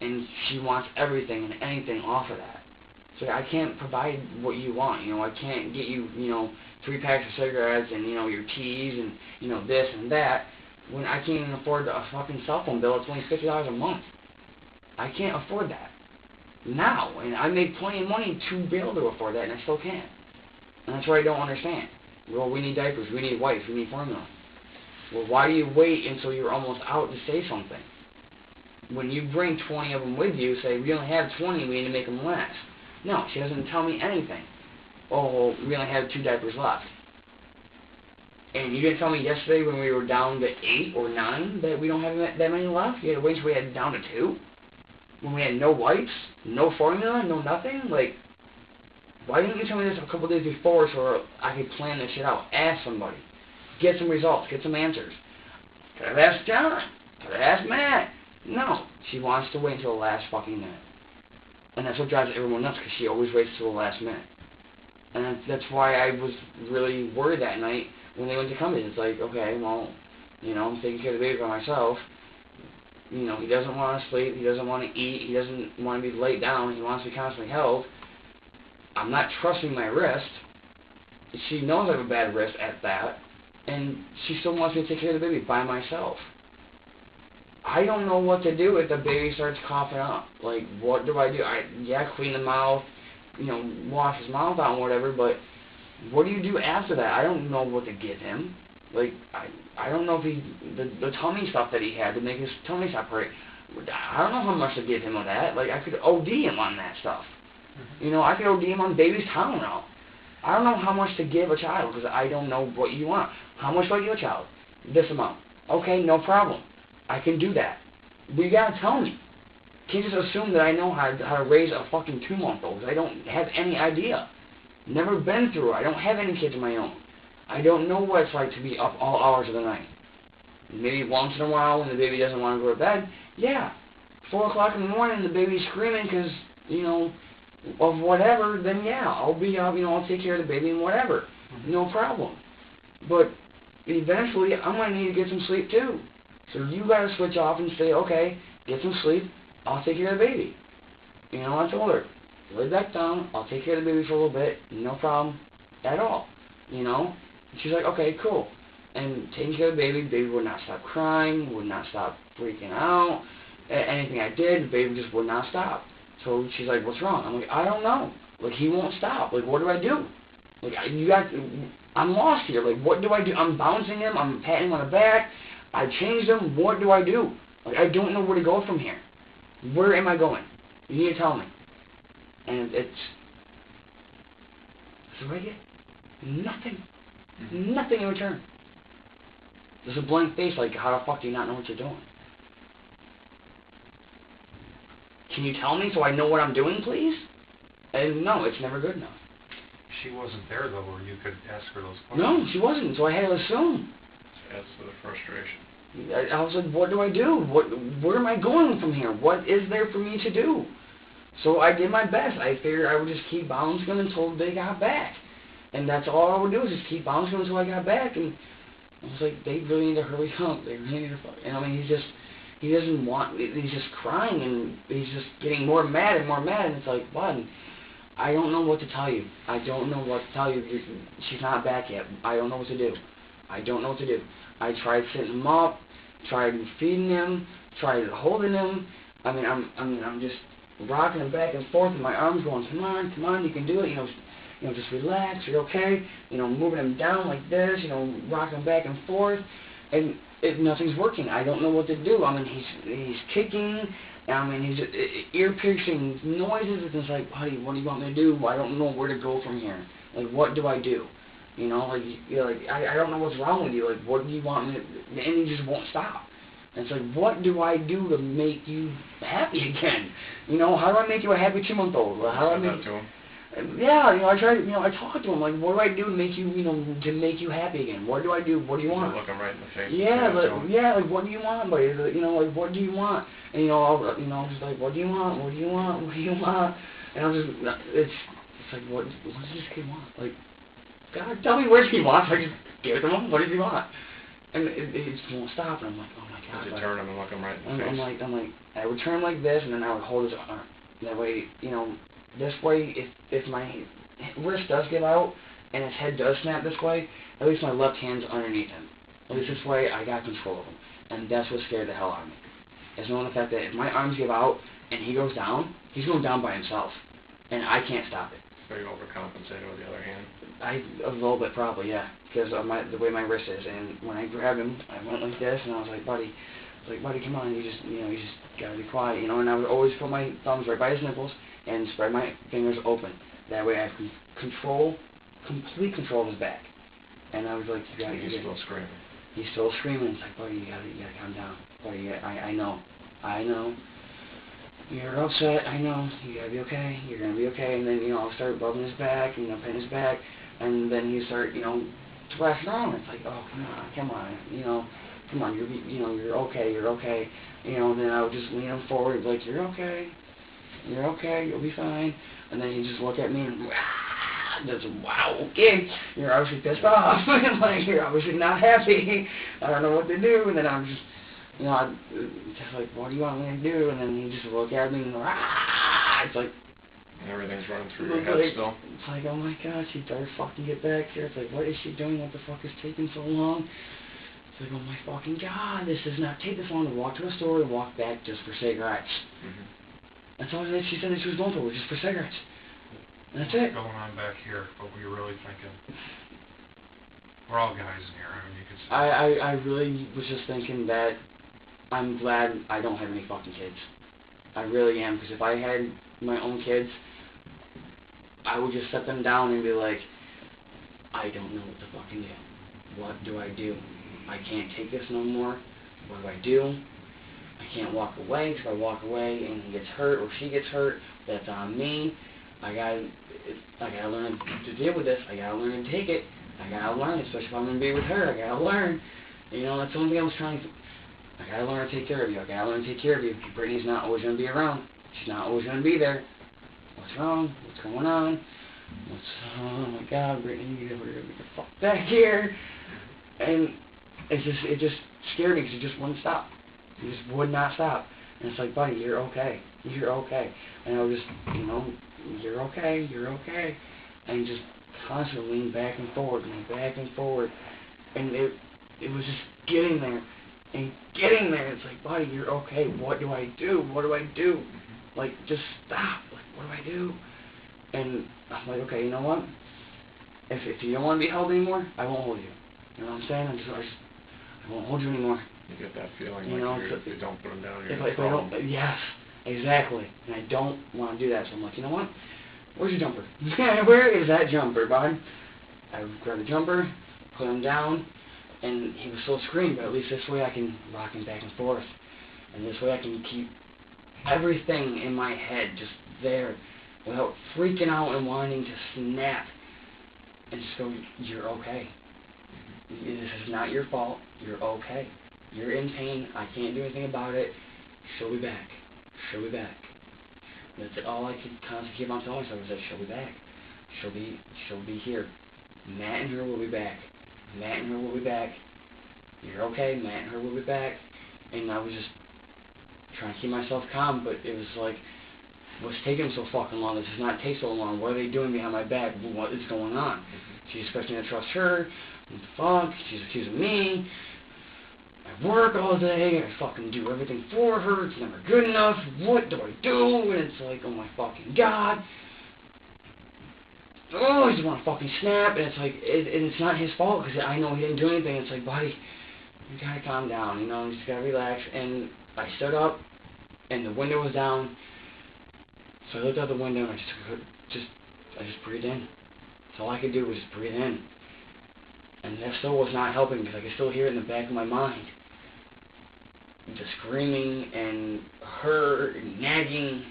And she wants everything and anything off of that. So I can't provide what you want, you know, I can't get you, you know, 3 packs of cigarettes and, you know, your teas and, you know, this and that, when I can't even afford a fucking cell phone bill. It's only $50 a month. I can't afford that. now, and I make plenty of money to be able to afford that, and I still can't. And that's what I don't understand. Well, we need diapers, we need wipes, we need formula. Well, why do you wait until you're almost out to say something? When you bring 20 of them with you, say, we only have 20, we need to make them last. No, she doesn't tell me anything. Oh, well, we only have 2 diapers left. And you didn't tell me yesterday when we were down to 8 or 9 that we don't have that many left? You had to wait until we had down to 2? When we had no wipes, no formula, no nothing? Like, why didn't you tell me this a couple days before so I could plan this shit out? Ask somebody. Get some results. Get some answers. Could have asked John. Could have asked Matt. No. She wants to wait until the last fucking minute. And that's what drives everyone nuts, because she always waits until the last minute. And that's why I was really worried that night when they went to come in. It's like, okay, well, you know, I'm taking care of the baby by myself. You know, he doesn't want to sleep. He doesn't want to eat. He doesn't want to be laid down. He wants to be constantly held. I'm not trusting my wrist. She knows I have a bad wrist at that. And she still wants me to take care of the baby by myself. I don't know what to do if the baby starts coughing up. Like, what do I do? Clean the mouth, you know, wash his mouth out and whatever, but what do you do after that? I don't know what to give him. Like, I don't know if the tummy stuff that he had to make his tummy stop hurt. I don't know how much to give him of that. Like, I could OD him on that stuff. You know, I could OD him on baby's Tylenol. I don't know how much to give a child, because I don't know what you want. How much do I give a child? This amount. Okay, no problem. I can do that. But you gotta tell me. You can't just assume that I know how to raise a fucking 2-month-old. I don't have any idea. Never been through it. I don't have any kids of my own. I don't know what it's like to be up all hours of the night. Maybe once in a while when the baby doesn't want to go to bed, yeah. 4 o'clock in the morning, the baby's screaming because, you know, of whatever, then yeah, I'll be up, you know, I'll take care of the baby and whatever. No problem. But eventually, I'm going to need to get some sleep too. So you got to switch off and say, okay, get some sleep, I'll take care of the baby. You know, I told her, lay back down, I'll take care of the baby for a little bit, no problem at all. You know? And she's like, okay, cool. And taking care of the baby would not stop crying, would not stop freaking out. Anything I did, the baby just would not stop. So she's like, what's wrong? I'm like, I don't know. Like, he won't stop. Like, what do I do? Like, I'm lost here. Like, what do I do? I'm bouncing him, I'm patting him on the back, I changed him, what do I do? Like, I don't know where to go from here. Where am I going? You need to tell me. And so I get nothing. Nothing in return. Just a blank face, like, how the fuck do you not know what you're doing? Can you tell me so I know what I'm doing, please? And no, it's never good enough. She wasn't there, though, where you could ask her those questions. No, she wasn't, so I had to assume. Adds to the frustration. I was like, what do I do? Where am I going from here? What is there for me to do? So I did my best. I figured I would just keep bouncing them until they got back. And that's all I would do is just keep bouncing them until I got back. And I was like, they really need to hurry up. They really need to fuck. And I mean, he doesn't want, he's just crying and he's just getting more mad and more mad. And it's like, what? I don't know what to tell you. I don't know what to tell you. She's not back yet. I don't know what to do. I don't know what to do. I tried setting him up, tried feeding him, tried holding him. I mean, I'm just rocking him back and forth, and my arms going, come on, you can do it. You know, just relax. You're okay. You know, moving him down like this. You know, rocking him back and forth, and nothing's working. I don't know what to do. I mean, he's kicking. I mean, he's ear-piercing noises. It's just like, buddy, what do you want me to do? I don't know where to go from here. Like, what do I do? You know, like, you're like, I don't know what's wrong with you. Like, what do you want me to... And he just won't stop. And it's like, what do I do to make you happy again? You know, how do I make you a happy 2-month-old? How do I make... Yeah, you know, I talked to him, like, what do I do to make you, to make you happy again? What do I do? What do you want? Look him right in the face. Yeah, like, what do you want, buddy? You know, like, what do you want? And, I'm just like, what do you want? What do you want? What do you want? And I'm just, it's like, what does this kid want? Like, God, tell me what he wants. I just give it to him. What does he want? And it just won't stop. And I'm like, oh my God. You turn him and look him right in the face. I'm like, I would turn like this, and then I would hold his arm. That way, this way, if my wrist does give out and his head does snap this way, at least my left hand's underneath him. At least this way, I got control of him. And that's what scared the hell out of me. Is knowing the fact that if my arms give out and he goes down, he's going down by himself, and I can't stop it. Are you overcompensating with the other hand? A little bit probably, yeah, because of the way my wrist is. And when I grabbed him, I went like this, and I was like, buddy, come on, you just gotta be quiet, And I would always put my thumbs right by his nipples and spread my fingers open. That way I can complete control of his back. And I was like, He's still screaming. He's still screaming. It's like, buddy, you gotta calm down. Buddy, I know. You're upset, I know, you gotta be okay, you're gonna be okay, and then, I'll start rubbing his back, petting his back, and then you start, thrashing around. It's like, oh, come on, you're okay, and then I would just lean him forward, like, you're okay, you'll be fine, and then he'd just look at me and, just, wow, okay, you're obviously pissed off, like, you're obviously not happy, I don't know what to do, and then I'm just, I'd just like, what do you want me to do? And then he just look at me and it's like... Everything's running through your head still. It's like, oh my gosh, she better fucking get back here. It's like, what is she doing? What the fuck is taking so long? It's like, oh my fucking god, this does not take this long to walk to a store and walk back just for cigarettes. That's all that she said that she was going for, was just for cigarettes. And that's it. What's going on back here? What were you really thinking? We're all guys in here. I mean, you could say... I really was just thinking that I'm glad I don't have any fucking kids. I really am, because if I had my own kids, I would just set them down and be like, I don't know what to fucking do. What do I do? I can't take this no more. What do I do? I can't walk away, because if I walk away and he gets hurt or she gets hurt, that's on me. I gotta learn to deal with this. I gotta learn to take it. I gotta learn, especially if I'm gonna be with her. I gotta learn. That's the only thing I was trying to... I gotta learn to take care of you. I gotta learn to take care of you. Brittany's not always gonna be around. She's not always gonna be there. What's wrong? What's going on? Oh my god, Brittany, you gotta get the fuck back here. And it just scared me, because it just wouldn't stop. It just would not stop. And it's like, buddy, you're okay. You're okay. And I was just, you're okay. And just constantly lean back and forward. And it was just getting there. It's like, buddy, you're okay. What do I do? Like, just stop. Like, what do I do? And I'm like, okay, you know what? If you don't want to be held anymore, I won't hold you. You know what I'm saying? I won't hold you anymore. You get that feeling if you don't put them down, you're if I don't, yes, exactly. And I don't want to do that. So I'm like, you know what? Where's your jumper? Where is that jumper, bud? I grabbed the jumper, put him down, and he was still screaming, but at least this way I can rock him back and forth. And this way I can keep everything in my head just there without freaking out and wanting to snap. And just go, you're okay. This is not your fault. You're okay. You're in pain. I can't do anything about it. She'll be back. That's all I could constantly keep on telling myself, was that she'll be back. She'll be here. Matt and her will be back. You're okay. Matt and her will be back. And I was just trying to keep myself calm, but it was like, what's taking so fucking long? This does not take so long. What are they doing behind my back? What is going on? She's expecting me to trust her. What the fuck? She's accusing me. I work all day. I fucking do everything for her. It's never good enough. What do I do? And it's like, oh my fucking god. Oh, I just want to fucking snap. And it's like, and it's not his fault, because I know he didn't do anything. It's like, buddy, you gotta calm down. You just gotta relax. And I stood up, and the window was down. So I looked out the window, and I just breathed in. So all I could do was just breathe in. And that still was not helping, because I could still hear it in the back of my mind. The screaming and her nagging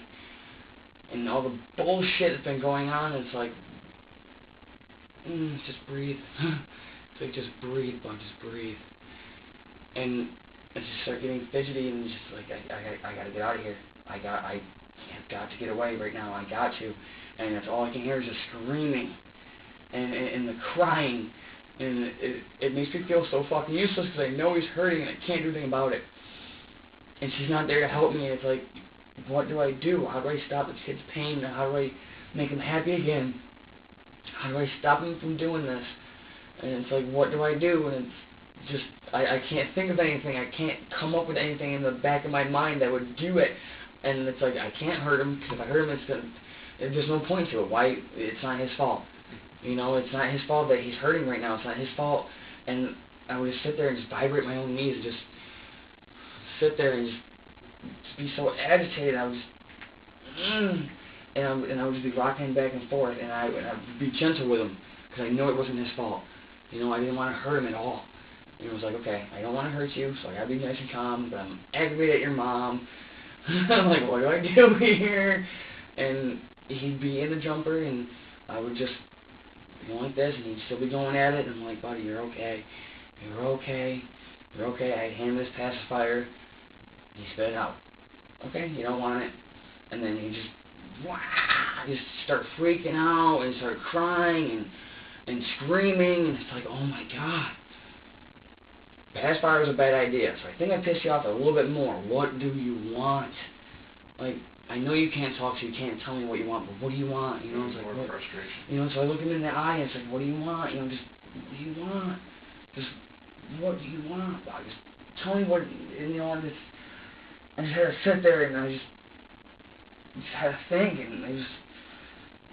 and all the bullshit that's been going on. It's like, just breathe. It's like, just breathe, bud, just breathe. And I just start getting fidgety, and just like, I gotta get out of here. I've got to get away right now. I got to. And that's all I can hear is just screaming and the crying. And it makes me feel so fucking useless, because I know he's hurting and I can't do anything about it. And she's not there to help me. It's like, what do I do? How do I stop this kid's pain? How do I make him happy again? How do I stop him from doing this? And it's like, what do I do? And it's just, I can't think of anything. I can't come up with anything in the back of my mind that would do it. And it's like, I can't hurt him, because if I hurt him, there's no point to it. Why? It's not his fault. You know, it's not his fault that he's hurting right now. It's not his fault. And I would just sit there and just vibrate my own knees and just sit there and just be so agitated. I was and I would just be rocking him back and forth, and I would be gentle with him, because I know it wasn't his fault. You know, I didn't want to hurt him at all. And it was like, okay, I don't want to hurt you, so I gotta be nice and calm, but I'm aggravated at your mom. I'm like, what do I do here? And he'd be in the jumper, and I would just go like this, and he'd still be going at it, and I'm like, buddy, you're okay. You're okay. You're okay. I'd hand him this pacifier. He spit it out. Okay, you don't want it. And then he just start freaking out and start crying and screaming, and it's like, oh my God. Pacifier was a bad idea, so I think I pissed you off a little bit more. What do you want? Like, I know you can't talk, so you can't tell me what you want, but what do you want? You know, it's like, more what, frustration. you know, so I look him in the eye, and it's like, what do you want? You know, just, what do you want? Just, what do you want? Just tell me what, and, you know, I just had to sit there, and I just had to think, and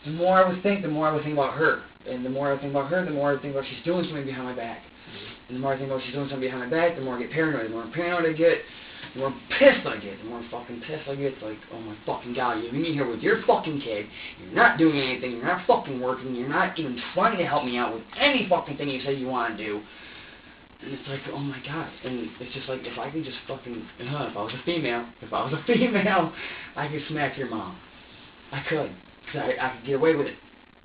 the more I would think, the more I would think about her. And the more I think about her, the more I think about she's doing something behind my back. And the more I think about she's doing something behind my back, the more I get paranoid. The more paranoid I get, the more pissed I get. The more fucking pissed I get. It's like, oh my fucking God, you leave me here with your fucking kid. You're not doing anything. You're not fucking working. You're not even trying to help me out with any fucking thing you say you want to do. And it's like, oh my God. And it's just like, if I could just fucking, if I was a female, I could smack your mom. I could. Because I could get away with it.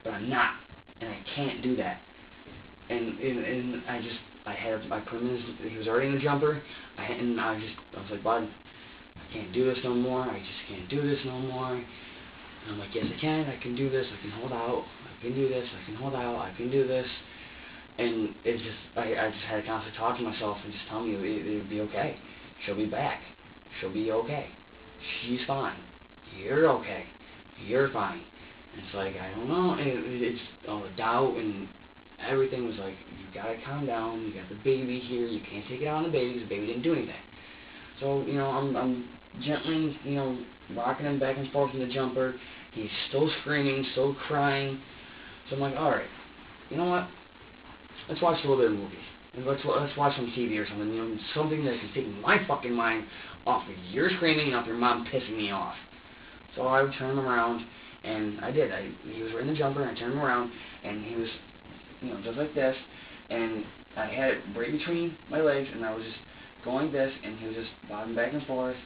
But I'm not. And I can't do that. And I put him in he was already in the jumper, I was like, bud, I can't do this no more, I just can't do this no more. And I'm like, yes I can do this, I can hold out, I can do this, I can hold out, I can do this. And it's just, I just had to constantly talk to myself and just tell me it'll be okay. She'll be back. She'll be okay. She's fine. You're okay. You're fine. And it's like, I don't know, and it's all the doubt and everything was like, you gotta calm down, you got the baby here, you can't take it out on the baby because the baby didn't do anything. So, you know, I'm gently, you know, rocking him back and forth in the jumper. He's still screaming, still crying. So I'm like, alright, you know what? Let's watch a little bit of movies. And let's watch some TV or something, you know, something that can take my fucking mind off of your screaming and off your mom pissing me off. So I would turn him around, and I did. He was right in the jumper, and I turned him around, and he was, you know, just like this, and I had it right between my legs, and I was just going this, and he was just bobbing back and forth,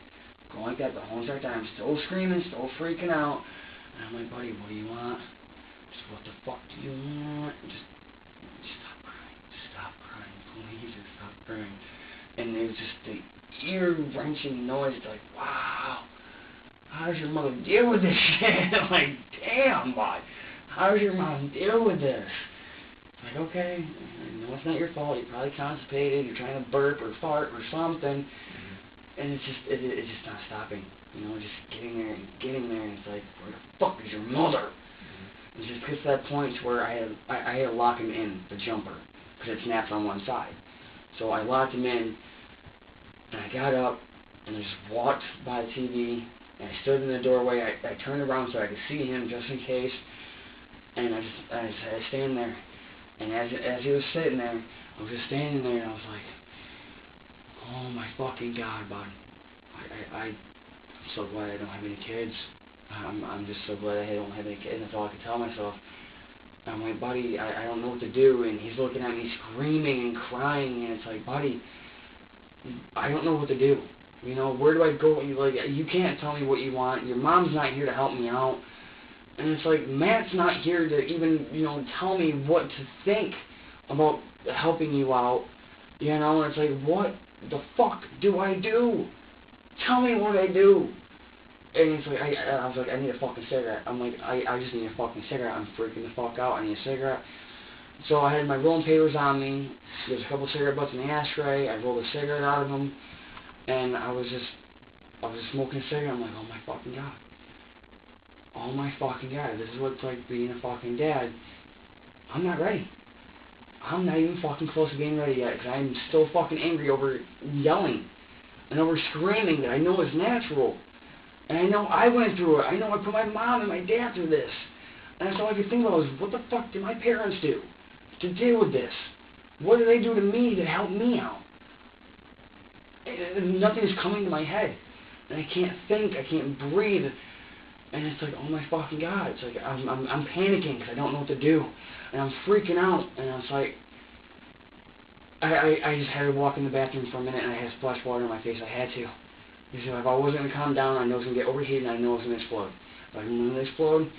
going like that the whole entire time, still screaming, still freaking out. And I'm like, buddy, what do you want? Just what the fuck do you want? Just stop crying, please, just stop crying. And it was just the ear-wrenching noise. It's like, wow, how does your mother deal with this shit? I'm like, damn, bud, how does your mom deal with this? Like, okay, I know it's not your fault, you're probably constipated, you're trying to burp or fart or something, and it's just not stopping, you know, just getting there, and it's like, where the fuck is your mother? It just gets to that point where I had to lock him in the jumper, because it snaps on one side. So I locked him in, and I got up, and I just walked by the TV, and I stood in the doorway, I turned around so I could see him just in case, and I stand there. And as he was sitting there, I was just standing there, and I was like, oh my fucking God, bud. I'm so glad I don't have any kids. I'm just so glad I don't have any kids. That's all I could tell myself. I'm like, buddy, I don't know what to do. And he's looking at me screaming and crying, and it's like, buddy, I don't know what to do. You know, where do I go? You can't tell me what you want. Your mom's not here to help me out. And it's like, Matt's not here to even, you know, tell me what to think about helping you out, you know, and it's like, what the fuck do I do? Tell me what I do. And it's like, I was like, I need a fucking cigarette. I'm like, I just need a fucking cigarette. I'm freaking the fuck out. I need a cigarette. So I had my rolling papers on me. There's a couple cigarette butts in the ashtray. I rolled a cigarette out of them. And I was just smoking a cigarette. I'm like, oh my fucking God. Oh my fucking God, this is what it's like being a fucking dad. I'm not ready. I'm not even fucking close to being ready yet, because I'm still fucking angry over yelling and over screaming that I know is natural. And I know I went through it. I know I put my mom and my dad through this. And that's all I could think about was, what the fuck did my parents do to deal with this? What did they do to me to help me out? And nothing's coming to my head. And I can't think, I can't breathe. And it's like, oh my fucking God. It's like, I'm panicking because I don't know what to do. And I'm freaking out. And I was like, I just had to walk in the bathroom for a minute and I had to splash water in my face. I had to. Because if I wasn't going to calm down, I know it's going to get overheated and I know it's going to explode. If I'm going to explode,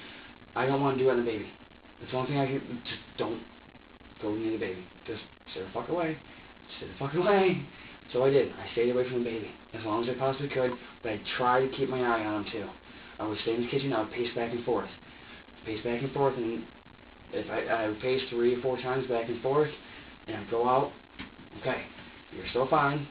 I don't want to do it on the baby. That's the only thing I can, just don't go near the baby. Just stay the fuck away. Stay the fuck away. So I did. I stayed away from the baby as long as I possibly could, but I tried to keep my eye on him too. I would stay in the kitchen, I would pace back and forth. Pace back and forth, and if I would pace 3 or 4 times back and forth, and I'd go out, okay, you're still fine,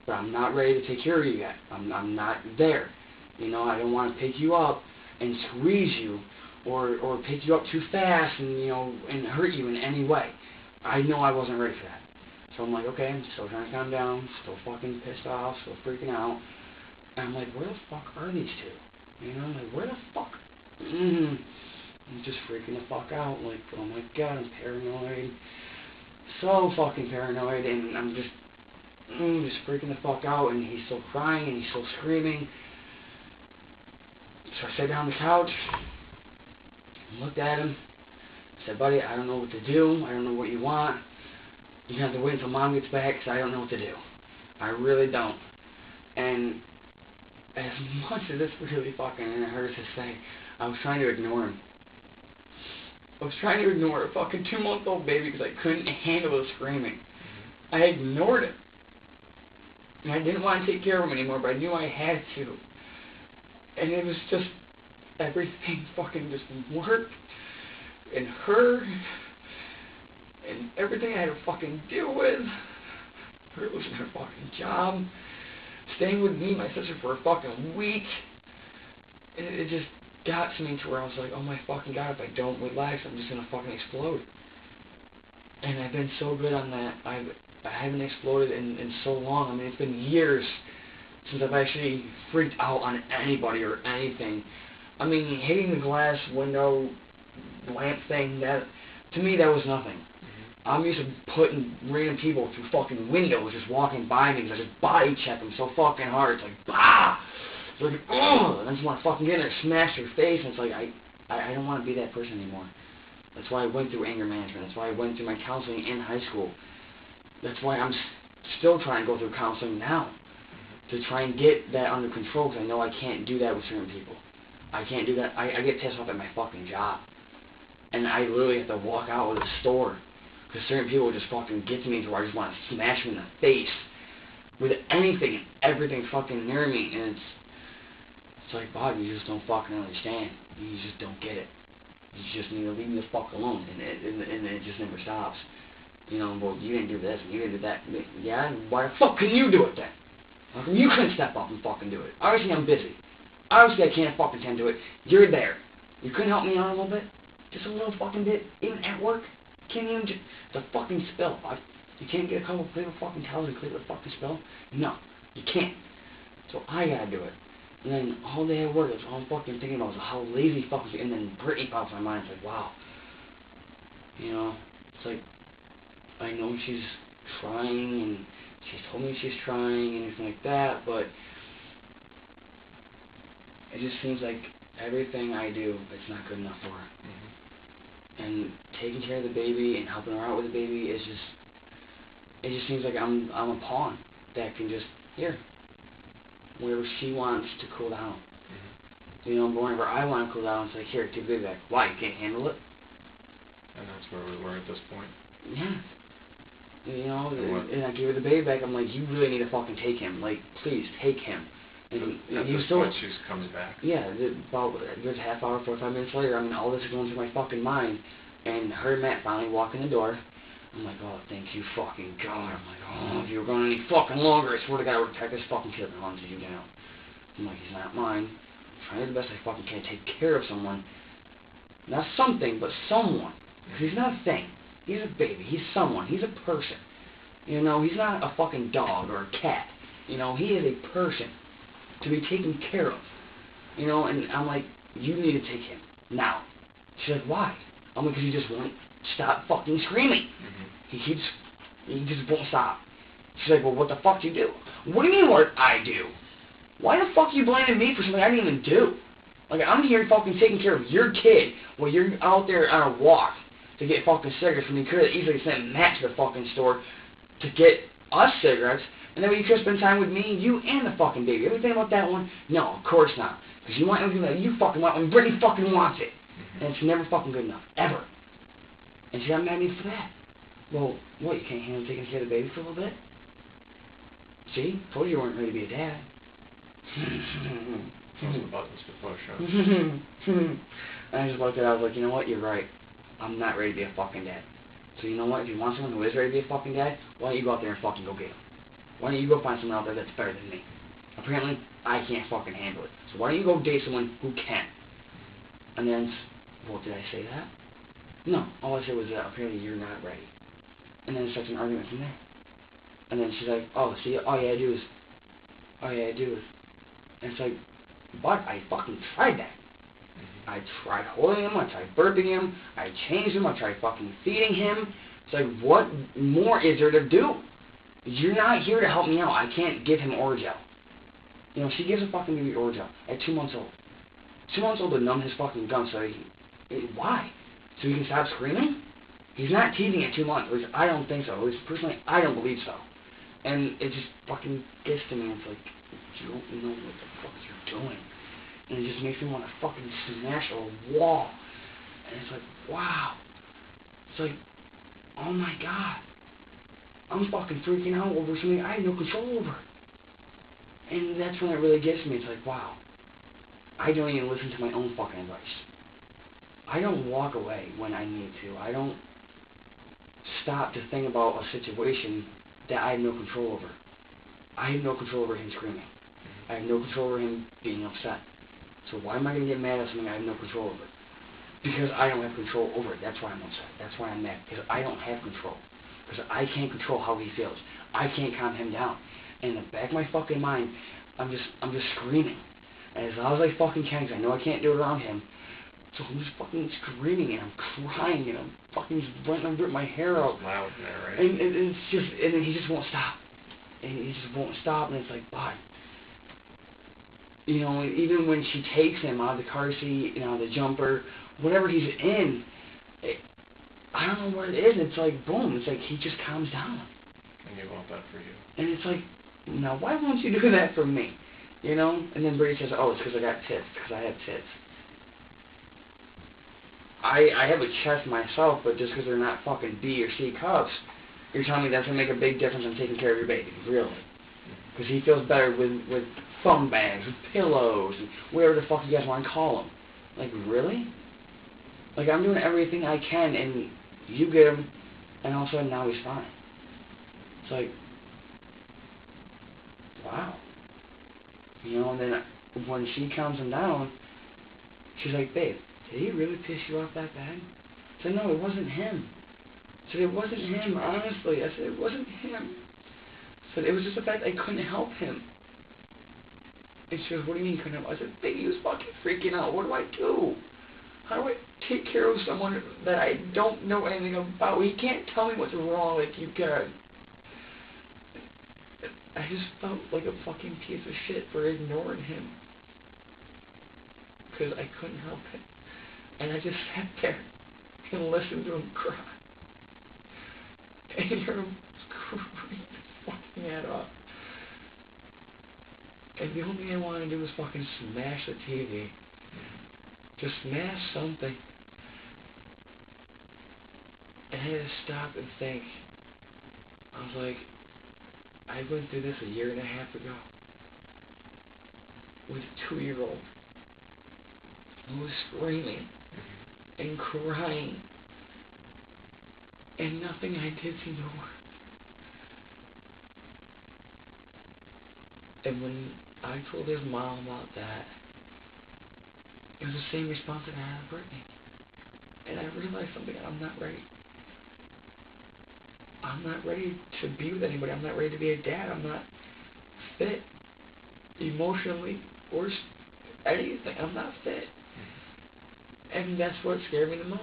but I'm not ready to take care of you yet. I'm not there. You know, I don't want to pick you up and squeeze you, or pick you up too fast and, you know, and hurt you in any way. I know I wasn't ready for that. So I'm like, okay, I'm still trying to calm down, still fucking pissed off, still freaking out. And I'm like, where the fuck are these two? You know, I'm like, where the fuck? I'm just freaking the fuck out, like, oh my God, I'm paranoid. So fucking paranoid, and I'm just freaking the fuck out, and he's still crying, and he's still screaming. So I sat down on the couch, looked at him, said, buddy, I don't know what to do, I don't know what you want. You're going to have to wait until Mom gets back, because I don't know what to do. I really don't. And as much as this really fucking hurts to say, I was trying to ignore him. I was trying to ignore a fucking 2-month-old baby because I couldn't handle the screaming. I ignored it. And I didn't want to take care of him anymore, but I knew I had to. And it was just, everything fucking just worked. And her, and everything I had to fucking deal with. Her losing her fucking job. Staying with me and my sister for a fucking week. And it just got to me to where I was like, oh my fucking God, if I don't relax, I'm just gonna fucking explode. And I've been so good on that. I haven't exploded in so long. I mean, it's been years since I've actually freaked out on anybody or anything. I mean, hitting the glass window lamp thing, that, to me, that was nothing. I'm used to putting random people through fucking windows just walking by me because I just body check them so fucking hard. It's like, bah! It's like, ugh! And I just want to fucking get in there and smash their face. And it's like, I don't want to be that person anymore. That's why I went through anger management. That's why I went through my counseling in high school. That's why I'm still trying to go through counseling now. To try and get that under control, because I know I can't do that with certain people. I can't do that. I get pissed off at my fucking job. And I literally have to walk out of the store. Because certain people just fucking get to me to where I just want to smash them in the face. With anything and everything fucking near me. And it's like, Bob, you just don't fucking understand. You just don't get it. You just need to leave me the fuck alone. And it just never stops. You know, well, you didn't do this and you didn't do that. Yeah, why the fuck can you do it then? How come you couldn't step up and fucking do it? Obviously I'm busy. Obviously I can't fucking tend to it. You're there. You couldn't help me out a little bit? Just a little fucking bit? Even at work? Can't even just, it's a fucking spill. You can't get a couple of paper fucking towels and clear the fucking spill? No, you can't. So I gotta do it. And then all day at work, that's all I'm fucking thinking about is how lazy fuck is it. And then Brittany pops in my mind. It's like, wow. You know, it's like, I know she's trying and she's told me she's trying and everything like that, but it just seems like everything I do, it's not good enough for her. And taking care of the baby and helping her out with the baby is just, it just seems like I'm a pawn that can just, here, whenever she wants to cool down. You know, but whenever I want to cool down, it's like, here, take the baby back. Why, you can't handle it? And that's where we were at this point. Yeah. You know, and I gave her the baby back. I'm like, you really need to fucking take him. Like, please, take him. And at this point, she comes back. Yeah, about a half hour, 45 minutes later, I mean, all this is going through my fucking mind. And her and Matt finally walk in the door. I'm like, oh, thank you fucking God. I'm like, oh, if you were going any fucking longer, I swear to God, I would protect this fucking kid and hunt you down. I'm like, he's not mine. I'm trying to do the best I fucking can to take care of someone. Not something, but someone. Because he's not a thing. He's a baby. He's someone. He's a person. You know, he's not a fucking dog or a cat. You know, he is a person to be taken care of. You know, and I'm like, you need to take him now. She's like, why? I'm like, because he just won't stop fucking screaming. He just won't stop. She's like, well, what the fuck do you do? What do you mean what I do? Why the fuck are you blaming me for something I didn't even do? Like, I'm here fucking taking care of your kid while you're out there on a walk to get fucking cigarettes when you could have easily sent Matt to the fucking store to get us cigarettes, and then when you could spend time with me, you and the fucking baby. Everything about that one? No, of course not. Because you want everything that you fucking want when Brittany fucking wants it. And it's never fucking good enough. Ever. And she got mad at me for that. Well, what, you can't handle taking care of the baby for a little bit? See? Told you weren't ready to be a dad. Those are the buttons to push, huh? And I just looked at it, I was like, you know what, you're right. I'm not ready to be a fucking dad. So you know what, if you want someone who is ready to be a fucking dad, why don't you go out there and fucking go get him? Why don't you go find someone out there that's better than me? Apparently, I can't fucking handle it. So why don't you go date someone who can? And then, well, did I say that? No, all I said was that apparently you're not ready. And then it starts an argument from there. And then she's like, oh, see, all you gotta do is, and it's like, but I fucking tried that. I tried holding him, I tried burping him, I changed him, I tried fucking feeding him. It's like, what more is there to do? You're not here to help me out. I can't give him Orajel. You know, she gives a fucking baby Orajel at 2 months old. 2 months old to numb his fucking gums so why? So he can stop screaming? He's not teething at 2 months. At least I don't think so. At least personally, I don't believe so. And it just fucking gets to me. It's like, you don't know what the fuck you're doing. And it just makes me want to fucking smash a wall. And it's like, wow. It's like, oh my god. I'm fucking freaking out over something I had no control over. And that's when it really gets me. It's like, wow. I don't even listen to my own fucking advice. I don't walk away when I need to. I don't stop to think about a situation that I have no control over. I have no control over him screaming. I have no control over him being upset. So why am I going to get mad at something I have no control over? Because I don't have control over it. That's why I'm upset. That's why I'm mad. Because I don't have control. Because I can't control how he feels. I can't calm him down. And in the back of my fucking mind, I'm just screaming. And as loud as I fucking can, because I know I can't do it around him. So I'm just fucking screaming and I'm crying and I'm fucking just wanting to rip my hair out. It's loud in there, right? And it's just, and then he just won't stop. And he just won't stop, and it's like, why? You know, even when she takes him out of the car seat, you know, the jumper, whatever he's in, I don't know what it is. It's like, boom, it's like he just calms down. And you want that for you. And it's like, now why won't you do that for me? You know? And then Brady says, oh, it's because I got tits, because I have tits. I have a chest myself, but just because they're not fucking B or C cups, you're telling me that's going to make a big difference in taking care of your baby. Really. Because he feels better with thumb bags, with pillows, and whatever the fuck you guys want to call them. Like, really? Like, I'm doing everything I can, and you get him, and all of a sudden now he's fine. It's like, wow. You know, and then when she calms him down, she's like, babe, did he really piss you off that bad? I said, no, it wasn't him. I said, it wasn't him, honestly. I said, it wasn't him. I said, it was just the fact I couldn't help him. And she goes, what do you mean you couldn't help him? I said, baby, he was fucking freaking out. What do I do? How do I take care of someone that I don't know anything about? He can't tell me what's wrong like you can. I just felt like a fucking piece of shit for ignoring him. Because I couldn't help it. And I just sat there and listened to him cry. And hear him scream his fucking head off. And the only thing I wanted to do was fucking smash the TV. Just smash something. And I had to stop and think. I was like, I went through this 1.5 years ago. With a 2-year-old. Who was screaming. And crying. And nothing I did seemed to work. And when I told his mom about that, it was the same response that I had with Brittany. And I realized something, I'm not ready. I'm not ready to be with anybody. I'm not ready to be a dad. I'm not fit emotionally or anything. I'm not fit. And that's what scared me the most.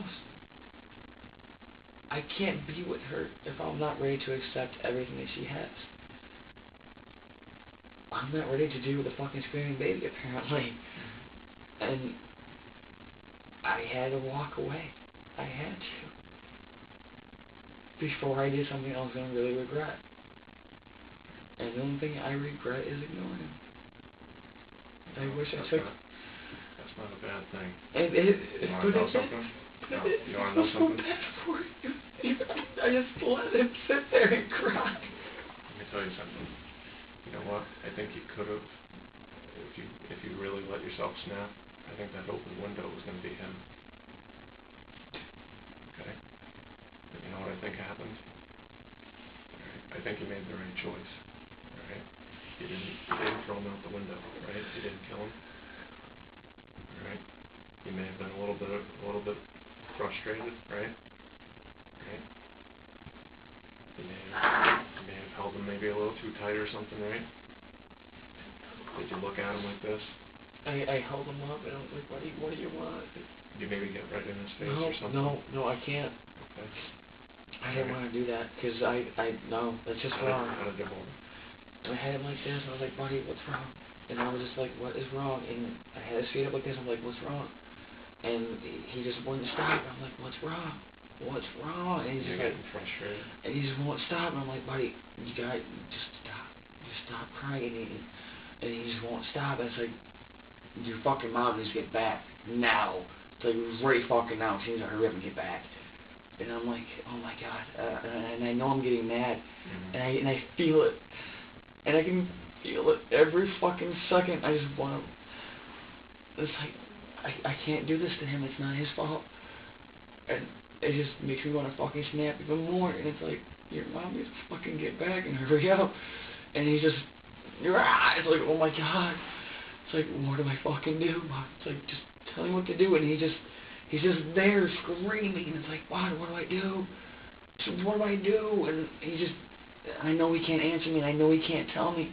I can't be with her if I'm not ready to accept everything that she has. I'm not ready to deal with a fucking screaming baby, apparently. And I had to walk away. I had to. Before I did something I was going to really regret. And the only thing I regret is ignoring him. I wish I took... That's not a bad thing. You want to know something? No. You want to know something? So bad for you. I just let him sit there and cry. Let me tell you something. You know what? I think you could have, if you really let yourself snap, I think that open window was going to be him. Okay? But you know what I think happened? Alright? I think you made the right choice. Alright? You didn't throw him out the window, right? You didn't kill him. Alright? You may have been a little bit frustrated, right? Right? You may have held him maybe a little too tight or something, right? Did you look at him like this? I held him up and I was like, what do you want? Did you maybe get right in his face or something? No, I can't. Okay. I didn't want to do that because no, that's just wrong. How did you hold him? I had him like this, and I was like, buddy, what's wrong? And I was just like, what is wrong? And I had his feet up like this, I'm like, what's wrong? And he just wouldn't stop. I'm like, what's wrong? What's wrong? And he's just like, frustrated. And he just won't stop. And I'm like, buddy, you gotta just stop. Just stop crying. And he just won't stop. And it's like, your fucking mom needs to get back now. It's like, right fucking now. She needs to hurry up and get back. And I'm like, oh my god. And I know I'm getting mad. And I feel it. And I can feel it every fucking second. I just want to... It's like, I can't do this to him. It's not his fault. And it just makes me want to fucking snap even more. And it's like, your mom needs to fucking get back and hurry up. And he's just... It's like, oh my god. It's like, what do I fucking do? It's like, just tell me what to do. And he's just there screaming. And it's like, what do I do? So what do I do? And he just... I know he can't answer me, and I know he can't tell me.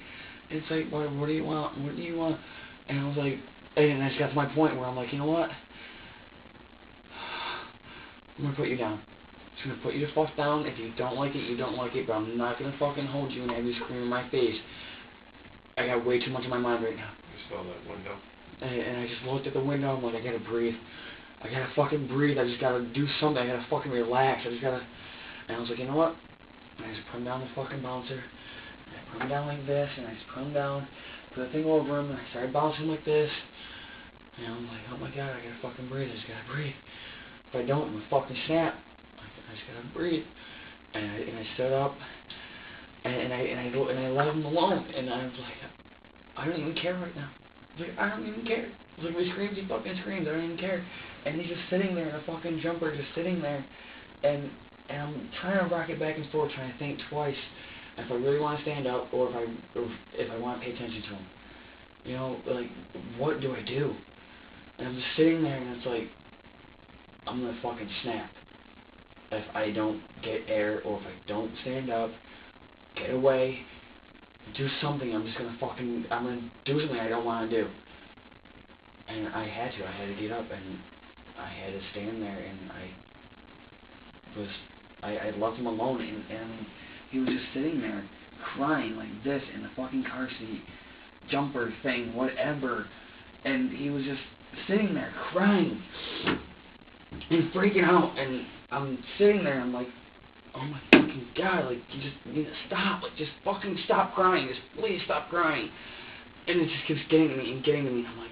And it's like, what do you want? What do you want? And I was like, and I just got to my point where I'm like, you know what? I'm going to put you down. I'm just going to put you the fuck down. If you don't like it, you don't like it, but I'm not going to fucking hold you and have you scream in my face. I got way too much in my mind right now. You saw that window? And I just looked at the window. I'm like, I got to breathe. I got to fucking breathe. I just got to do something. I got to fucking relax. I just got to... And I was like, you know what? And I just put him down the fucking bouncer, and I put him down like this, and I just put him down, put the thing over him, and I started bouncing like this, and I'm like, oh my god, I gotta fucking breathe, I just gotta breathe. If I don't, I'm gonna fucking snap. I just gotta breathe. And I stood up, and I let him alone, and I was like, I don't even care right now. I was like, I don't even care. I was like, if he screams, he fucking screams, I don't even care. And he's just sitting there in a fucking jumper, just sitting there, and I'm trying to rock it back and forth, trying to think twice if I really want to stand up or if I want to pay attention to him. You know, like, what do I do? And I'm just sitting there, and it's like, I'm going to fucking snap if I don't get air or if I don't stand up, get away, do something. I'm just going to do something I don't want to do. And I had to get up, and I had to stand there, and I left him alone, and he was just sitting there crying like this in the fucking car seat, jumper thing, whatever, and he was just sitting there crying and freaking out, and I'm sitting there, and I'm like, oh my fucking god, like, you just need to stop, like, just fucking stop crying, just please stop crying, and it just keeps getting to me, and I'm like,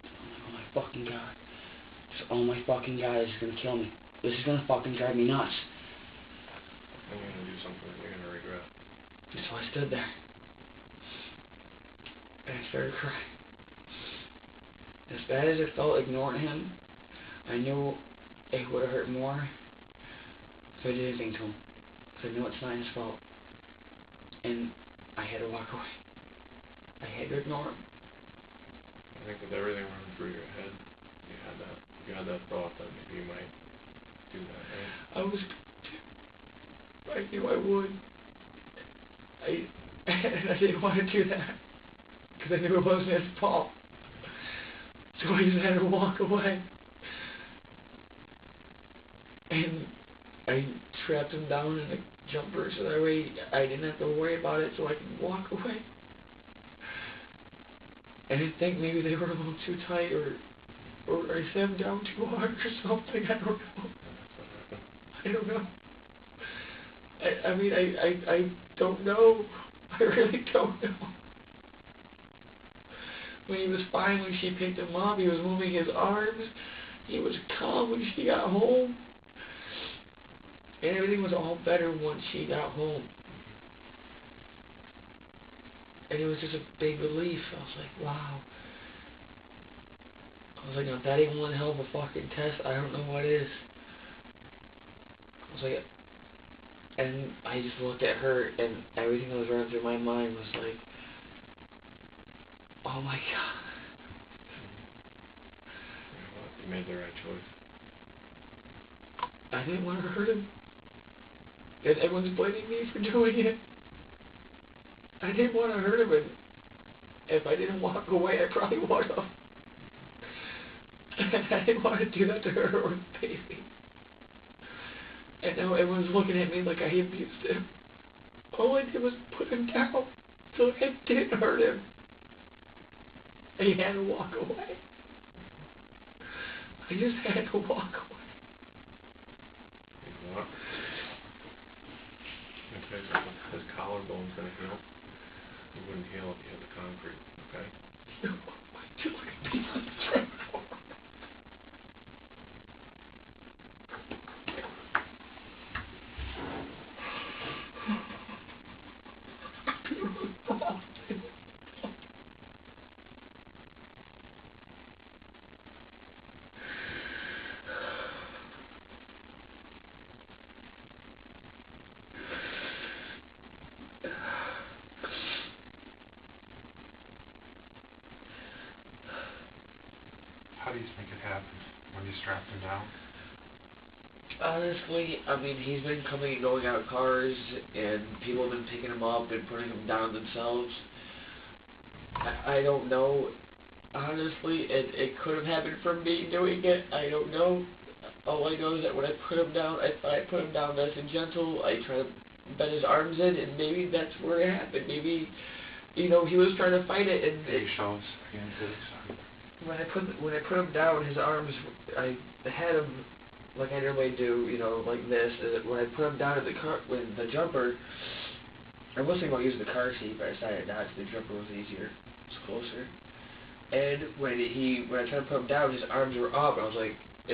oh my fucking god, oh my fucking god, this is gonna kill me. This is gonna fucking drive me nuts. I'm gonna do something that you're gonna regret. So I stood there. And I started crying. As bad as it felt ignoring him, I knew it would have hurt more if I did anything to him. Because I know it's not his fault. And I had to walk away. I had to ignore him. I think with everything running through your head, you had that thought that maybe you might do that, right? I knew I would. I didn't want to do that because I knew it wasn't his fault. So I just had to walk away. And I strapped him down in a jumper so that way I didn't have to worry about it, so I could walk away. I didn't think maybe they were a little too tight, or I set them down too hard or something. I don't know. I mean, I don't know. I really don't know. When he was fine, when she picked him up, he was moving his arms. He was calm when she got home. And everything was all better once she got home. And it was just a big relief. I was like, wow. I was like, if that ain't one hell of a fucking test, I don't know what is. I was like, and I just looked at her, and everything that was running through my mind was like, oh my God. You made the right choice. I didn't want to hurt him. And everyone's blaming me for doing it. I didn't want to hurt him, and if I didn't walk away, I probably would have. And I didn't want to do that to her or the baby. And now everyone's looking at me like I abused him. All I did was put him down so I didn't hurt him. And he had to walk away. I just had to walk away. You know what? Okay, so his collarbone's going to heal. He wouldn't heal if he had the concrete, okay? You know, why do you look at me like this right now? How do you think it happened when you strapped him down? Honestly, I mean, he's been coming and going out of cars, and people have been picking him up and putting him down themselves. I don't know. Honestly, it could have happened from me doing it. I don't know. All I know is that when I put him down, I thought I put him down nice and gentle. I tried to bend his arms in, and maybe that's where it happened. Maybe, you know, he was trying to fight it, and when I put him down, his arms, I had him like I normally do, you know, like this. When I put him down in the car with the jumper, I was thinking about using the car seat, but I decided not. The jumper was easier, it's closer. And when I tried to put him down, his arms were up. And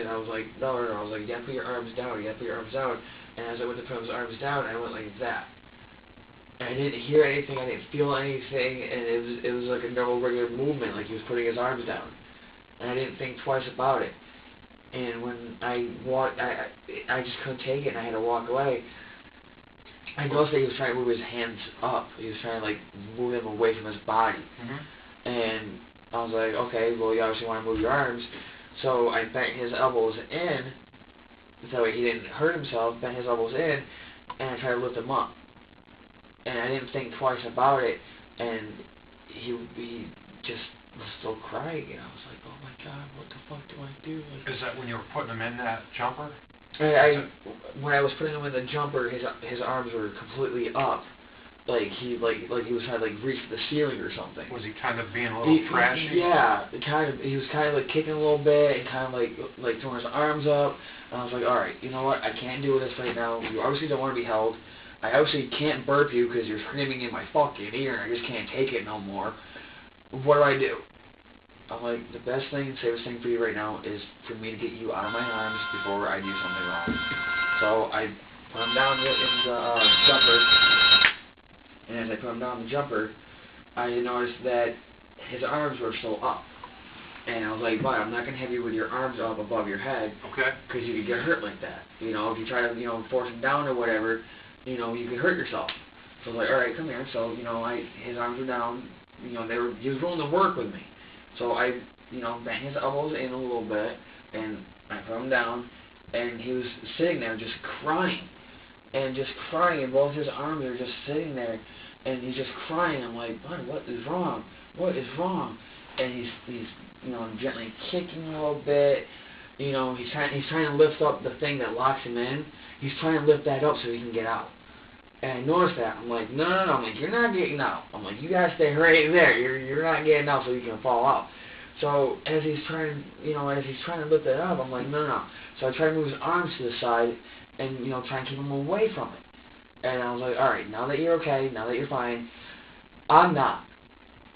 I was like, no. I was like, you gotta put your arms down. You gotta put your arms down. And as I went to put his arms down, I went like that. And I didn't hear anything. I didn't feel anything. And it was like a normal, regular movement, like he was putting his arms down. And I didn't think twice about it. And when I walked, I just couldn't take it, and I had to walk away. I noticed that he was trying to move his hands up. He was trying to like move them away from his body. Mm-hmm. And I was like, okay, well, you obviously want to move your arms. So I bent his elbows in, so he didn't hurt himself, bent his elbows in, and I tried to lift him up. And I didn't think twice about it, and he just was still crying, and I was like, oh my God, what the fuck do I do? Like, Is that when you were putting him in that jumper? When I was putting him in the jumper, his arms were completely up. Like he was trying to like reach the ceiling or something. Was he kind of being a little trashy? Yeah, he was kind of like kicking a little bit and kind of like throwing his arms up. And I was like, all right, you know what? I can't do this right now. You obviously don't want to be held. I obviously can't burp you because you're screaming in my fucking ear, and I just can't take it no more. What do? I'm like, the best thing, safest thing for you right now is for me to get you out of my arms before I do something wrong. So I put him down in the jumper. And as I put him down the jumper, I noticed that his arms were still up. And I was like, but I'm not going to have you with your arms up above your head. Okay. Because you could get hurt like that. You know, if you try to, force him down or whatever, you could hurt yourself. So I was like, all right, come here. So, his arms were down. He was willing to work with me. So I, bent his elbows in a little bit, and I put him down, and he was sitting there just crying. And both his arms are just sitting there, and he's just crying. I'm like, bud, what is wrong? What is wrong? and he's you know, gently kicking a little bit. You know, he's trying to lift up the thing that locks him in. He's trying to lift that up so he can get out. And I noticed that. I'm like, no. I'm like, you're not getting out. I'm like, you gotta stay right there. You're not getting out so you can fall out. So as he's trying to lift that up, I'm like, no. So I try to move his arms to the side and, you know, try and keep him away from it. And I was like, all right, now that you're okay, now that you're fine, I'm not.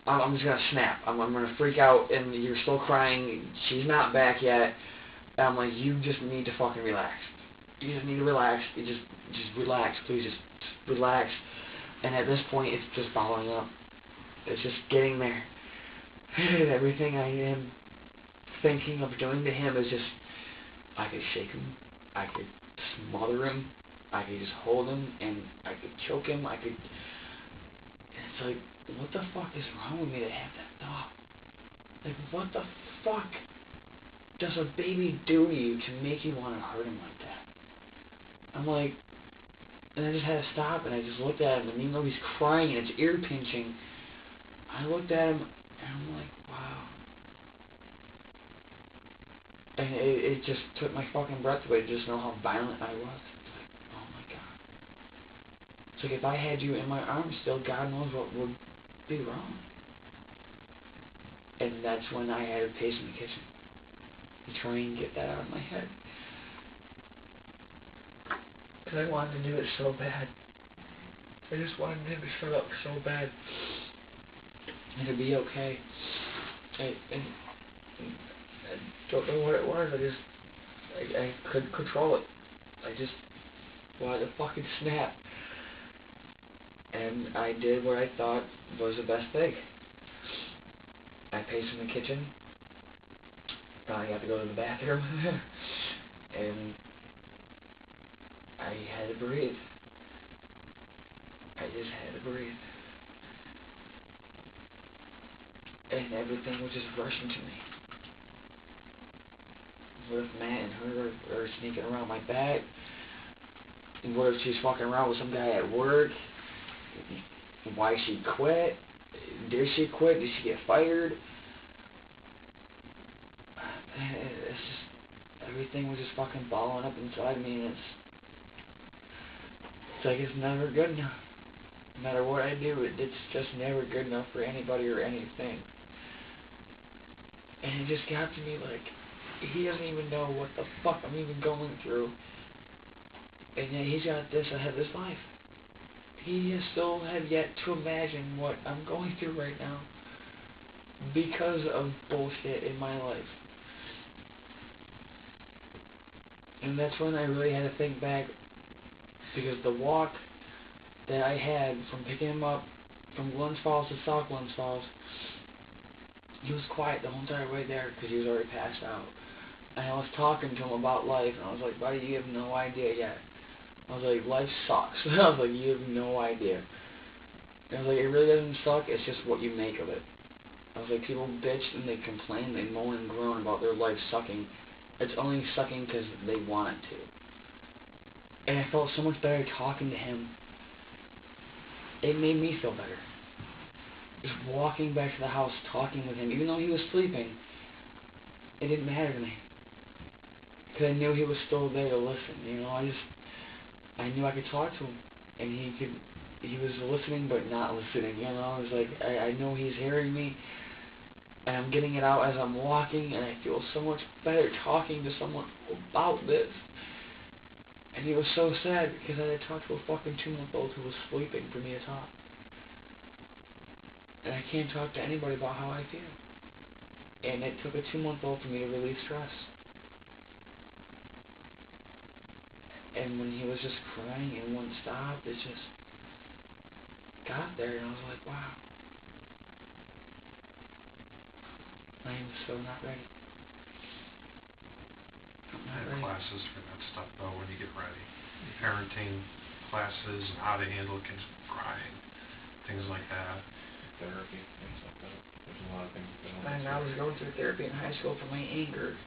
I'm just gonna snap. I'm gonna freak out, and you're still crying. She's not back yet. And I'm like, you just need to fucking relax. You just need to relax. You just relax, please. Just relax. And at this point, it's just following up. It's just getting there. And everything I am thinking of doing to him is just, I could shake him, I could smother him, I could just hold him, and I could choke him, and it's like, what the fuck is wrong with me to have that thought? Like, what the fuck does a baby do to you to make you want to hurt him like that? I'm like, and I just had to stop, and I just looked at him, and even though he's crying and it's ear pinching, I looked at him, and I'm like, wow. And it just took my fucking breath away to just know how violent I was. It's like, oh my god. It's like if I had you in my arms still, God knows what would be wrong. And that's when I had to pace in the kitchen to try and get that out of my head. Because I wanted to do it so bad. I just wanted him to shut up so bad. And to be okay. I don't know what it was. I couldn't control it. I just wanted to fucking snap. And I did what I thought was the best thing. I paced in the kitchen. I got to go to the bathroom. And I had to breathe. I just had to breathe. And everything was just rushing to me. What if Matt and her are sneaking around my back? And what if she's fucking around with some guy at work? Why she quit? Did she quit? Did she get fired? It's just, everything was just fucking balling up inside me, and it's like it's never good enough. No matter what I do, it's just never good enough for anybody or anything. And it just got to me like, he doesn't even know what the fuck I'm even going through. And yet he's got this ahead of his life. He still have yet to imagine what I'm going through right now because of bullshit in my life. And that's when I really had to think back, because the walk that I had from picking him up from Glens Falls to South Glens Falls, he was quiet the whole entire way there because he was already passed out. And I was talking to him about life, and I was like, buddy, you have no idea yet. I was like, life sucks. I was like, you have no idea. And I was like, it really doesn't suck, it's just what you make of it. I was like, people bitch and they complain, they moan and groan about their life sucking. It's only sucking because they want it to. And I felt so much better talking to him. It made me feel better. Just walking back to the house, talking with him, even though he was sleeping, it didn't matter to me. Because I knew he was still there to listen, you know, I knew I could talk to him, and he was listening but not listening, you know, it was like, I know he's hearing me, and I'm getting it out as I'm walking, and I feel so much better talking to someone about this. And he was so sad because I had talked to a fucking 2-month-old who was sleeping for me to talk. And I can't talk to anybody about how I feel. And it took a 2-month-old for me to relieve stress. And when he was just crying and wouldn't stop, it just got there, and I was like, wow. I am so not ready. I'm I not have ready. classes for that stuff, though, when you get ready. Parenting classes and how to handle kids crying, things like that. Therapy, things like that. There's a lot of things that go on. And I was going through therapy in high school for my anger.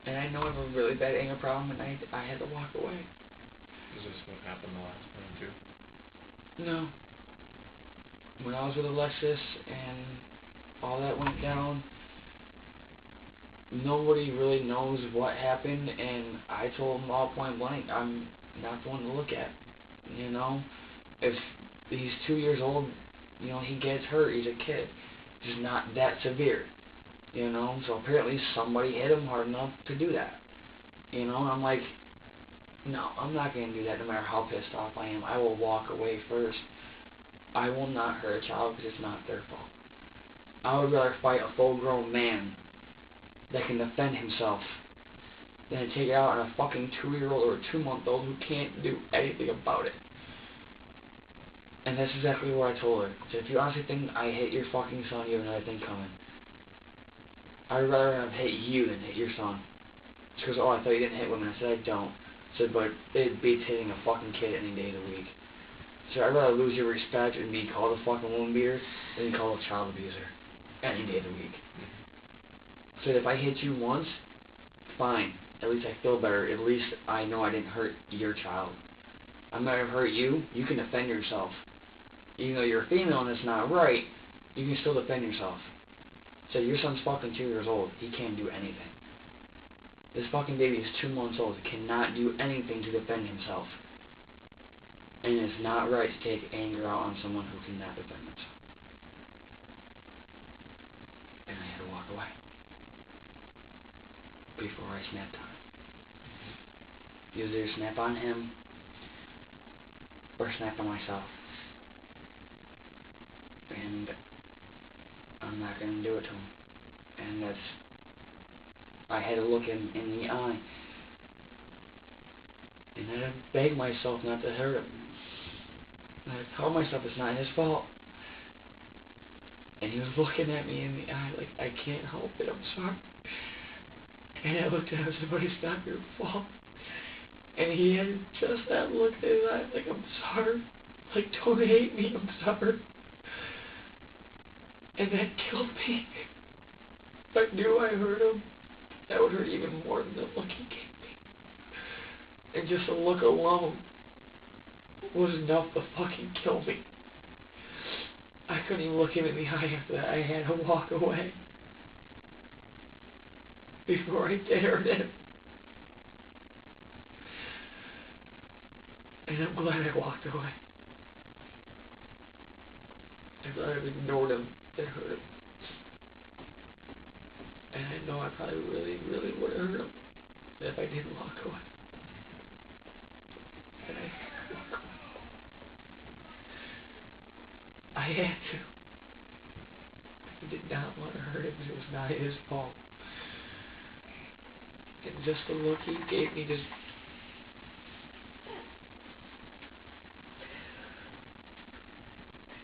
And I know I have a really bad anger problem, and I had to walk away. Is this what happened the last time, too? No. When I was with Alexis, and all that went down, nobody really knows what happened, and I told him all point blank, I'm not the one to look at. You know, if he's 2 years old, you know, he gets hurt, he's a kid. It's not that severe, you know, so apparently somebody hit him hard enough to do that. You know, and I'm like, no, I'm not going to do that no matter how pissed off I am. I will walk away first. I will not hurt a child because it's not their fault. I would rather fight a full-grown man that can defend himself than to take it out on a fucking 2-year-old or a 2-month-old who can't do anything about it. And that's exactly what I told her. I said, if you honestly think I hit your fucking son, you have another thing coming. I'd rather have hit you than hit your son. She goes, oh, I thought you didn't hit women. I said, I don't. I said, but it beats hitting a fucking kid any day of the week. So I'd rather lose your respect and be called a fucking woman beater than be called a child abuser any day of the week. So if I hit you once, fine. At least I feel better. At least I know I didn't hurt your child. I might have hurt you. You can defend yourself. Even though you're a female and it's not right, you can still defend yourself. So your son's fucking 2 years old. He can't do anything. This fucking baby is 2 months old. He cannot do anything to defend himself. And it's not right to take anger out on someone who cannot defend himself. And I had to walk away. Before I snapped on him. Either snap on him or snap on myself. And I'm not going to do it to him. And that's... I had to look him in the eye. And I had to beg myself not to hurt him. And I told myself it's not his fault. And he was looking at me in the eye like, I can't help it, I'm sorry. And I looked at him and said, but it's not your fault. And he had just that look in his eye like, I'm sorry. Like, don't hate me, I'm sorry. And that killed me. If I knew I hurt him, that would hurt even more than the look he gave me. And just the look alone was enough to fucking kill me. I couldn't even look him in the eye after that. I had to walk away. Before I did hurt him. And I'm glad I walked away. I'm glad I ignored him and hurt him. And I know I probably really, really would have hurt him if I didn't walk away. And I had to walk away. I had to. I did not want to hurt him because it was not his fault. And just the look he gave me just...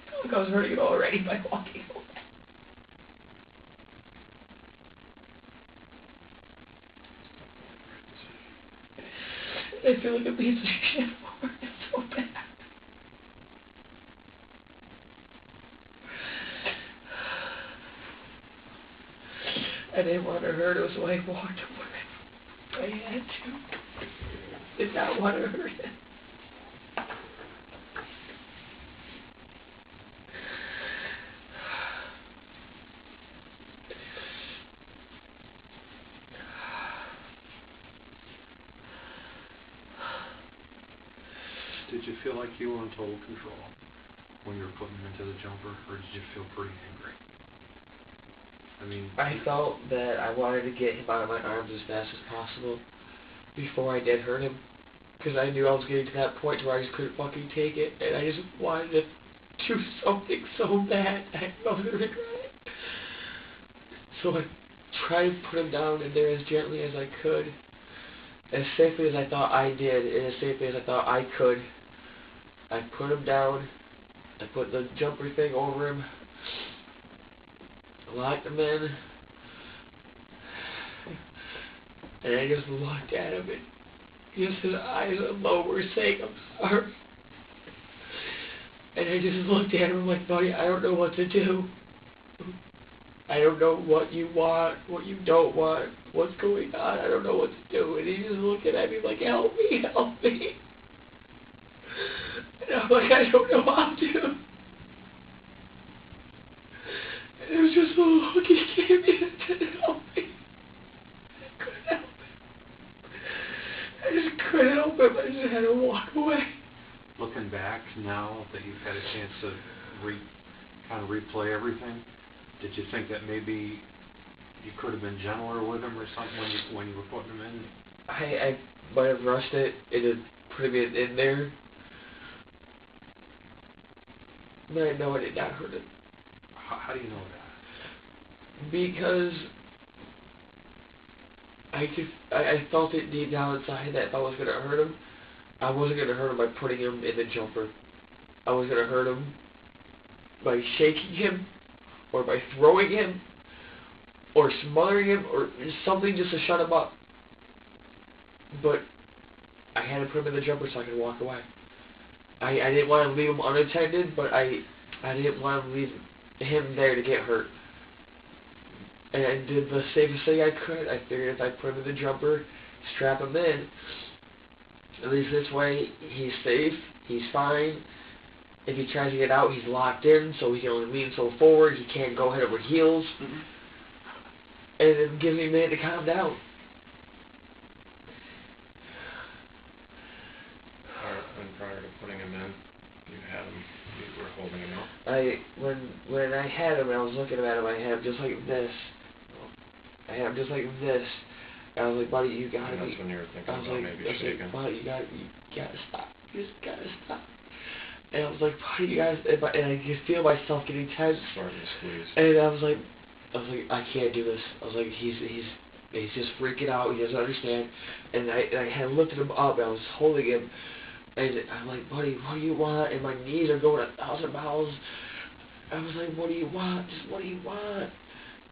I felt like I was hurting him already by walking away. I feel like a piece of shit for it. It's so bad. I didn't want to hurt him, so I walked away. I had to. Did not want to hurt him. Did you feel like you were in total control when you were putting him into the jumper, or did you feel pretty angry? I mean... I felt that I wanted to get him out of my arms as fast as possible before I did hurt him. Because I knew I was getting to that point where I just couldn't fucking take it. And I just wanted to do something so bad I was going to regret it. So I tried to put him down in there as gently as I could. As safely as I thought I did, and as safely as I thought I could. I put him down. I put the jumper thing over him. Locked him in. And I just looked at him, and just his eyes alone were saying, I'm sorry. And I just looked at him like, buddy, I don't know what to do. I don't know what you want, what you don't want, what's going on, I don't know what to do. And he's just looking at me like, help me, help me. And I'm like, I don't know how to. And it was just so had to walk away. Looking back now that you've had a chance to kind of replay everything, did you think that maybe you could have been gentler with him or something when you were putting him in? I might have rushed it. It had put him in there. But I know I did not hurt him. How do you know that? Because I felt it deep down inside that if I was going to hurt him, I wasn't going to hurt him by putting him in the jumper. I was going to hurt him by shaking him, or by throwing him, or smothering him, or something just to shut him up. But I had to put him in the jumper so I could walk away. I didn't want to leave him unattended, but I didn't want to leave him there to get hurt. And I did the safest thing I could. I figured if I put him in the jumper, strap him in, at least this way he's safe, he's fine. If he tries to get out, he's locked in, so he can only lean so forward, he can't go head over heels. Mm-hmm. And it gives me a minute to calm down. And prior to putting him in, you were holding him up? When I had him, I was looking at him, I had him just like this. I had him just like this. And I was like, buddy, you gotta be... That's when you were thinking about maybe shaking. Like, buddy, you gotta stop. You just gotta stop. And I was like, buddy, you guys... And I could feel myself getting tense. Starting to squeeze. And I was like, I can't do this. I was like, he's just freaking out. He doesn't understand. And I had lifted him up, and I was holding him. And I'm like, buddy, what do you want? And my knees are going 1,000 miles. I was like, what do you want? Just what do you want?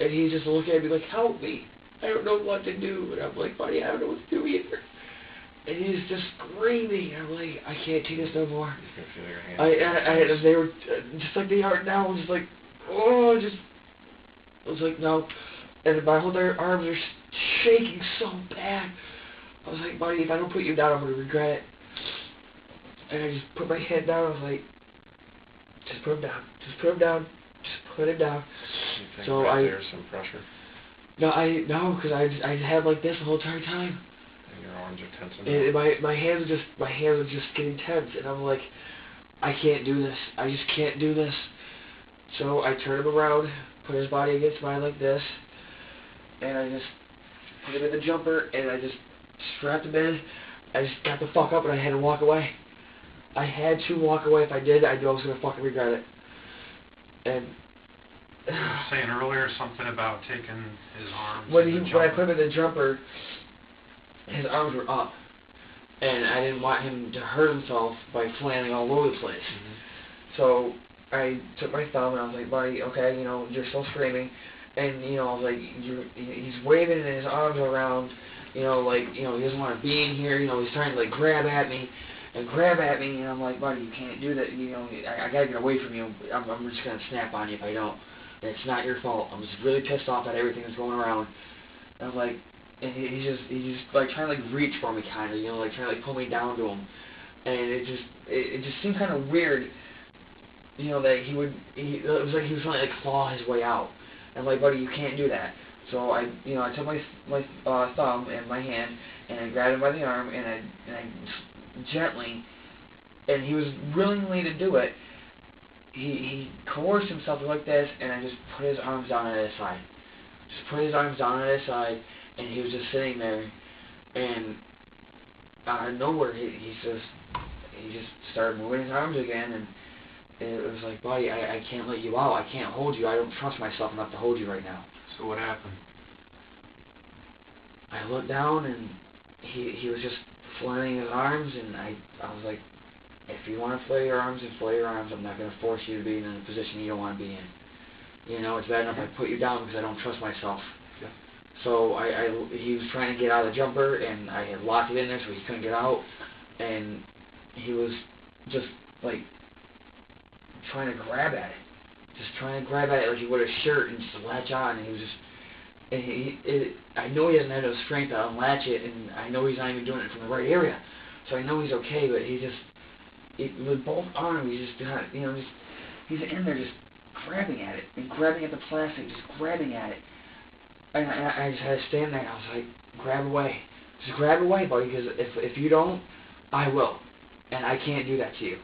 And he's just looking at me like, help me. I don't know what to do. And I'm like, buddy, I don't know what to do either. And he's just screaming. I'm like, I can't take this no more. You can feel your hands. They were just like they are now. Just like, oh, just. I was like, no. And my whole arms are shaking so bad. I was like, buddy, if I don't put you down, I'm going to regret it. And I just put my head down. I was like, just put him down. Just put him down. Just put him down. You think so there's some pressure? No, because I had like this the whole entire time. And your arms are tense. And my hands were just getting tense, and I'm like, I can't do this. I just can't do this. So I turned him around, put his body against mine like this, and I just put him in the jumper, and I just strapped him in. I just got the fuck up, and I had to walk away. I had to walk away. If I did, I knew I was going to fucking regret it. And you were saying earlier something about taking his arms. When I put him in the jumper, his arms were up, and I didn't want him to hurt himself by flailing all over the place. Mm-hmm. So I took my thumb and I was like, buddy, okay, you're still screaming, and I was like, he's waving his arms around, he doesn't want to be in here, he's trying to like grab at me, and I'm like, buddy, you can't do that, I gotta get away from you. I'm just gonna snap on you if I don't. And it's not your fault. I'm just really pissed off at everything that's going around. And I'm like, and he's just like trying to like reach for me, kind of, like trying to like pull me down to him. And it just seemed kind of weird, that it was like he was trying to like claw his way out. And I'm like, buddy, you can't do that. So I took my thumb and my hand, and I grabbed him by the arm, and I gently, and he was willingly to do it. He coerced himself like this, and I just put his arms down at his side. Just put his arms down at his side, and he was just sitting there, and out of nowhere, he just started moving his arms again, and it was like, buddy, I can't let you out. I can't hold you. I don't trust myself enough to hold you right now. So what happened? I looked down, and he was just flailing his arms, and I was like, if you want to flail your arms, then flail your arms. I'm not going to force you to be in a position you don't want to be in. It's bad enough I put you down because I don't trust myself. Yeah. So he was trying to get out of the jumper, and I had locked it in there so he couldn't get out, and he was just like trying to grab at it like he would a shirt and just latch on, and he was just, and I know he doesn't have the strength to unlatch it, and I know he's not even doing it from the right area, so I know he's okay, but with both arms, he's just got, he's in there just grabbing at it, and grabbing at the plastic, just grabbing at it, and I just had to stand there, and I was like, grab away, buddy, because if you don't, I will, and I can't do that to you.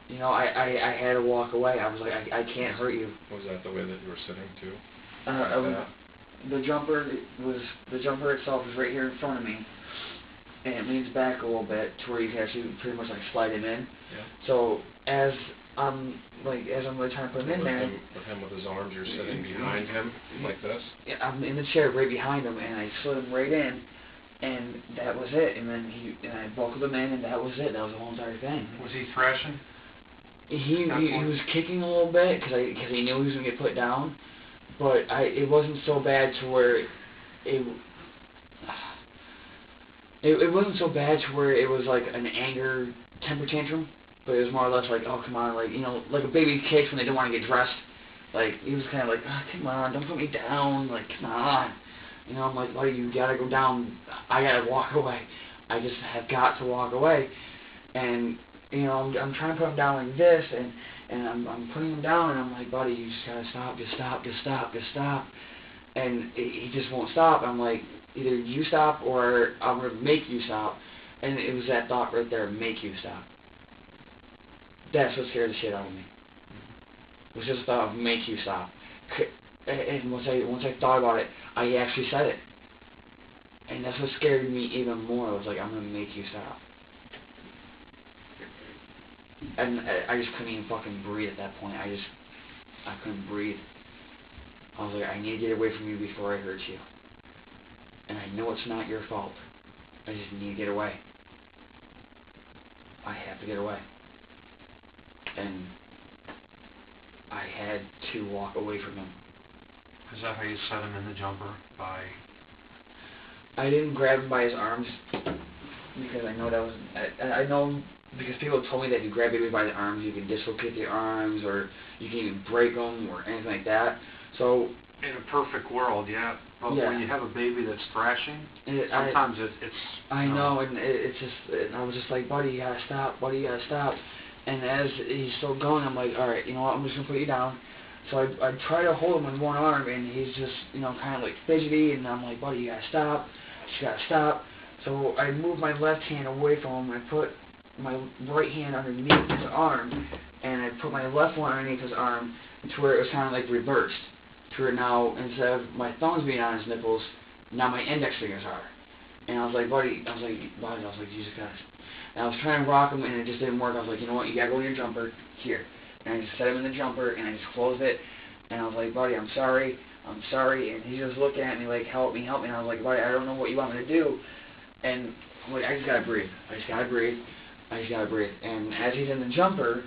You know, I had to walk away. I was like, I can't hurt you. Was that the way that you were sitting too? The jumper itself is right here in front of me, and it leans back a little bit to where you can actually pretty much like slide him in. Yeah. So as I'm really trying to put him in there. With him with his arms, you're sitting behind him like this? Yeah, I'm in the chair right behind him, and I slid him right in, and that was it. And then I buckled him in, and that was it. That was the whole entire thing. Was he thrashing? He was kicking a little bit because he knew he was gonna get put down, but it wasn't so bad to where it wasn't so bad to where it was like an anger temper tantrum, but it was more or less like, oh come on, like, you know, like a baby kicks when they don't want to get dressed. Like he was kind of like, oh, come on, don't put me down, like come on, you know. I'm like, buddy, you gotta go down. I gotta walk away. I just have got to walk away, and. You know, I'm trying to put him down like this, and I'm putting him down, and I'm like, buddy, you just gotta stop, just stop, just stop, just stop. And he just won't stop. I'm like, either you stop or I'm gonna make you stop. And it was that thought right there, make you stop. That's what scared the shit out of me. It was just the thought of make you stop. And once I thought about it, I actually said it. And that's what scared me even more. I was like, I'm gonna make you stop. And I just couldn't even fucking breathe at that point. I couldn't breathe. I was like, I need to get away from you before I hurt you. And I know it's not your fault. I just need to get away. I have to get away. And I had to walk away from him. Is that how you set him in the jumper? By... I didn't grab him by his arms because I know that was... I know... Because people told me that if you grab baby by the arms, you can dislocate the arms, or you can even break them, or anything like that. So in a perfect world, yeah. But yeah. When you have a baby that's thrashing, sometimes it's. I know, and it's just. And I was just like, buddy, you gotta stop. Buddy, you gotta stop. And as he's still going, I'm like, all right, you know what? I'm just gonna put you down. So I try to hold him with one arm, and he's just, you know, kind of like fidgety. And I'm like, buddy, you gotta stop. You gotta stop. So I move my left hand away from him. I put my right hand underneath his arm, and I put my left one underneath his arm to where it was kind of like reversed. To where now, instead of my thumbs being on his nipples, now my index fingers are. And I was like, buddy, Jesus Christ. And I was trying to rock him, and it just didn't work. I was like, you know what, you gotta go in your jumper, here. And I just set him in the jumper, and I just closed it, and I was like, buddy, I'm sorry. And he's just looking at me like, help me. And I was like, buddy, I don't know what you want me to do. And I'm like, I just gotta breathe. And as he's in the jumper,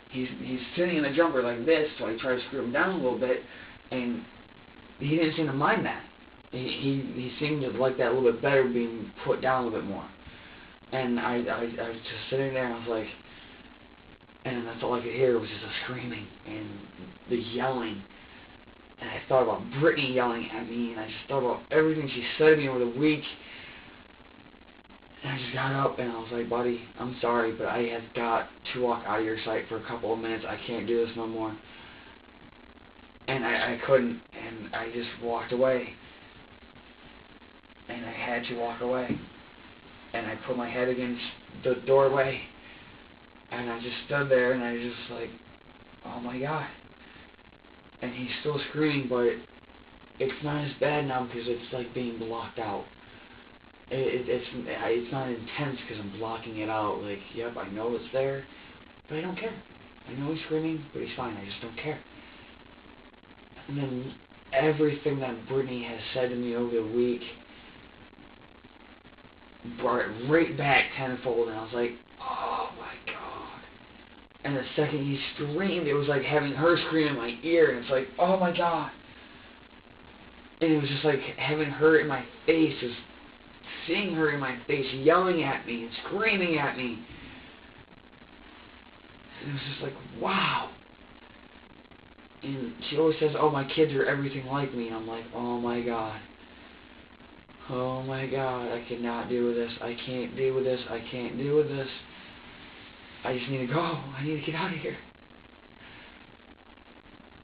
he's sitting in the jumper like this, so I try to screw him down a little bit, and he didn't seem to mind that. He seemed to like that a little bit better, being put down a little bit more. And I was just sitting there, and I was like, and that's all I could hear was just the screaming and the yelling. And I thought about Brittany yelling at me, and I just thought about everything she said to me over the week. And I just got up, and I was like, buddy, I'm sorry, but I have got to walk out of your sight for a couple of minutes. I can't do this no more. And I couldn't, and I just walked away. And I had to walk away. And I put my head against the doorway, and I just stood there, and I just like, oh my God. And he's still screaming, but it's not as bad now because it's like being blocked out. It's not intense because I'm blocking it out. Like, yep, I know it's there, but I don't care. I know he's screaming, but he's fine. I just don't care. And then everything that Brittany has said to me over the week brought it right back tenfold, and I was like, oh my God. And the second he screamed, it was like having her scream in my ear, and it's like, oh my God. And it was just like having her in my face, just seeing her in my face, yelling at me and screaming at me. And it was just like, wow. And she always says, oh, my kids are everything like me. And I'm like, oh my God. Oh my God, I cannot deal with this. I can't deal with this. I can't deal with this. I just need to go. I need to get out of here.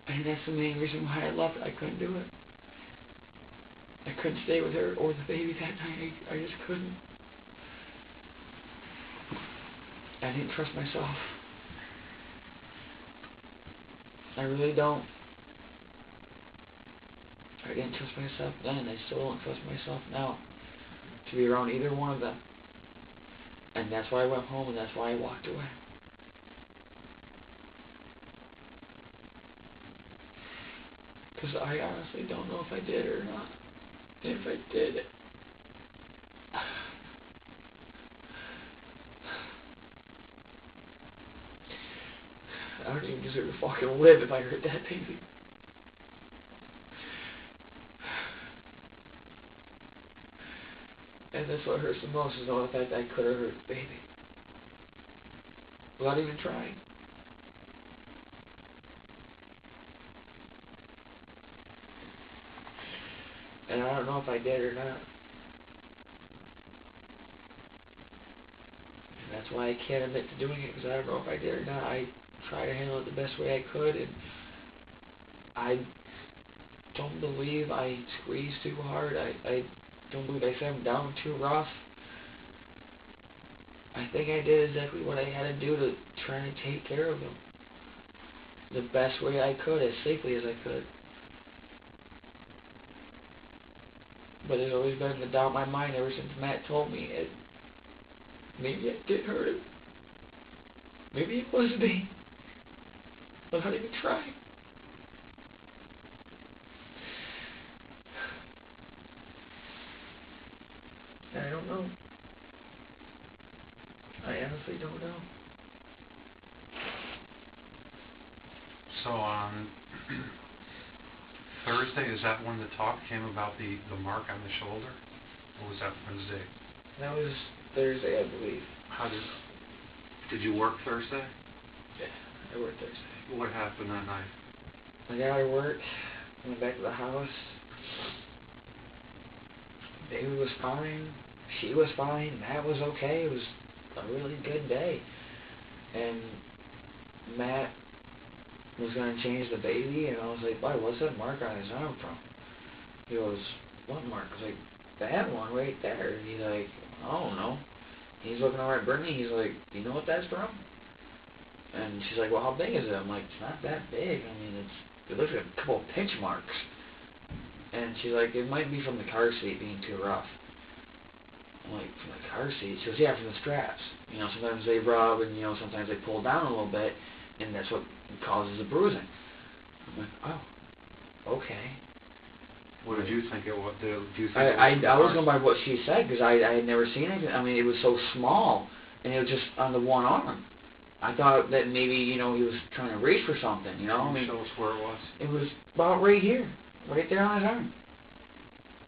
And that's the main reason why I left. I couldn't do it. I couldn't stay with her or the baby that night. I just couldn't. I didn't trust myself. I really don't. I didn't trust myself then, and I still don't trust myself now to be around either one of them. And that's why I went home, and that's why I walked away. Because I honestly don't know if I did or not. And if I did, I don't even deserve to fucking live if I hurt that baby. And that's what hurts the most, is knowing the fact that I could have hurt the baby. Without even trying. And I don't know if I did or not. And that's why I can't admit to doing it, because I don't know if I did or not. I tried to handle it the best way I could, and I don't believe I squeezed too hard. I don't believe I sat him down too rough. I think I did exactly what I had to do to try to take care of him the best way I could, as safely as I could. But it's always been the doubt in my mind ever since Matt told me it. Maybe I did hurt him. Maybe it was me. Without even trying. I don't know. I honestly don't know. So on Thursday, is that when the talk came about the mark on the shoulder? Or was that Wednesday? That was Thursday, I believe. Did you work Thursday? Yeah, I worked Thursday. What happened that night? I got out of work, went back to the house. Baby was fine. She was fine. Matt was okay. It was a really good day. And Matt was going to change the baby, and I was like, "Boy, what's that mark on his arm from?" He goes, "What mark?" I was like, "That one right there." And he's like, "I don't know." He's looking over at Brittany. He's like, "Do you know what that's from?" And she's like, "Well, how big is it?" I'm like, "It's not that big. I mean, it looks like a couple of pinch marks." And she's like, "It might be from the car seat being too rough." I'm like, "From the car seat?" She goes, "Yeah, from the straps. You know, sometimes they rub, and, you know, sometimes they pull down a little bit, and that's what causes the bruising." I'm like, "Oh, okay." What did you think it was? Do you think I was going by what she said, because I had never seen anything. I mean, it was so small, and it was just on the one arm. I thought that maybe, you know, he was trying to reach for something, you know? I mean, show us where it was. It was about right here, right there on his arm.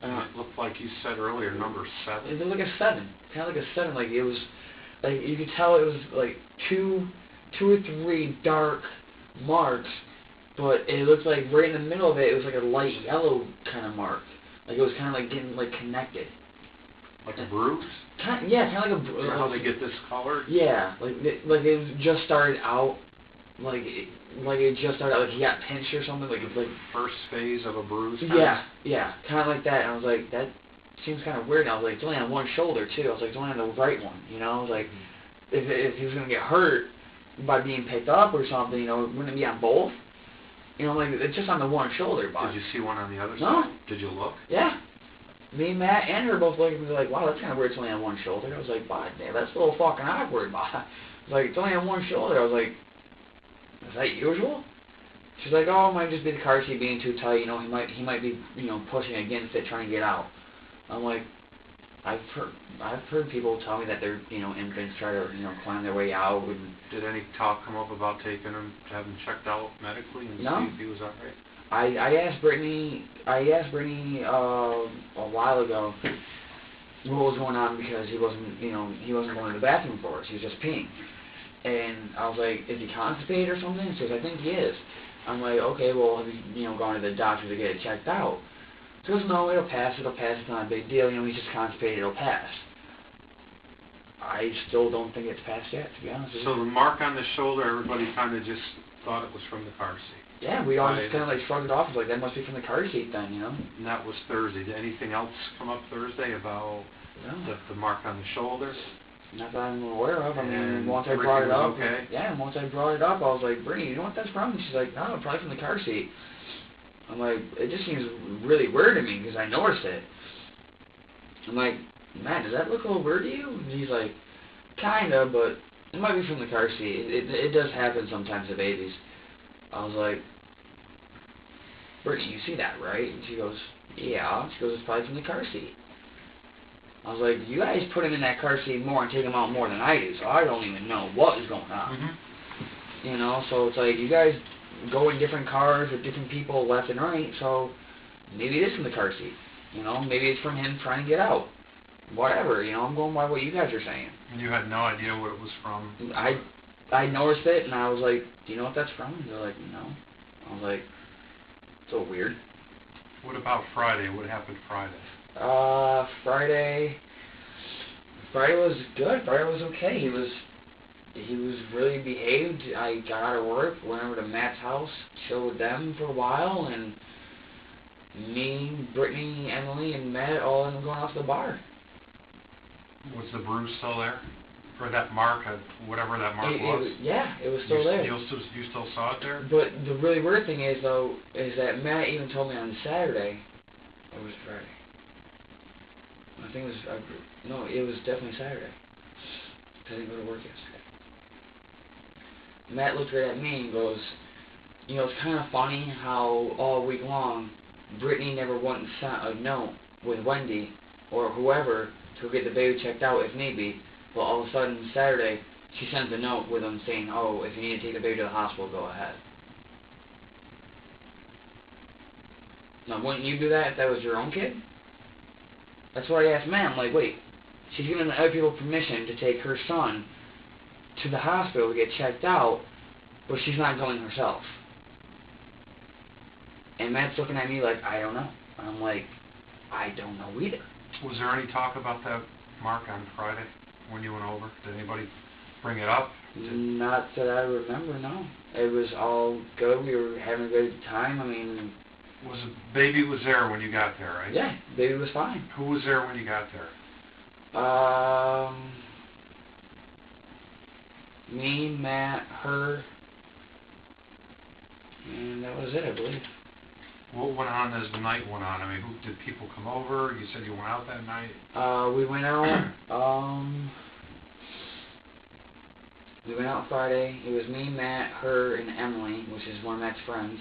It looked like you said earlier, number 7. It looked like a 7, kind of like a 7. Like, it was, like, you could tell it was like two or three dark marks, but it looked like right in the middle of it, it was like a light yellow kind of mark. Like, it was kind of like getting, like, connected. Like a bruise? Yeah, kind of like a bruise. You know how they get this color? Yeah, like it just started out, like it just started out, like he got pinched or something, like it's like first phase of a bruise. Yeah, kind of like that. And I was like, that seems kind of weird. And I was like, it's only on one shoulder too. I was like, it's only on the right one, you know. I was like, if he was gonna get hurt by being picked up or something, you know, wouldn't it be on both? You know, like it's just on the one shoulder. But did you see one on the other no. side? Did you look? Yeah. Me, Matt, and her both looking at me like, wow, that's kind of weird, it's only on one shoulder. I was like, "Bah, damn, that's a little fucking awkward, bah." I was like, "It's only on one shoulder." I was like, "Is that usual?" She's like, "Oh, it might just be the car seat being too tight, you know, he might be, you know, pushing against it, trying to get out." I'm like, I've heard people tell me that their, you know, infants try to, you know, climb their way out. And did any talk come up about taking him to have him checked out medically and no. see if he was alright? I asked Brittany a while ago what was going on, because he wasn't going to the bathroom for us. He was just peeing. And I was like, "Is he constipated or something?" She goes, "I think he is." I'm like, "Okay, well, have you, you know, gone to the doctor to get it checked out?" She goes, "No, it'll pass, it's not a big deal, you know, he's just constipated, it'll pass." I still don't think it's passed yet, to be honest with you. So the mark on the shoulder, everybody kind of just thought it was from the car seat. Yeah, we all just kind of like shrugged it off. It's like, that must be from the car seat then, you know? And that was Thursday. Did anything else come up Thursday about the mark on the shoulder? Not that I'm aware of. I mean, And once I Ricky brought it was up, okay? yeah, once I brought it up, I was like, Brittany, you know what that's from? And she's like, no, probably from the car seat. I'm like, it just seems really weird to me because I noticed it. I'm like, Matt, does that look a little weird to you? And he's like, kinda, but it might be from the car seat. It does happen sometimes to babies. I was like, Brittany, you see that, right? And she goes, yeah. She goes, it's probably from the car seat. I was like, you guys put him in that car seat more and take him out more than I do, so I don't even know what is going on. Mm-hmm. You know, so it's like, you guys go in different cars with different people left and right, so maybe it is from the car seat. You know, maybe it's from him trying to get out. Whatever, you know, I'm going by what you guys are saying. And you had no idea what it was from? I noticed it, and I was like, do you know what that's from? And they're like, no. I was like, it's a little weird. What about Friday? What happened Friday? Friday was good. Friday was okay. He was really behaved. I got out of work, went over to Matt's house, chilled with them for a while, and me, Brittany, Emily, and Matt all ended up going off to the bar. Was the bruise still there? Or that mark, whatever that mark was? Yeah, it was still there. You still saw it there? But the really weird thing is, though, is that Matt even told me on Saturday, or was it Friday? I think it was, no, it was definitely Saturday. I didn't go to work yesterday. Matt looked right at me and goes, you know, it's kind of funny how all week long, Brittany never once sent a note with Wendy or whoever to get the baby checked out if need be, but all of a sudden Saturday, she sends a note with them saying, oh, if you need to take the baby to the hospital, go ahead. Now, wouldn't you do that if that was your own kid? That's what I asked Matt. I'm like, wait, she's giving other people permission to take her son to the hospital to get checked out, but she's not going herself. And Matt's looking at me like, I don't know. I'm like, I don't know either. Was there any talk about that mark on Friday when you went over? Did anybody bring it up? Not that I remember, no. It was all good. We were having a good time. I mean... Baby was there when you got there, right? Yeah, baby was fine. Who was there when you got there? Me, Matt, her, and that was it, I believe. What went on as the night went on? I mean, did people come over? You said you went out that night? We went out, Friday. It was me, Matt, her, and Emily, which is one of Matt's friends.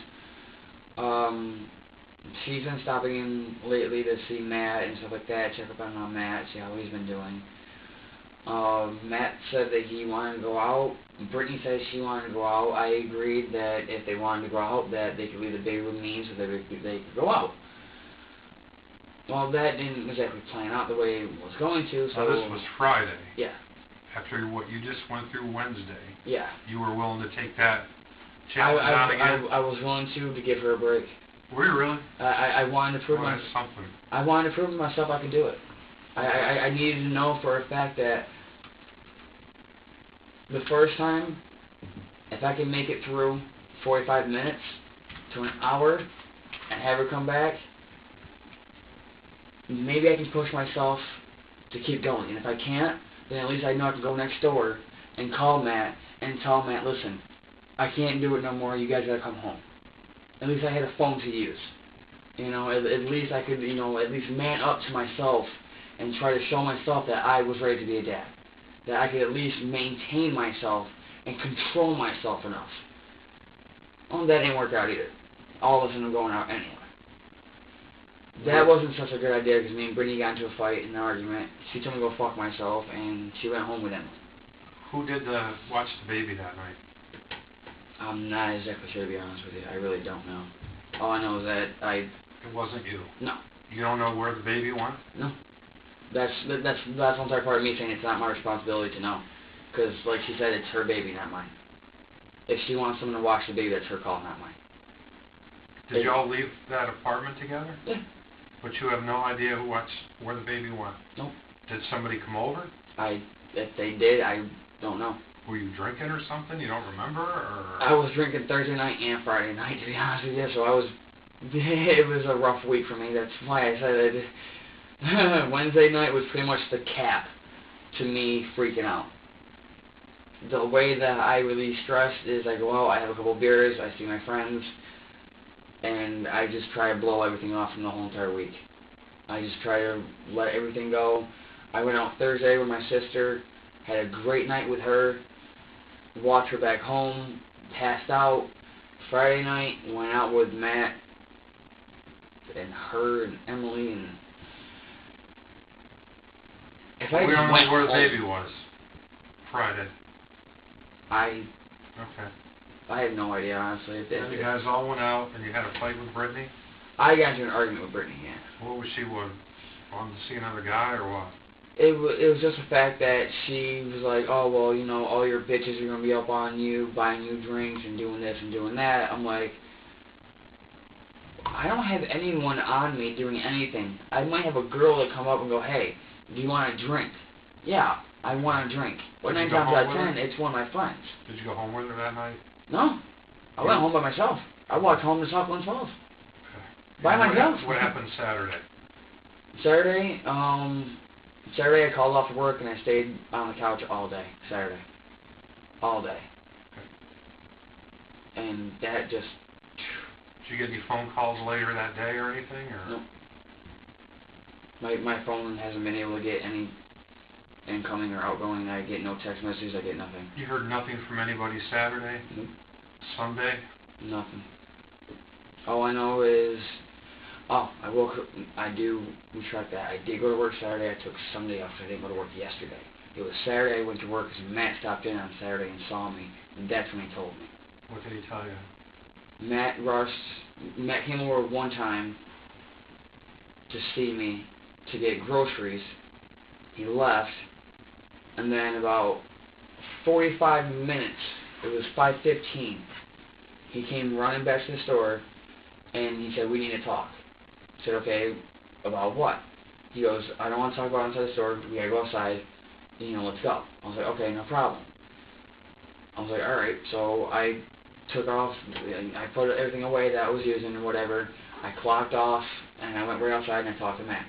She's been stopping in lately to see Matt and stuff like that, check up on Matt, see how he's been doing. Matt said that he wanted to go out. Brittany said she wanted to go out. I agreed that if they wanted to go out, that they could leave the baby with me so that they could go out. Well, that didn't exactly plan out the way it was going to, so... Now, this was Friday. Yeah. After what you just went through Wednesday. Yeah. You were willing to take that challenge on again? I was willing to give her a break. Were you really? I wanted to prove I wanted to prove to myself I could do it. I needed to know for a fact that the first time, if I can make it through 45 minutes to an hour and have her come back, maybe I can push myself to keep going. And if I can't, then at least I know I can go next door and call Matt and tell Matt, listen, I can't do it no more, you guys gotta come home. At least I had a phone to use. You know, at least I could, you know, at least man up to myself and try to show myself that I was ready to be a dad. That I could at least maintain myself and control myself enough. Well, that didn't work out either. All of us ended up going out anyway. That wasn't such a good idea because me and Brittany got into a fight and an argument. She told me to go fuck myself and she went home with Emily. Who did watch the baby that night? I'm not exactly sure, to be honest with you. I really don't know. All I know is that It wasn't you? No. You don't know where the baby went? No. That's one entire part of me saying it's not my responsibility to know. Because, like she said, it's her baby, not mine. If she wants someone to watch the baby, that's her call, not mine. Did y'all leave that apartment together? Yeah. But you have no idea where the baby went? Nope. Did somebody come over? If they did, I don't know. Were you drinking or something? You don't remember? Or? I was drinking Thursday night and Friday night, to be honest with you, so it was a rough week for me. That's why I said that Wednesday night was pretty much the cap to me freaking out. The way that I release stress is I go out, I have a couple beers, I see my friends, and I just try to blow everything off from the whole entire week. I just try to let everything go. I went out Thursday with my sister, had a great night with her, walked her back home, passed out. Friday night, went out with Matt and her and Emily, and if I We just don't went know where the home, baby was Friday. I Okay. have no idea, honestly. And you guys all went out and you had a fight with Brittany? I got into an argument with Brittany, yeah. What was she, wanted to see another guy or what? It was just the fact that she was like, oh, well, you know, all your bitches are going to be up on you, buying you drinks and doing this and doing that. I'm like, I don't have anyone on me doing anything. I might have a girl that come up and go, hey, do you want a drink? Yeah, I want a drink. But 9 times out of 10, it's one of my friends. Did you go home with her that night? No. I went home by myself. I walked home to South Glens Falls. Okay. By myself. What happened Saturday? Saturday I called off work and I stayed on the couch all day. Saturday. All day. Okay. And that just... Did you get any phone calls later that day or anything? Or? Nope. My phone hasn't been able to get any incoming or outgoing. I get no text messages. I get nothing. You heard nothing from anybody Saturday? Nope. Sunday? Nothing. All I know is... Oh, I woke up... I do retract that. I did go to work Saturday. I took Sunday off, so I didn't go to work yesterday. It was Saturday I went to work because Matt stopped in on Saturday and saw me. And that's when he told me. What did he tell you? Matt came over one time to see me to get groceries. He left, and then about 45 minutes, it was 5:15, he came running back to the store, and he said, we need to talk. I said, okay, about what? He goes, I don't want to talk about it inside the store, we gotta go outside, let's go. I was like, okay, no problem. I was like, alright, so I took off, I put everything away that I was using or whatever, I clocked off, and I went right outside and I talked to Matt.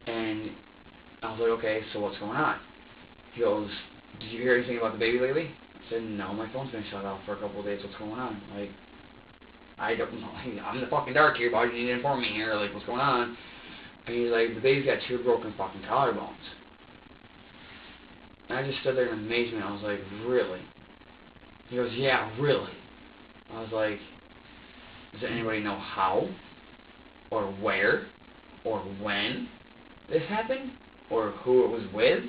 And I was like, okay, so what's going on? He goes, did you hear anything about the baby lately? I said, no, my phone's been shut off for a couple of days, what's going on? Like, I don't know, I'm in the fucking dark here, but you need to inform me here, like, what's going on? And he's like, the baby's got 2 broken fucking collarbones. And I just stood there in amazement, I was like, really? He goes, yeah, really? I was like, does anybody know how, or where, or when this happened, or who it was with?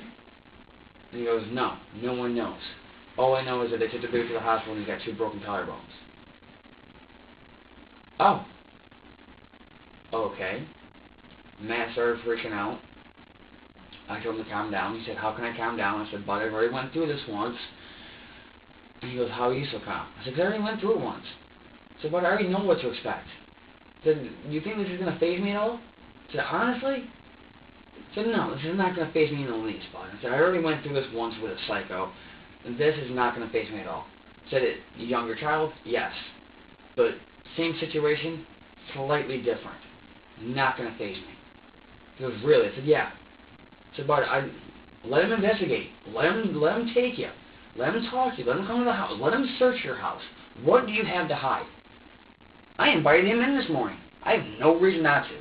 And he goes, no, no one knows. All I know is that they took the baby to the hospital and he's got 2 broken collarbones. Oh. Okay. Matt started freaking out. I told him to calm down. He said, how can I calm down? I said, but I've already went through this once. And he goes, how are you so calm? I said, because I already went through it once. I said, but I already know what to expect. I said, you think this is going to faze me at all? I said, honestly? I said, no, this is not going to faze me in the least, bud. I said, I already went through this once with a psycho, and this is not going to faze me at all. I said, a younger child? Yes. But same situation, slightly different. Not going to faze me. He goes, really? I said, yeah. I said, bud, let him investigate. Let him take you. Let him talk to you. Let him come to the house. Let him search your house. What do you have to hide? I invited him in this morning. I have no reason not to.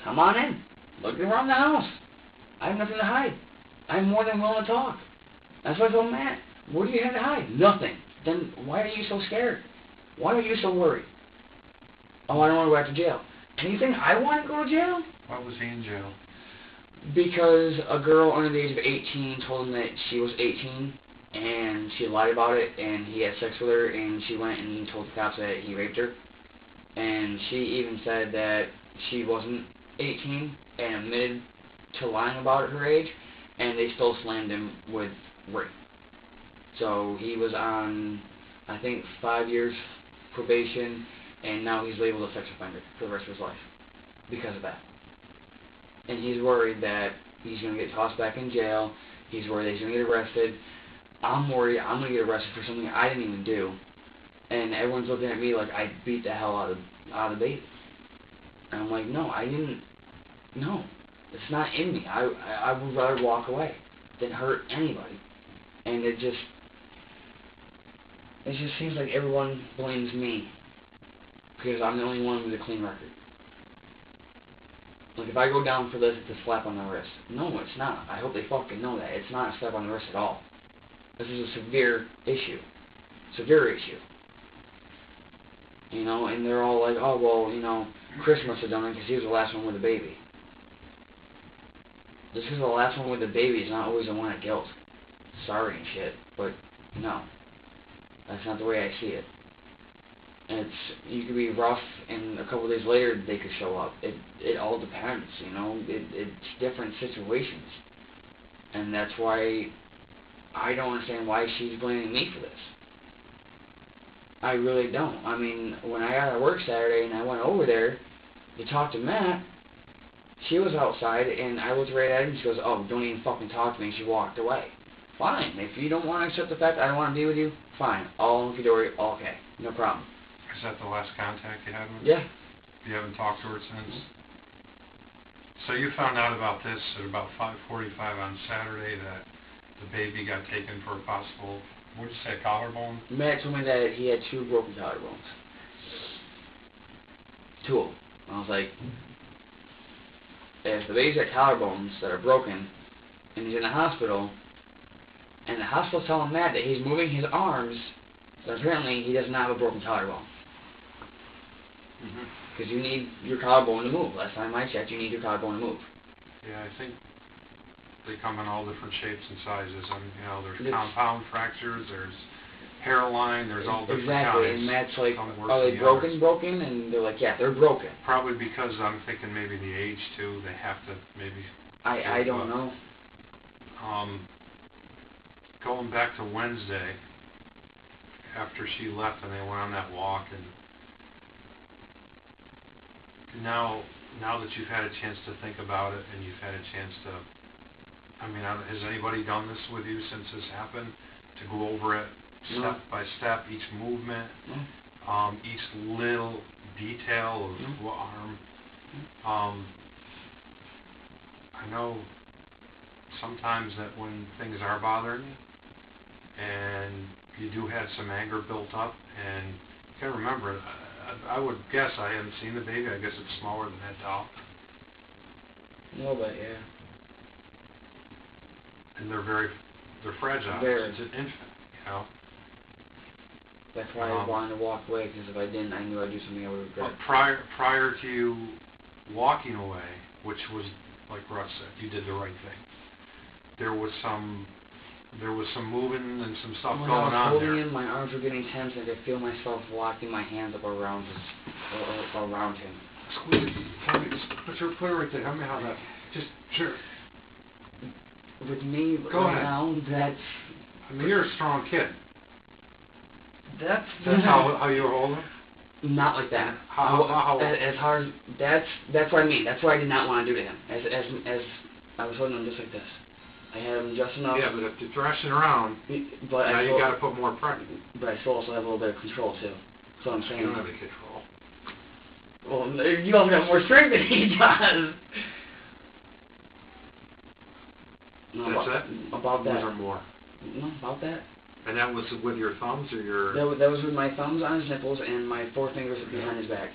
Come on in. Look around the house. I have nothing to hide. I'm more than willing to talk. That's what I told Matt. What do you have to hide? Nothing. Then why are you so scared? Why are you so worried? Oh, I don't want to go back to jail. And you think I want to go to jail? Why was he in jail? Because a girl under the age of 18 told him that she was 18, and she lied about it, and he had sex with her, and she went and he told the cops that he raped her. And she even said that she wasn't 18 and admitted to lying about her age, and they still slammed him with rape. So he was on, I think, 5 years probation, and now he's labeled a sex offender for the rest of his life because of that. And he's worried that he's going to get tossed back in jail. He's worried that he's going to get arrested. I'm worried I'm going to get arrested for something I didn't even do. And everyone's looking at me like I beat the hell out of the baby. And I'm like, no, I didn't. No, it's not in me. I would rather walk away. than hurt anybody. And it just seems like everyone blames me because I'm the only one with a clean record. Like, if I go down for this, it's a slap on the wrist. No, it's not. I hope they fucking know that. It's not a slap on the wrist at all. This is a severe issue. Severe issue. You know, and they're all like, oh, well, you know, Chris must have done it because he was the last one with a baby. Just because the last one with a baby is not always the one at guilt. Sorry and shit, but no. That's not the way I see it. And you could be rough, and a couple of days later they could show up. It all depends, you know. It's different situations, and that's why I don't understand why she's blaming me for this. I really don't. I mean, when I got out of work Saturday and I went over there to talk to Matt, she was outside, and I looked right at her, and she goes, "Oh, don't even fucking talk to me," and she walked away. Fine. If you don't want to accept the fact that I don't want to be with you, fine. All hunky-dory, all okay. No problem. Is that the last contact you had with her? Yeah. You haven't talked to her since? So you found out about this at about 5:45 on Saturday, that the baby got taken for a possible, what did you say, collarbone? Matt told me that he had 2 broken collarbones. 2 of them. I was like, if the baby's got collarbones that are broken, and he's in the hospital, and the hospital's telling Matt that he's moving his arms, then apparently he does not have a broken collarbone. Because you need your collarbone to move. Last time I checked, you need your collarbone to move. Yeah, I think they come in all different shapes and sizes. I mean, you know, there's compound fractures, there's hairline, there's all different exactly, kinds. and Matt's like, Some worse are they than the broken, others. broken? And they're like, yeah, they're broken. Probably because I'm thinking maybe the age too. They have to maybe. I don't know. Going back to Wednesday, after she left and they went on that walk, and now that you've had a chance to think about it and you've had a chance to, I mean, has anybody done this with you since this happened? To go over it step by step, each movement, each little detail of what arm. I know sometimes that when things are bothering you, and you do have some anger built up, and you gotta remember, I would guess, I haven't seen the baby, I guess it's smaller than that doll. A little bit, yeah. And they're fragile. Very. It's an infant, you know. That's why I wanted to walk away, because if I didn't, I knew I'd do something I would regret. But prior to you walking away, which was, like Russ said, you did the right thing. There was some moving and some stuff going on there. When I was holding him, my arms were getting tense, and I could feel myself locking my hands up around him. Squeeze it. Tell me, just put her right there. Tell me how that. Just sure. With me Go right ahead. now, that's. I mean, you're a strong kid. That's how you were holding? Not like that. How? As hard. That's what I mean. That's what I did not want to do to him. As I was holding him just like this. I had him just enough. Yeah, but if you're thrashing around, but now you got to put more pressure. But I still also have a little bit of control too. That's what I'm saying. You don't have any control. Well, you also got more strength than he does. No, That's it? About that. Was there more? No, about that. And that was with your thumbs or your... That was with my thumbs on his nipples and my forefingers behind his back.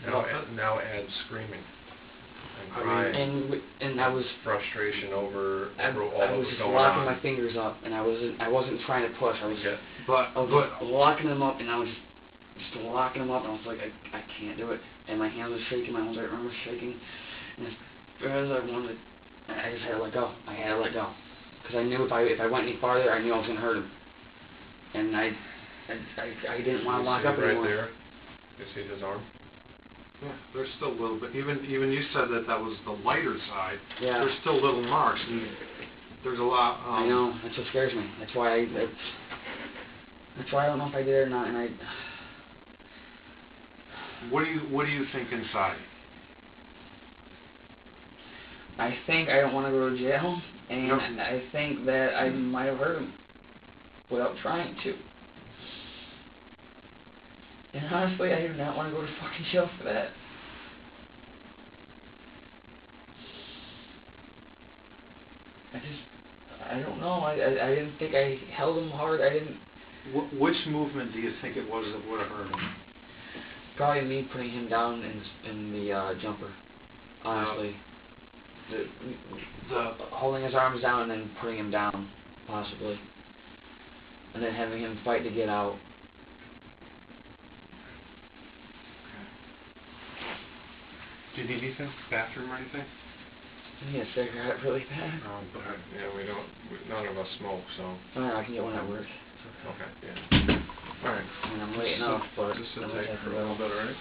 Now add screaming and crying. And I was frustration over all that was going on. I was just locking my fingers up, and I wasn't trying to push. I was locking them up, and I was just locking them up, and I was like, I can't do it. And my hands were shaking, my arms were shaking, and as fast as I wanted, I just had to let go. I had to let go, because I knew if I went any farther, I knew I was going to hurt him. And I didn't want to lock up anymore. Right there. You see his arm? Yeah, there's still a little bit. Even you said that was the lighter side. Yeah. There's still little marks. And there's a lot. I know. That's what scares me. That's why I don't know if I did it or not. And What do you think inside? I think I don't want to go to jail, and I think that I might have hurt him without trying to. And honestly, I do not want to go to fucking jail for that. I don't know. I didn't think I held him hard. I didn't. Which movement do you think it was that would have hurt him? Probably me putting him down in the jumper. Honestly, the holding his arms down and then putting him down, possibly, and then having him fight to get out. Do you need anything? Bathroom or anything? I need a cigarette really bad. Yeah, none of us smoke, so. I can get one at work. Okay, yeah. Alright. And I'm waiting up, but just sit tight for a little bit, alright?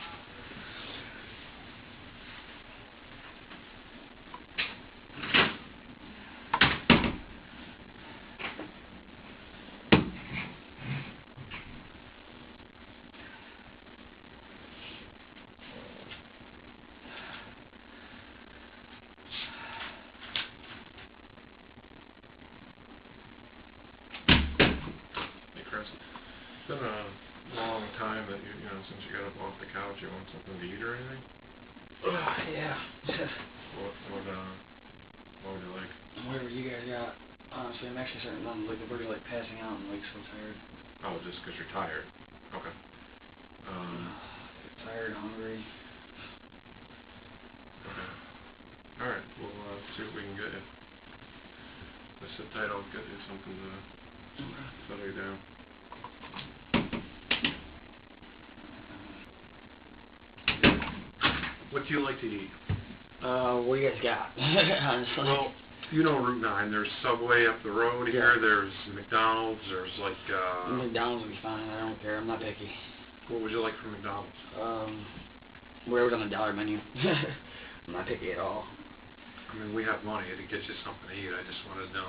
It's been a long time that you know, since you got up off the couch, you want something to eat or anything? Yeah. What would you like? Whatever you guys got. Honestly, I'm actually starting to like the bird like passing out and like so tired. Oh, just 'cause you're tired. Okay. Tired, hungry. Okay. Alright, we'll see what we can get you. Just sit tight, I'll get you something to settle you down. What do you like to eat? What do you guys got? Honestly. Well, you know Route 9. There's Subway up the road here. Yeah. There's McDonald's. There's like, McDonald's will be fine. I don't care. I'm not picky. What would you like from McDonald's? Whatever's on the dollar menu. I'm not picky at all. I mean, we have money to get you something to eat. I just wanted to know.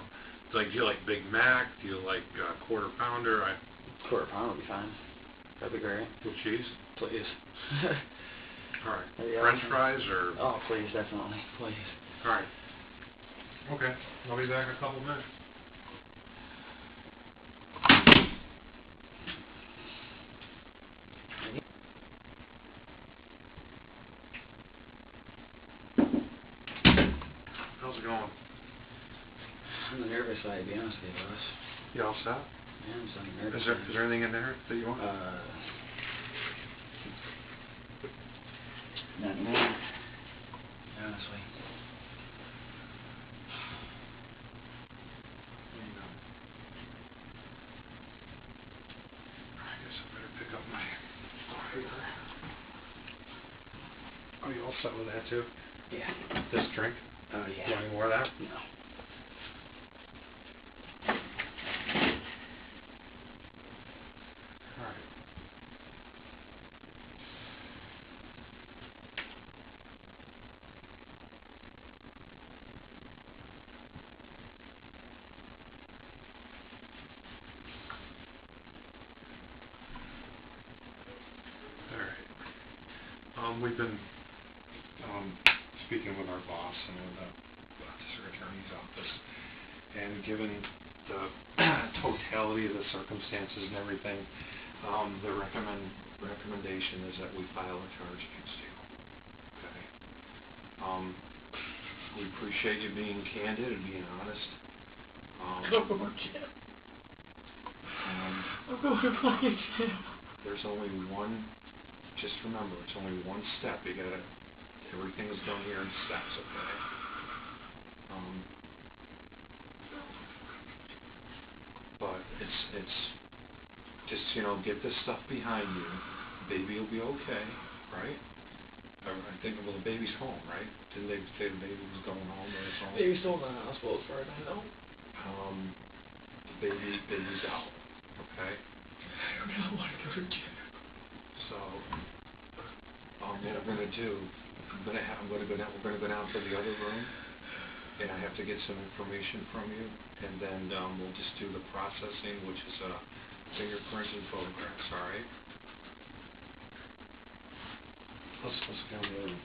Like, do you like Big Mac? Do you like Quarter Pounder? Quarter pound would be fine. That'd be great. With cheese? Please. All right. Yeah, French fries or? Oh, please, definitely. Please. All right. Okay. I'll be back in a couple minutes. How's it going? I'm the nervous side, to be honest with you, boss. You all set? Yeah, I'm starting nervous. Is there anything in there that you want? Not anymore. Honestly. I guess I better pick up my computer. Are you all set with that too? Yeah. This drink? Oh, You yeah. want any more of that? No. We've been speaking with our boss and with the district attorney's office, and given the totality of the circumstances and everything, the recommendation is that we file a charge against you. Okay. We appreciate you being candid and being honest. There's only one. Just remember, it's only one step. Everything is done here in steps, okay? But it's just, you know, get this stuff behind you. Baby will be okay, right? I think, well, the baby's home, right? Didn't they say the baby was going home or it's home? Baby's still in the hospital as far as I know. Baby's out, okay? I do not want to go to jail. So, what I'm gonna do, we're gonna go down to the other room, and I have to get some information from you, and then we'll just do the processing, which is fingerprints and photographs. All right? Let's go to the other room.